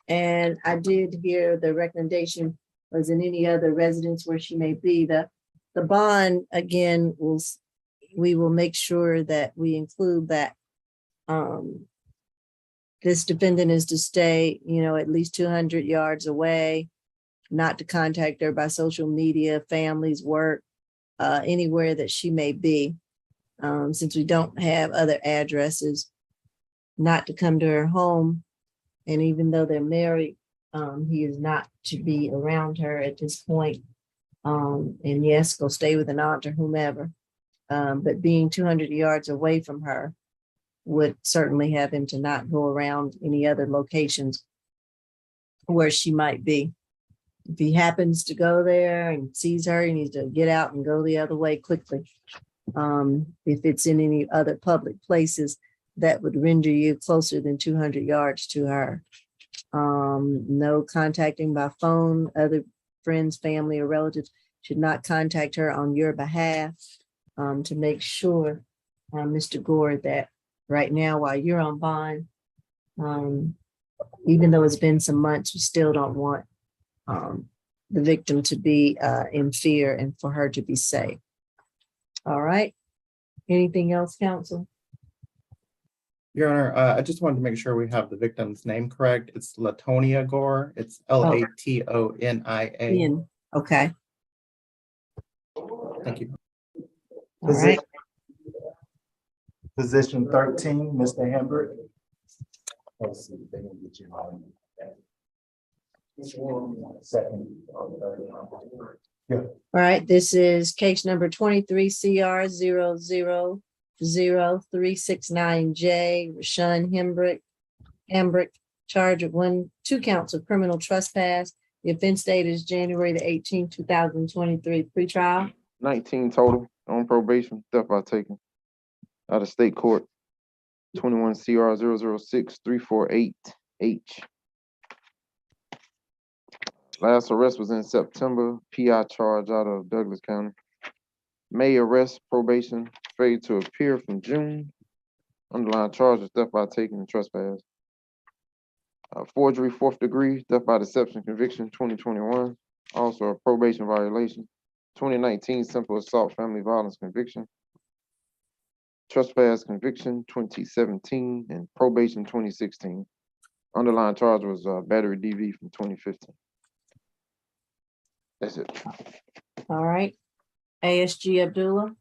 And I did hear the recommendation was in any other residence where she may be. The bond, again, we will make sure that we include that this defendant is to stay, at least 200 yards away, not to contact her by social media, families, work, anywhere that she may be. Since we don't have other addresses, not to come to her home. And even though they're married, he is not to be around her at this point. And yes, go stay with an aunt or whomever. But being 200 yards away from her would certainly have him to not go around any other locations where she might be. If he happens to go there and sees her, he needs to get out and go the other way quickly. If it's in any other public places that would render you closer than 200 yards to her. No contacting by phone. Other friends, family, or relatives should not contact her on your behalf, to make sure, Mr. Gore, that right now while you're on bond, even though it's been some months, we still don't want the victim to be in fear and for her to be safe. All right. Anything else, counsel? Your Honor, I just wanted to make sure we have the victim's name correct. It's Latonia Gore. It's Latonia. Okay. Thank you. All right. Position 13, Mr. Hambrick. Let's see if they can get you on. Second. Yeah. All right, this is case number 23 CR 0000369J, Rashawn Hambrick, charge of 2 counts of criminal trespass. The offense date is January the 18th, 2023, pretrial. 19 total on probation, theft by taking out of state court. 21 CR 006-348H. Last arrest was in September. PI charge out of Douglas County. May arrest, probation, failure to appear from June. Underlying charges, theft by taking and trespass. Forgery, 4th degree, theft by deception, conviction, 2021. Also a probation violation. 2019 simple assault, family violence conviction. Trespass conviction, 2017, and probation, 2016. Underlying charge was battery DV from 2015. That's it. All right. ASG Abdullah.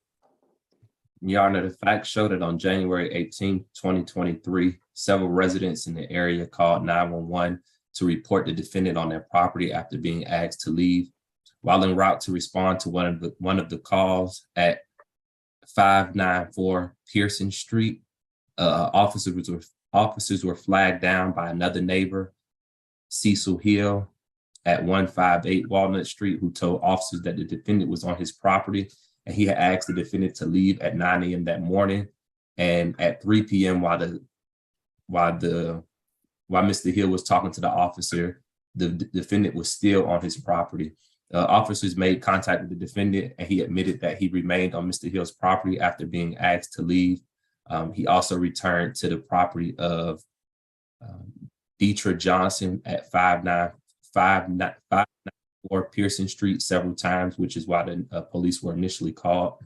Your Honor, the facts show that on January 18, 2023, several residents in the area called 911 to report the defendant on their property after being asked to leave. While en route to respond to one of the calls at 594 Pearson Street, officers were flagged down by another neighbor, Cecil Hill, at 158 Walnut Street, who told officers that the defendant was on his property and he had asked the defendant to leave at 9 a.m. that morning. And at 3 p.m. while Mr. Hill was talking to the officer, the defendant was still on his property. Officers made contact with the defendant and he admitted that he remained on Mr. Hill's property after being asked to leave. He also returned to the property of Deetra Johnson at 594 Pearson Street several times, which is why the police were initially called.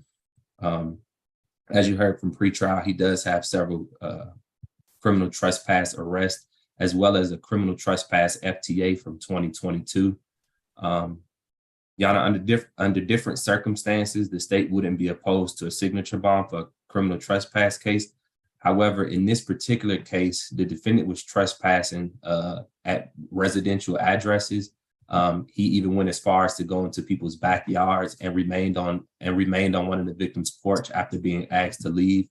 As you heard from pretrial, he does have several criminal trespass arrests, as well as a criminal trespass FTA from 2022. Your Honor, under different circumstances, the state wouldn't be opposed to a signature bond for a criminal trespass case. However, in this particular case, the defendant was trespassing at residential addresses. He even went as far as to go into people's backyards and remained on one of the victim's porch after being asked to leave.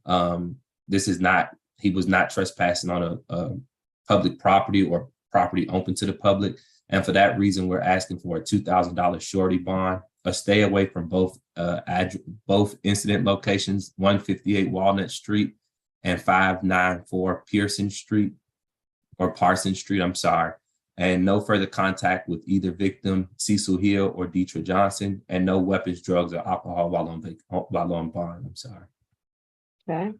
He was not trespassing on a public property or property open to the public. And for that reason, we're asking for a $2,000 surety bond, a stay away from both incident locations, 158 Walnut Street and 594 Pearson Street, or Parsons Street, I'm sorry. And no further contact with either victim, Cecil Hill or Deetra Johnson, and no weapons, drugs, or alcohol while on bond. I'm sorry. Okay.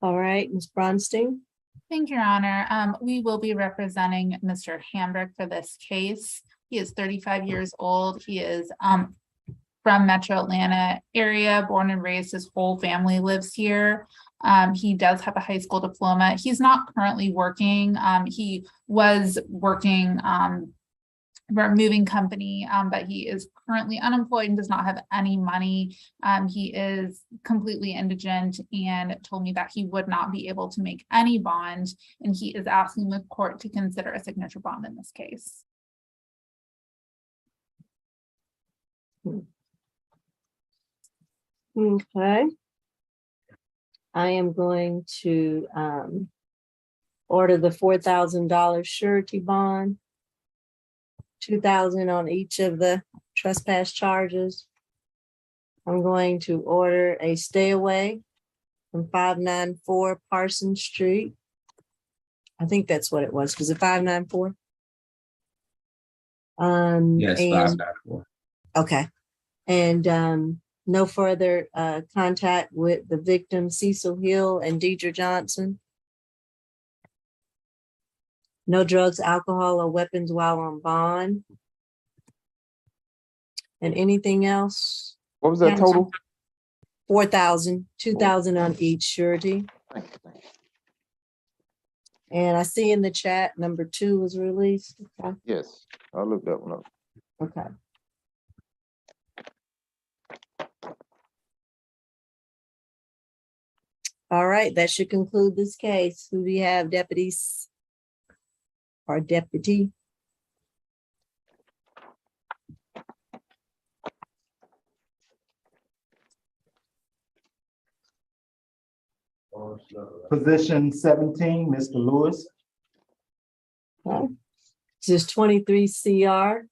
All right, Ms. Bronstein. Thank you, Your Honor. We will be representing Mr. Hambrick for this case. He is 35 years old. He is from Metro Atlanta area, born and raised. His whole family lives here. He does have a high school diploma. He's not currently working. He was working for a moving company, but he is currently unemployed and does not have any money. He is completely indigent and told me that he would not be able to make any bond, and he is asking the court to consider a signature bond in this case. Okay. I am going to order the $4,000 surety bond, $2,000 on each of the trespass charges. I'm going to order a stay away from 594 Parsons Street. I think that's what it was. Was it 594? Yes, 594. Okay. And no further contact with the victim, Cecil Hill and Deetra Johnson. No drugs, alcohol, or weapons while on bond. And anything else? What was that total? 4,000, 2,000 on each surety. And I see in the chat, number 2 was released. Okay. Yes, I'll look that one up. Okay. All right, that should conclude this case. Who do you have, deputies? Or deputy? Position 17, Mr. Lewis. Okay. This is 23 CR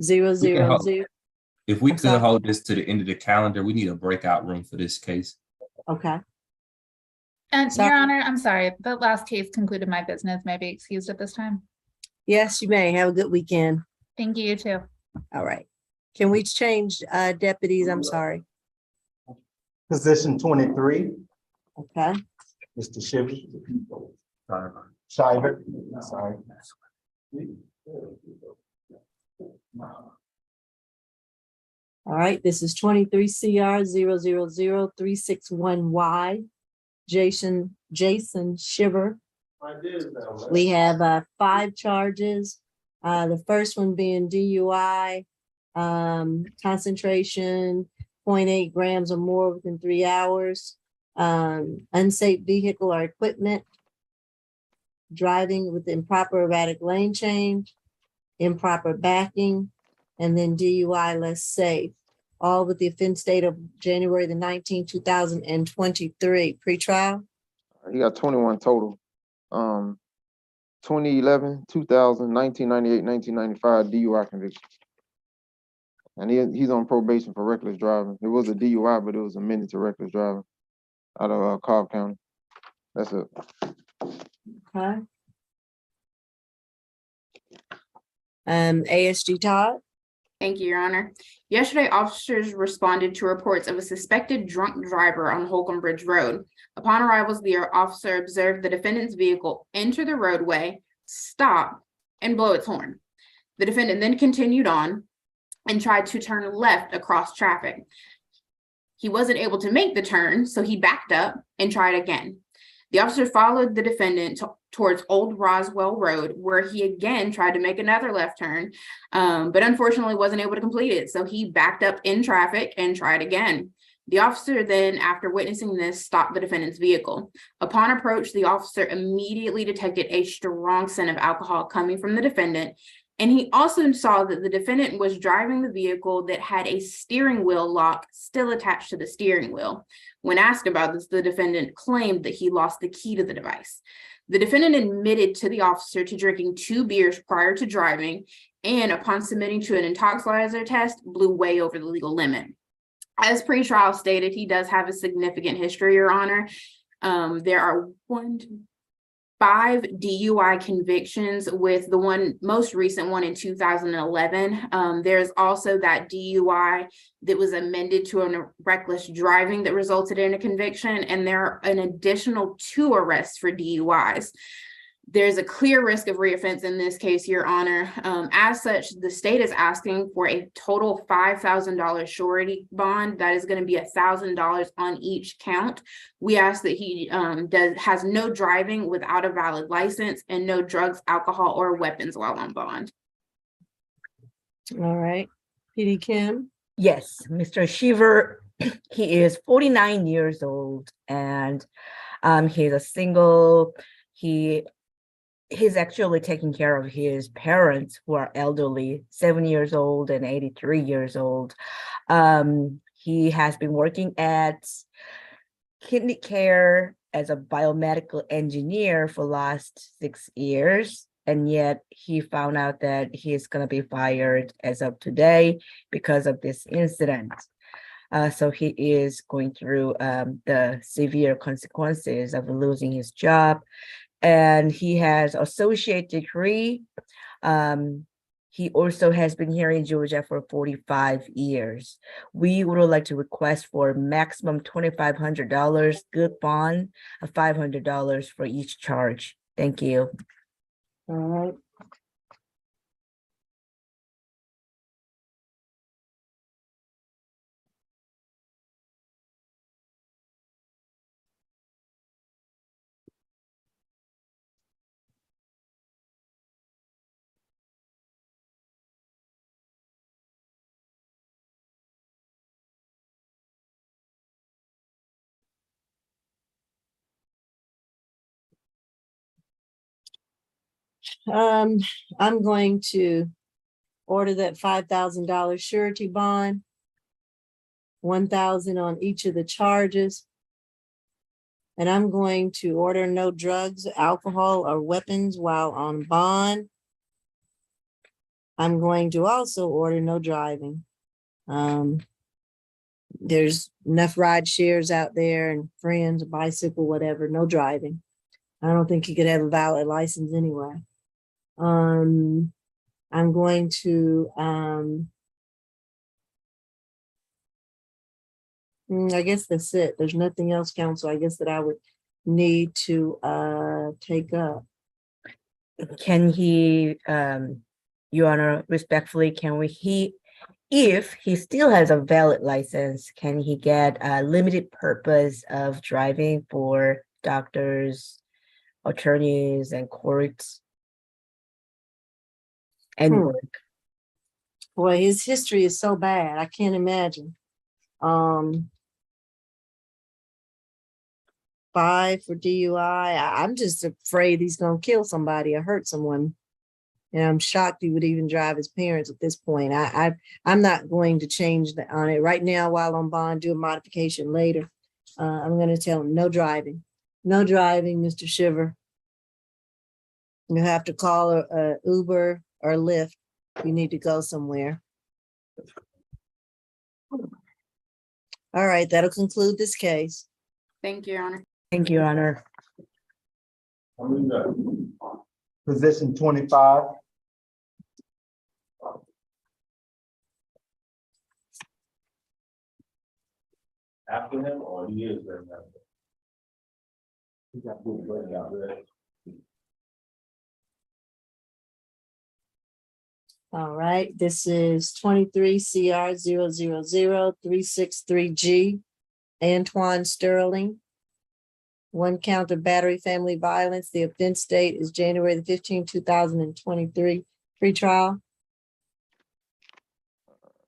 000. If we could hold this to the end of the calendar, we need a breakout room for this case. Okay. And Your Honor, I'm sorry, the last case concluded my business. May I be excused at this time? Yes, you may. Have a good weekend. Thank you, you too. All right. Can we change deputies? I'm sorry. Position 23, Okay. Mr. Shiver. Sorry. All right, this is 23 CR 000-361Y. Jason Shiver. We have 5 charges. The first one being DUI, concentration 0.8 grams or more within 3 hours, unsafe vehicle or equipment, driving with improper erratic lane change, improper backing, and then DUI less safe, all with the offense date of January the 19th, 2023. Pre-trial? He got 21 total. 2011, 2000, 1998, 1995 DUI conviction. And he's on probation for reckless driving. It was a DUI, but it was amended to reckless driving out of Cobb County. That's it. Okay. ASG Todd? Thank you, Your Honor. Yesterday, officers responded to reports of a suspected drunk driver on Holcomb Bridge Road. Upon arrivals, the officer observed the defendant's vehicle enter the roadway, stop, and blow its horn. The defendant then continued on and tried to turn left across traffic. He wasn't able to make the turn, so he backed up and tried again. The officer followed the defendant towards Old Roswell Road, where he again tried to make another left turn, but unfortunately wasn't able to complete it. So he backed up in traffic and tried again. The officer then, after witnessing this, stopped the defendant's vehicle. Upon approach, the officer immediately detected a strong scent of alcohol coming from the defendant And he also saw that the defendant was driving the vehicle that had a steering wheel lock still attached to the steering wheel. When asked about this, the defendant claimed that he lost the key to the device. The defendant admitted to the officer to drinking 2 beers prior to driving, and upon submitting to an intoxilizer test, blew way over the legal limit. As pretrial stated, he does have a significant history, Your Honor. There are 5 DUI convictions, with the most recent one in 2011. There's also that DUI that was amended to a reckless driving that resulted in a conviction, and there are an additional 2 arrests for DUIs. There's a clear risk of reoffense in this case, Your Honor. As such, the state is asking for a total $5,000 surety bond. That is going to be $1,000 on each count. We ask that he has no driving without a valid license and no drugs, alcohol, or weapons while on bond. All right, PD Kim. Yes, Mr. Shiver, he is 49 years old, and he's a single. He's actually taking care of his parents who are elderly, 7 years old and 83 years old. He has been working at Kidney Care as a biomedical engineer for the last 6 years. And yet he found out that he's going to be fired as of today because of this incident. So he is going through the severe consequences of losing his job. And he has associate degree. He also has been here in Georgia for 45 years. We would like to request for maximum $2,500 good bond of $500 for each charge. Thank you. All right. I'm going to order that $5,000 surety bond, 1,000 on each of the charges. And I'm going to order no drugs, alcohol, or weapons while on bond. I'm going to also order no driving. There's enough ride shares out there and friends, a bicycle, whatever, no driving. I don't think you could have a valid license anyway. I'm going to, I guess that's it. There's nothing else, counsel, I guess that I would need to take up. Can he, Your Honor, respectfully, if he still has a valid license, can he get a limited purpose of driving for doctors, attorneys, and courts? And work? Boy, his history is so bad. I can't imagine. 5 for DUI. I'm just afraid he's gonna kill somebody or hurt someone. And I'm shocked he would even drive his parents at this point. I'm not going to change on it right now while on bond, do a modification later. I'm gonna tell him no driving. No driving, Mr. Shiver. You have to call a Uber or Lyft. You need to go somewhere. All right, that'll conclude this case. Thank you, Your Honor. Thank you, Your Honor. Position 25. After him or he is there now? He got good money out there. All right, this is 23 CR 000-363G. Antoine Sterling. 1 count of battery family violence. The offense date is January the 15th, 2023. Pre-trial.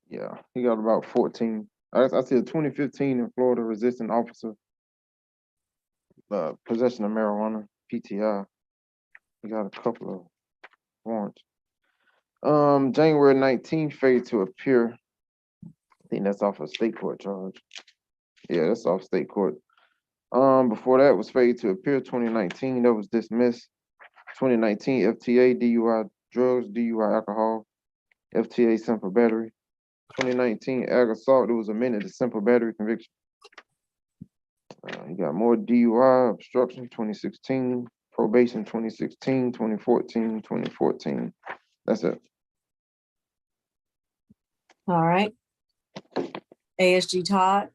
Yeah, he got about 14. I said 2015 in Florida, resisting officer. Possession of marijuana, PTI. He got a couple of warrants. January 19th, failure to appear. I think that's off a state court charge. Yeah, that's off state court. Before that was failure to appear 2019, that was dismissed. 2019 FTA, DUI drugs, DUI alcohol, FTA simple battery. 2019 ag assault, it was amended to simple battery conviction. You got more DUI, obstruction 2016, probation 2016, 2014, 2014. That's it. All right. ASG Todd.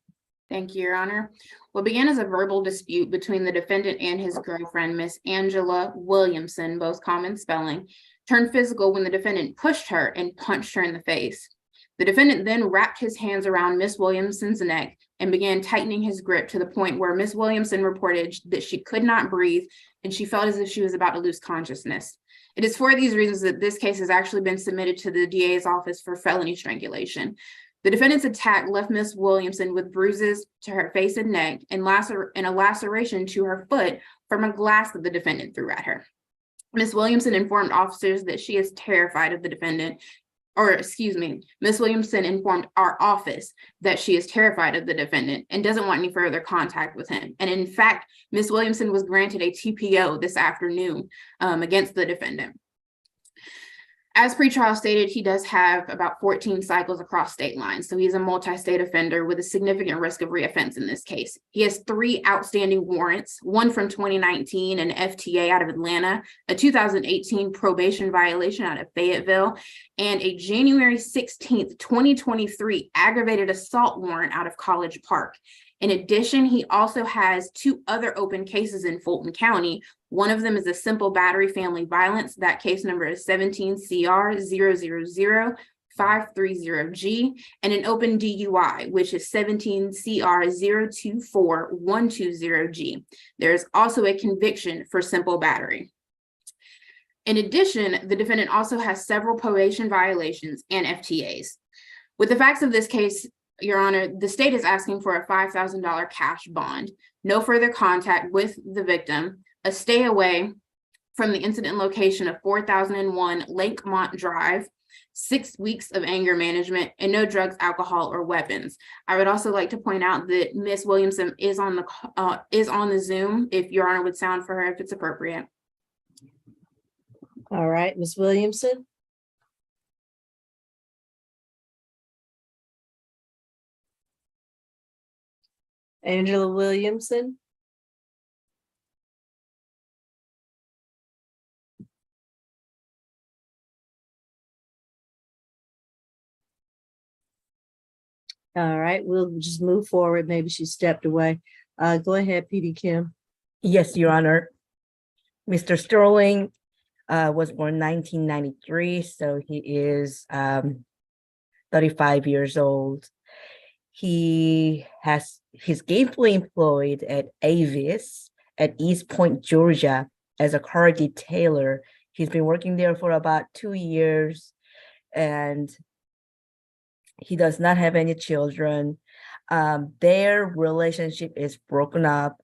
Thank you, Your Honor. What began as a verbal dispute between the defendant and his girlfriend, Miss Angela Williamson, both common spelling, turned physical when the defendant pushed her and punched her in the face. The defendant then wrapped his hands around Miss Williamson's neck and began tightening his grip to the point where Miss Williamson reported that she could not breathe and she felt as if she was about to lose consciousness. It is for these reasons that this case has actually been submitted to the DA's office for felony strangulation. The defendant's attack left Miss Williamson with bruises to her face and neck and a laceration to her foot from a glass that the defendant threw at her. Miss Williamson informed officers that she is terrified of the defendant, Miss Williamson informed our office that she is terrified of the defendant and doesn't want any further contact with him. And in fact, Miss Williamson was granted a TPO this afternoon against the defendant. As pretrial stated, he does have about 14 cycles across state lines. So he's a multi-state offender with a significant risk of reoffense in this case. He has 3 outstanding warrants, one from 2019, an FTA out of Atlanta, a 2018 probation violation out of Fayetteville, and a January 16th, 2023 aggravated assault warrant out of College Park. In addition, he also has 2 other open cases in Fulton County. One of them is a simple battery family violence. That case number is 17 CR 000-530G, and an open DUI, which is 17 CR 024-120G. There is also a conviction for simple battery. In addition, the defendant also has several probation violations and FTAs. With the facts of this case, Your Honor, the state is asking for a $5,000 cash bond, no further contact with the victim, a stay away from the incident location of 4001 Lakemont Drive, 6 weeks of anger management, and no drugs, alcohol, or weapons. I would also like to point out that Miss Williamson is on the Zoom, if Your Honor would sound for her if it's appropriate. All right, Miss Williamson. Angela Williamson. All right, we'll just move forward. Maybe she stepped away. Go ahead, PD Kim. Yes, Your Honor. Mr. Sterling was born 1993, so he is 35 years old. He's gainfully employed at Avis at East Point, Georgia, as a car detailer. He's been working there for about 2 years, and he does not have any children. Their relationship is broken up.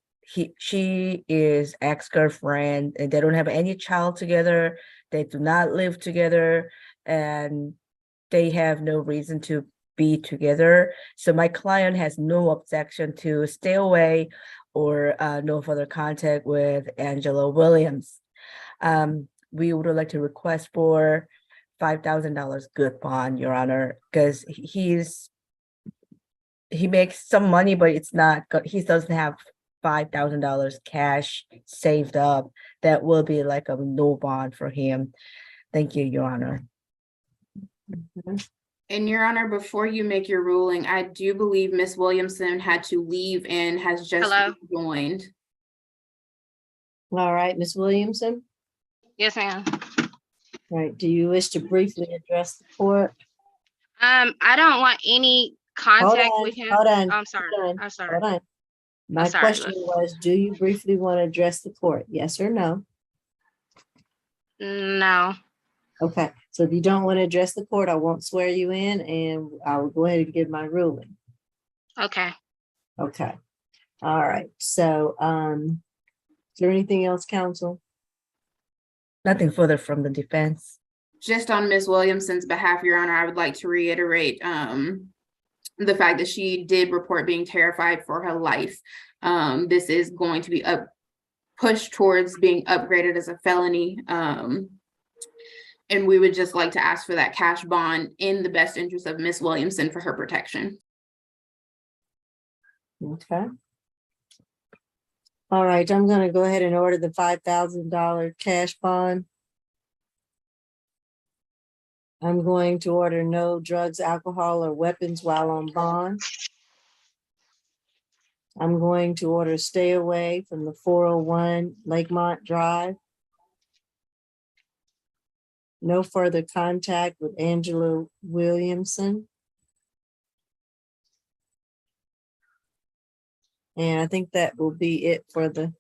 She is ex-girlfriend, and they don't have any child together. They do not live together, and they have no reason to be together. So my client has no objection to stay away or no further contact with Angela Williams. We would like to request for $5,000 good bond, Your Honor, because he makes some money, but it's not good. He doesn't have $5,000 cash saved up. That will be like a no bond for him. Thank you, Your Honor. And Your Honor, before you make your ruling, I do believe Miss Williamson had to leave and has just joined. All right, Miss Williamson. Yes, ma'am. All right, do you wish to briefly address the court? I don't want any contact with him. Hold on. I'm sorry. I'm sorry. Hold on. My sorry, question was, do you briefly want to address the court? Yes or no? No. Okay, so if you don't want to address the court, I won't swear you in and I will go ahead and give my ruling. Okay. Okay. All right. So is there anything else, counsel? Nothing further from the defense. Just on Ms. Williamson's behalf, Your Honor, I would like to reiterate the fact that she did report being terrified for her life. This is going to be pushed towards being upgraded as a felony. And we would just like to ask for that cash bond in the best interest of Ms. Williamson for her protection. Okay. All right, I'm gonna go ahead and order the $5,000 cash bond. I'm going to order no drugs, alcohol, or weapons while on bond. I'm going to order stay away from the 401 Lakemont Drive. No further contact with Angela Williamson. And I think that will be it for the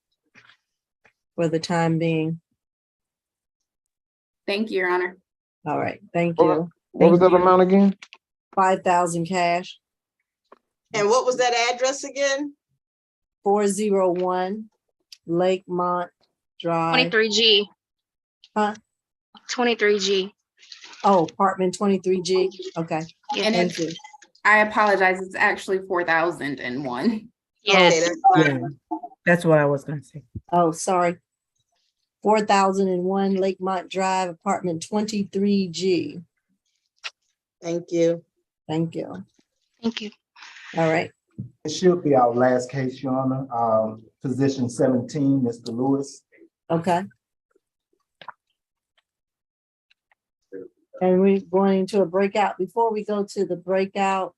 time being. Thank you, Your Honor. All right, thank you. What was that amount again? 5,000 cash. And what was that address again? 401 Lakemont Drive. 23G. Huh? 23G. Oh, apartment 23G. Okay. And Thank you. I apologize, it's actually 4001. Yes. Yeah, that's what I was gonna say. Oh, sorry. 4001 Lakemont Drive, apartment 23G. Thank you. Thank you. Thank you. All right. It should be our last case, Your Honor. Position 17, Mr. Lewis. Okay. And we're going to a breakout. Before we go to the breakout,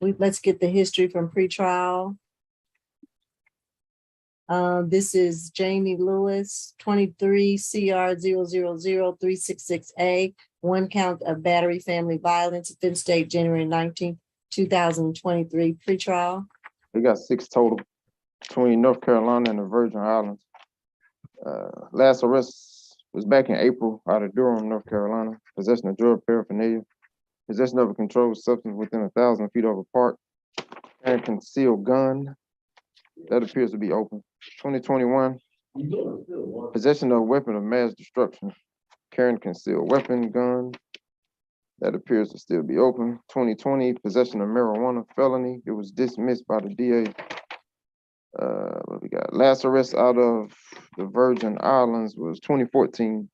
let's get the history from pretrial. This is Jamie Lewis, 23 CR 0000366A, one count of battery family violence, offense date January 19th, 2023, pretrial. We got 6 total between North Carolina and the Virgin Islands. Last arrest was back in April out of Durham, North Carolina. Possession of drug paraphernalia, possession of a controlled substance within 1,000 feet of a park, and concealed gun. That appears to be open. 2021, possession of a weapon of mass destruction, carrying concealed weapon, gun. That appears to still be open. 2020, possession of marijuana, felony. It was dismissed by the DA. What we got? Last arrest out of the Virgin Islands was 2014.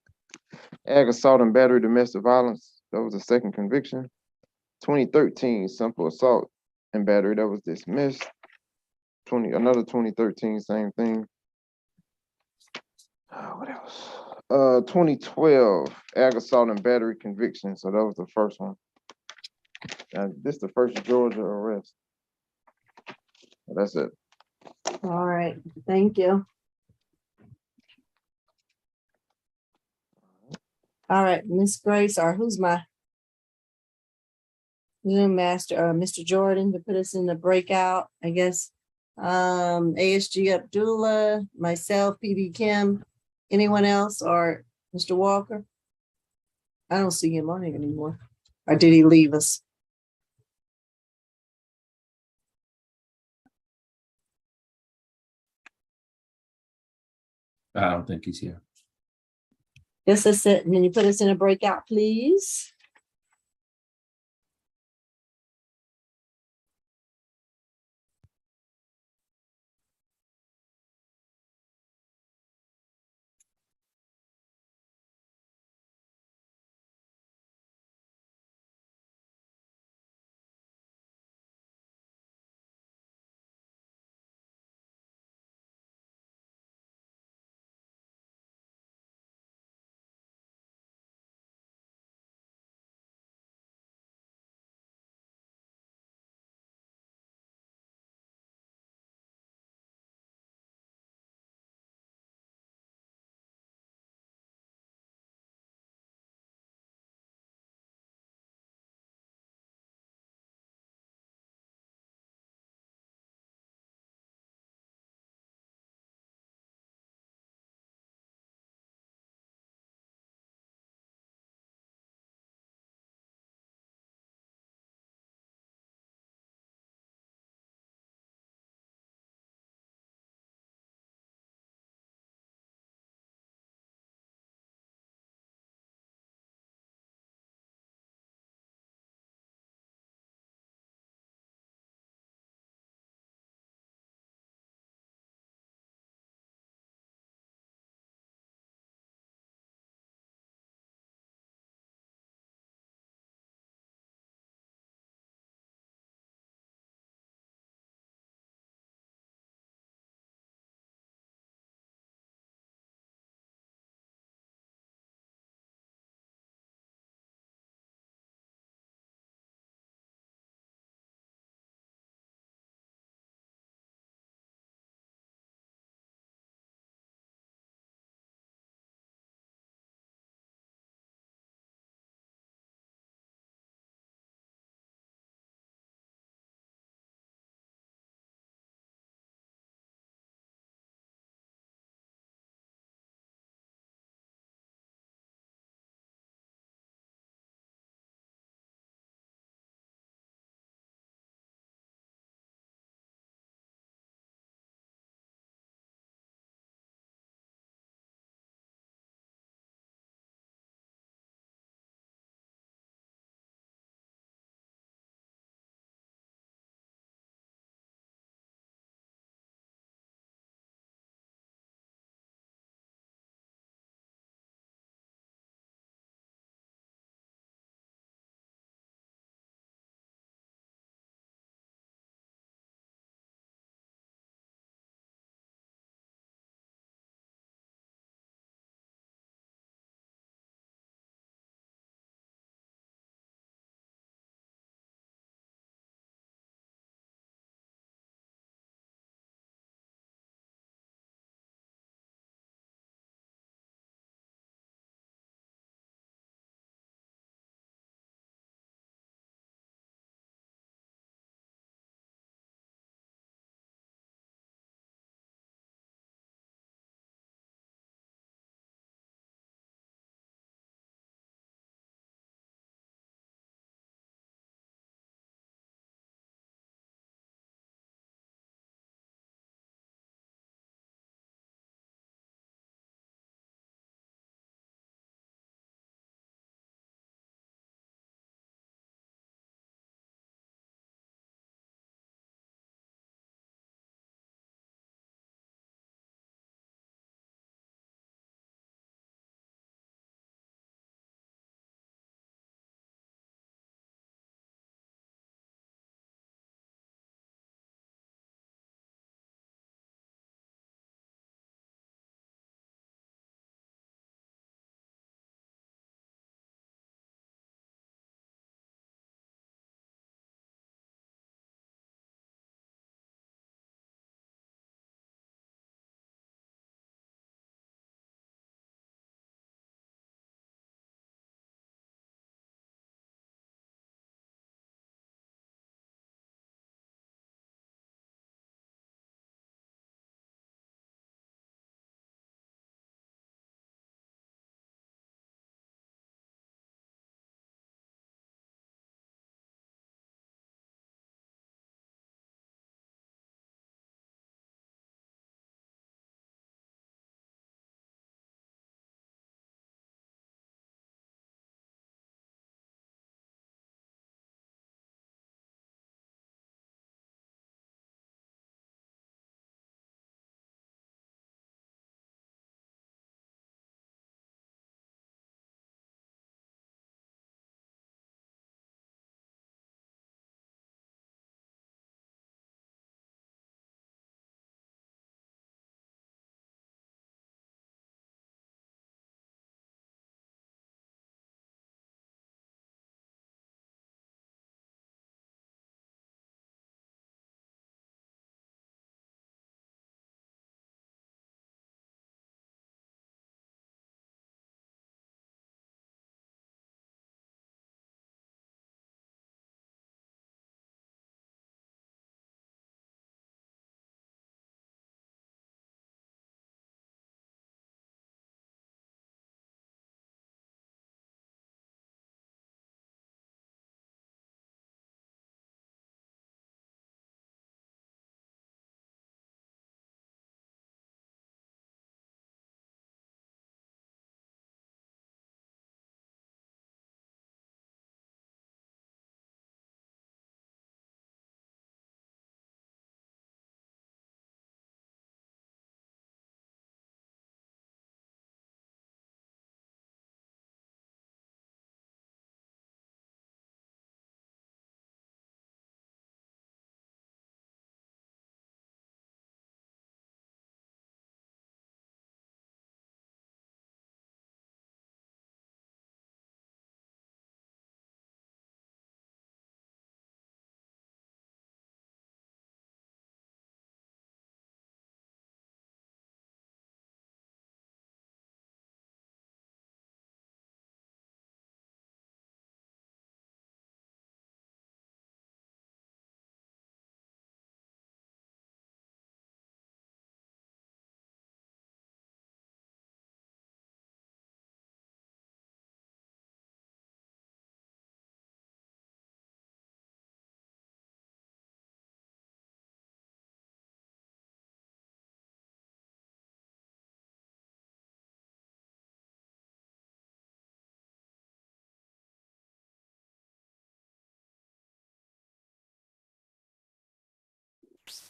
Ag assault and battery domestic violence. That was a second conviction. 2013, simple assault and battery. That was dismissed. Another 2013, same thing. What else? 2012, ag assault and battery conviction. So that was the first one. This is the first Georgia arrest. That's it. All right, thank you. All right, Miss Grace, or who's my Zoom master, Mr. Jordan, to put us in the breakout, I guess. ASG Abdullah, myself, PB Kim, anyone else, or Mr. Walker? I don't see him on here anymore. Or did he leave us? I don't think he's here. Yes, that's it. And then you put us in a breakout, please.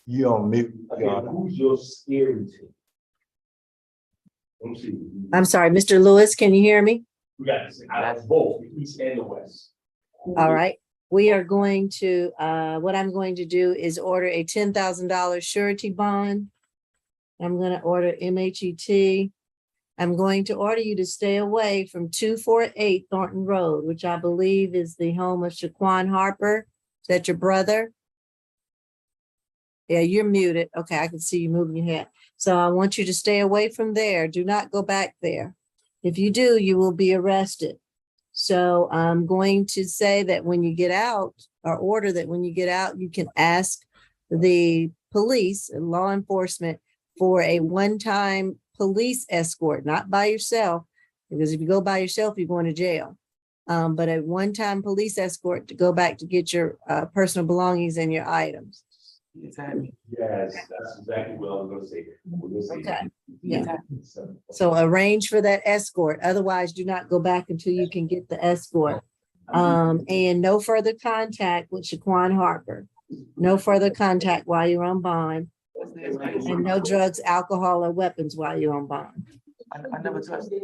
You on mute, Okay, Your Honor. who's your scary team? Let me see. I'm sorry, Mr. Lewis, can you hear me? We got this, out of both, the east and the west. All right. We are going to, what I'm going to do is order a $10,000 surety bond. I'm gonna order MHET. I'm going to order you to stay away from 248 Thornton Road, which I believe is the home of Shaquan Harper. Is that your brother? Yeah, you're muted. Okay, I can see you moving your head. So I want you to stay away from there. Do not go back there. If you do, you will be arrested. So I'm going to say that when you get out, or order that when you get out, you can ask the police and law enforcement for a one-time police escort, not by yourself, because if you go by yourself, you're going to jail. But a one-time police escort to go back to get your personal belongings and your items. Yes, that's exactly what I was gonna say. We're gonna say- Okay. Yeah. So arrange for that escort. Otherwise, do not go back until you can get the escort. And no further contact with Shaquan Harper. No further contact while you're on bond. And no drugs, alcohol, or weapons while you're on bond. I never touched it.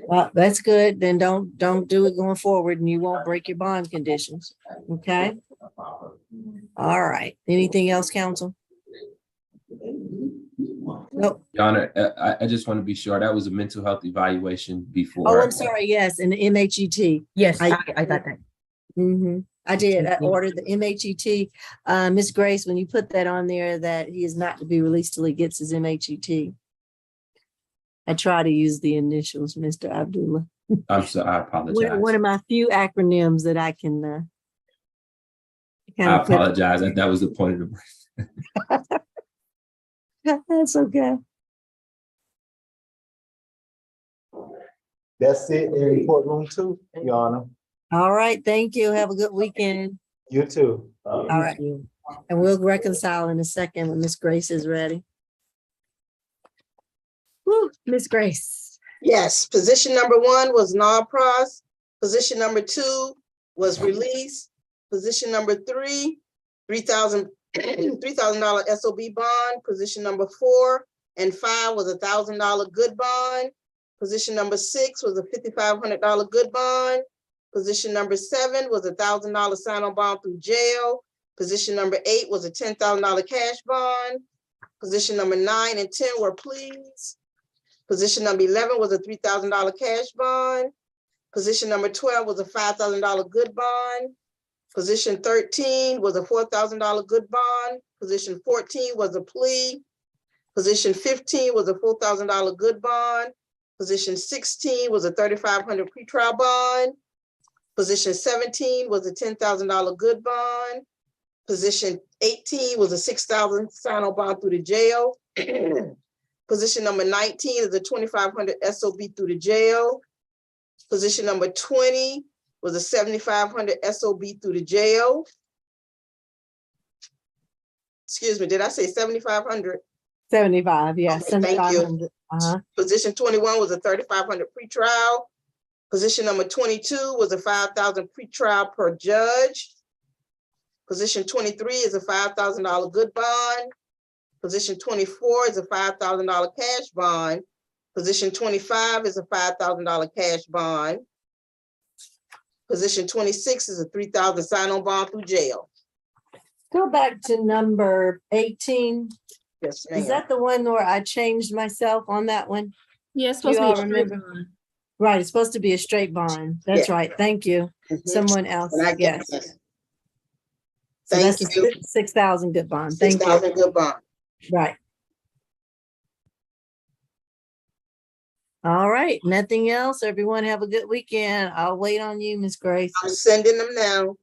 Well, that's good. Then don't do it going forward and you won't break your bond conditions. Okay? All right. Anything else, counsel? Nope. Your Honor, I just want to be sure that was a mental health evaluation before. Oh, I'm sorry. Yes, and the MHET. Yes, I got that. I did. I ordered the MHET. Miss Grace, when you put that on there, that he is not to be released till he gets his MHET. I try to use the initials, Mr. Abdullah. I'm sorry, I apologize. One of my few acronyms that I can. I apologize. That was the point of the. That's okay. That's it in courtroom 2, Your Honor. All right. Thank you. Have a good weekend. You too. All right. And we'll reconcile in a second when Miss Grace is ready. Woo, Miss Grace. Yes, position number 1 was non-pros. Position number 2 was release. Position number 3, $3,000 SOB bond. Position number 4 and 5 was $1,000 good bond. Position number 6 was a $5,500 good bond. Position number 7 was $1,000 sign-on bond through jail. Position number 8 was a $10,000 cash bond. Position number 9 and 10 were pleas. Position number 11 was a $3,000 cash bond. Position number 12 was a $5,000 good bond. Position 13 was a $4,000 good bond. Position 14 was a plea. Position 15 was a $4,000 good bond. Position 16 was a $3,500 pretrial bond. Position 17 was a $10,000 good bond. Position 18 was a $6,000 sign-on bond through the jail. Position number 19 is a $2,500 SOB through the jail. Position number 20 was a $7,500 SOB through the jail. Excuse me, did I say 7,500? 75, yes. Okay, thank you. 7,500. Position 21 was a $3,500 pretrial. Position number 22 was a $5,000 pretrial per judge. Position 23 is a $5,000 good bond. Position 24 is a $5,000 cash bond. Position 25 is a $5,000 cash bond. Position 26 is a $3,000 sign-on bond through jail. Go back to number 18. Yes, Is that the one where I changed myself on that one? Yes, Do you all remember? Right, it's supposed to be a straight bond. That's Yeah. right. Thank you. Someone else. And I get Yes. that. So Thank that's you. a 6,000 good bond. Thank you. 6,000 good bond. Right. All right. Nothing else. Everyone have a good weekend. I'll wait on you, Miss Grace. I'm sending them now.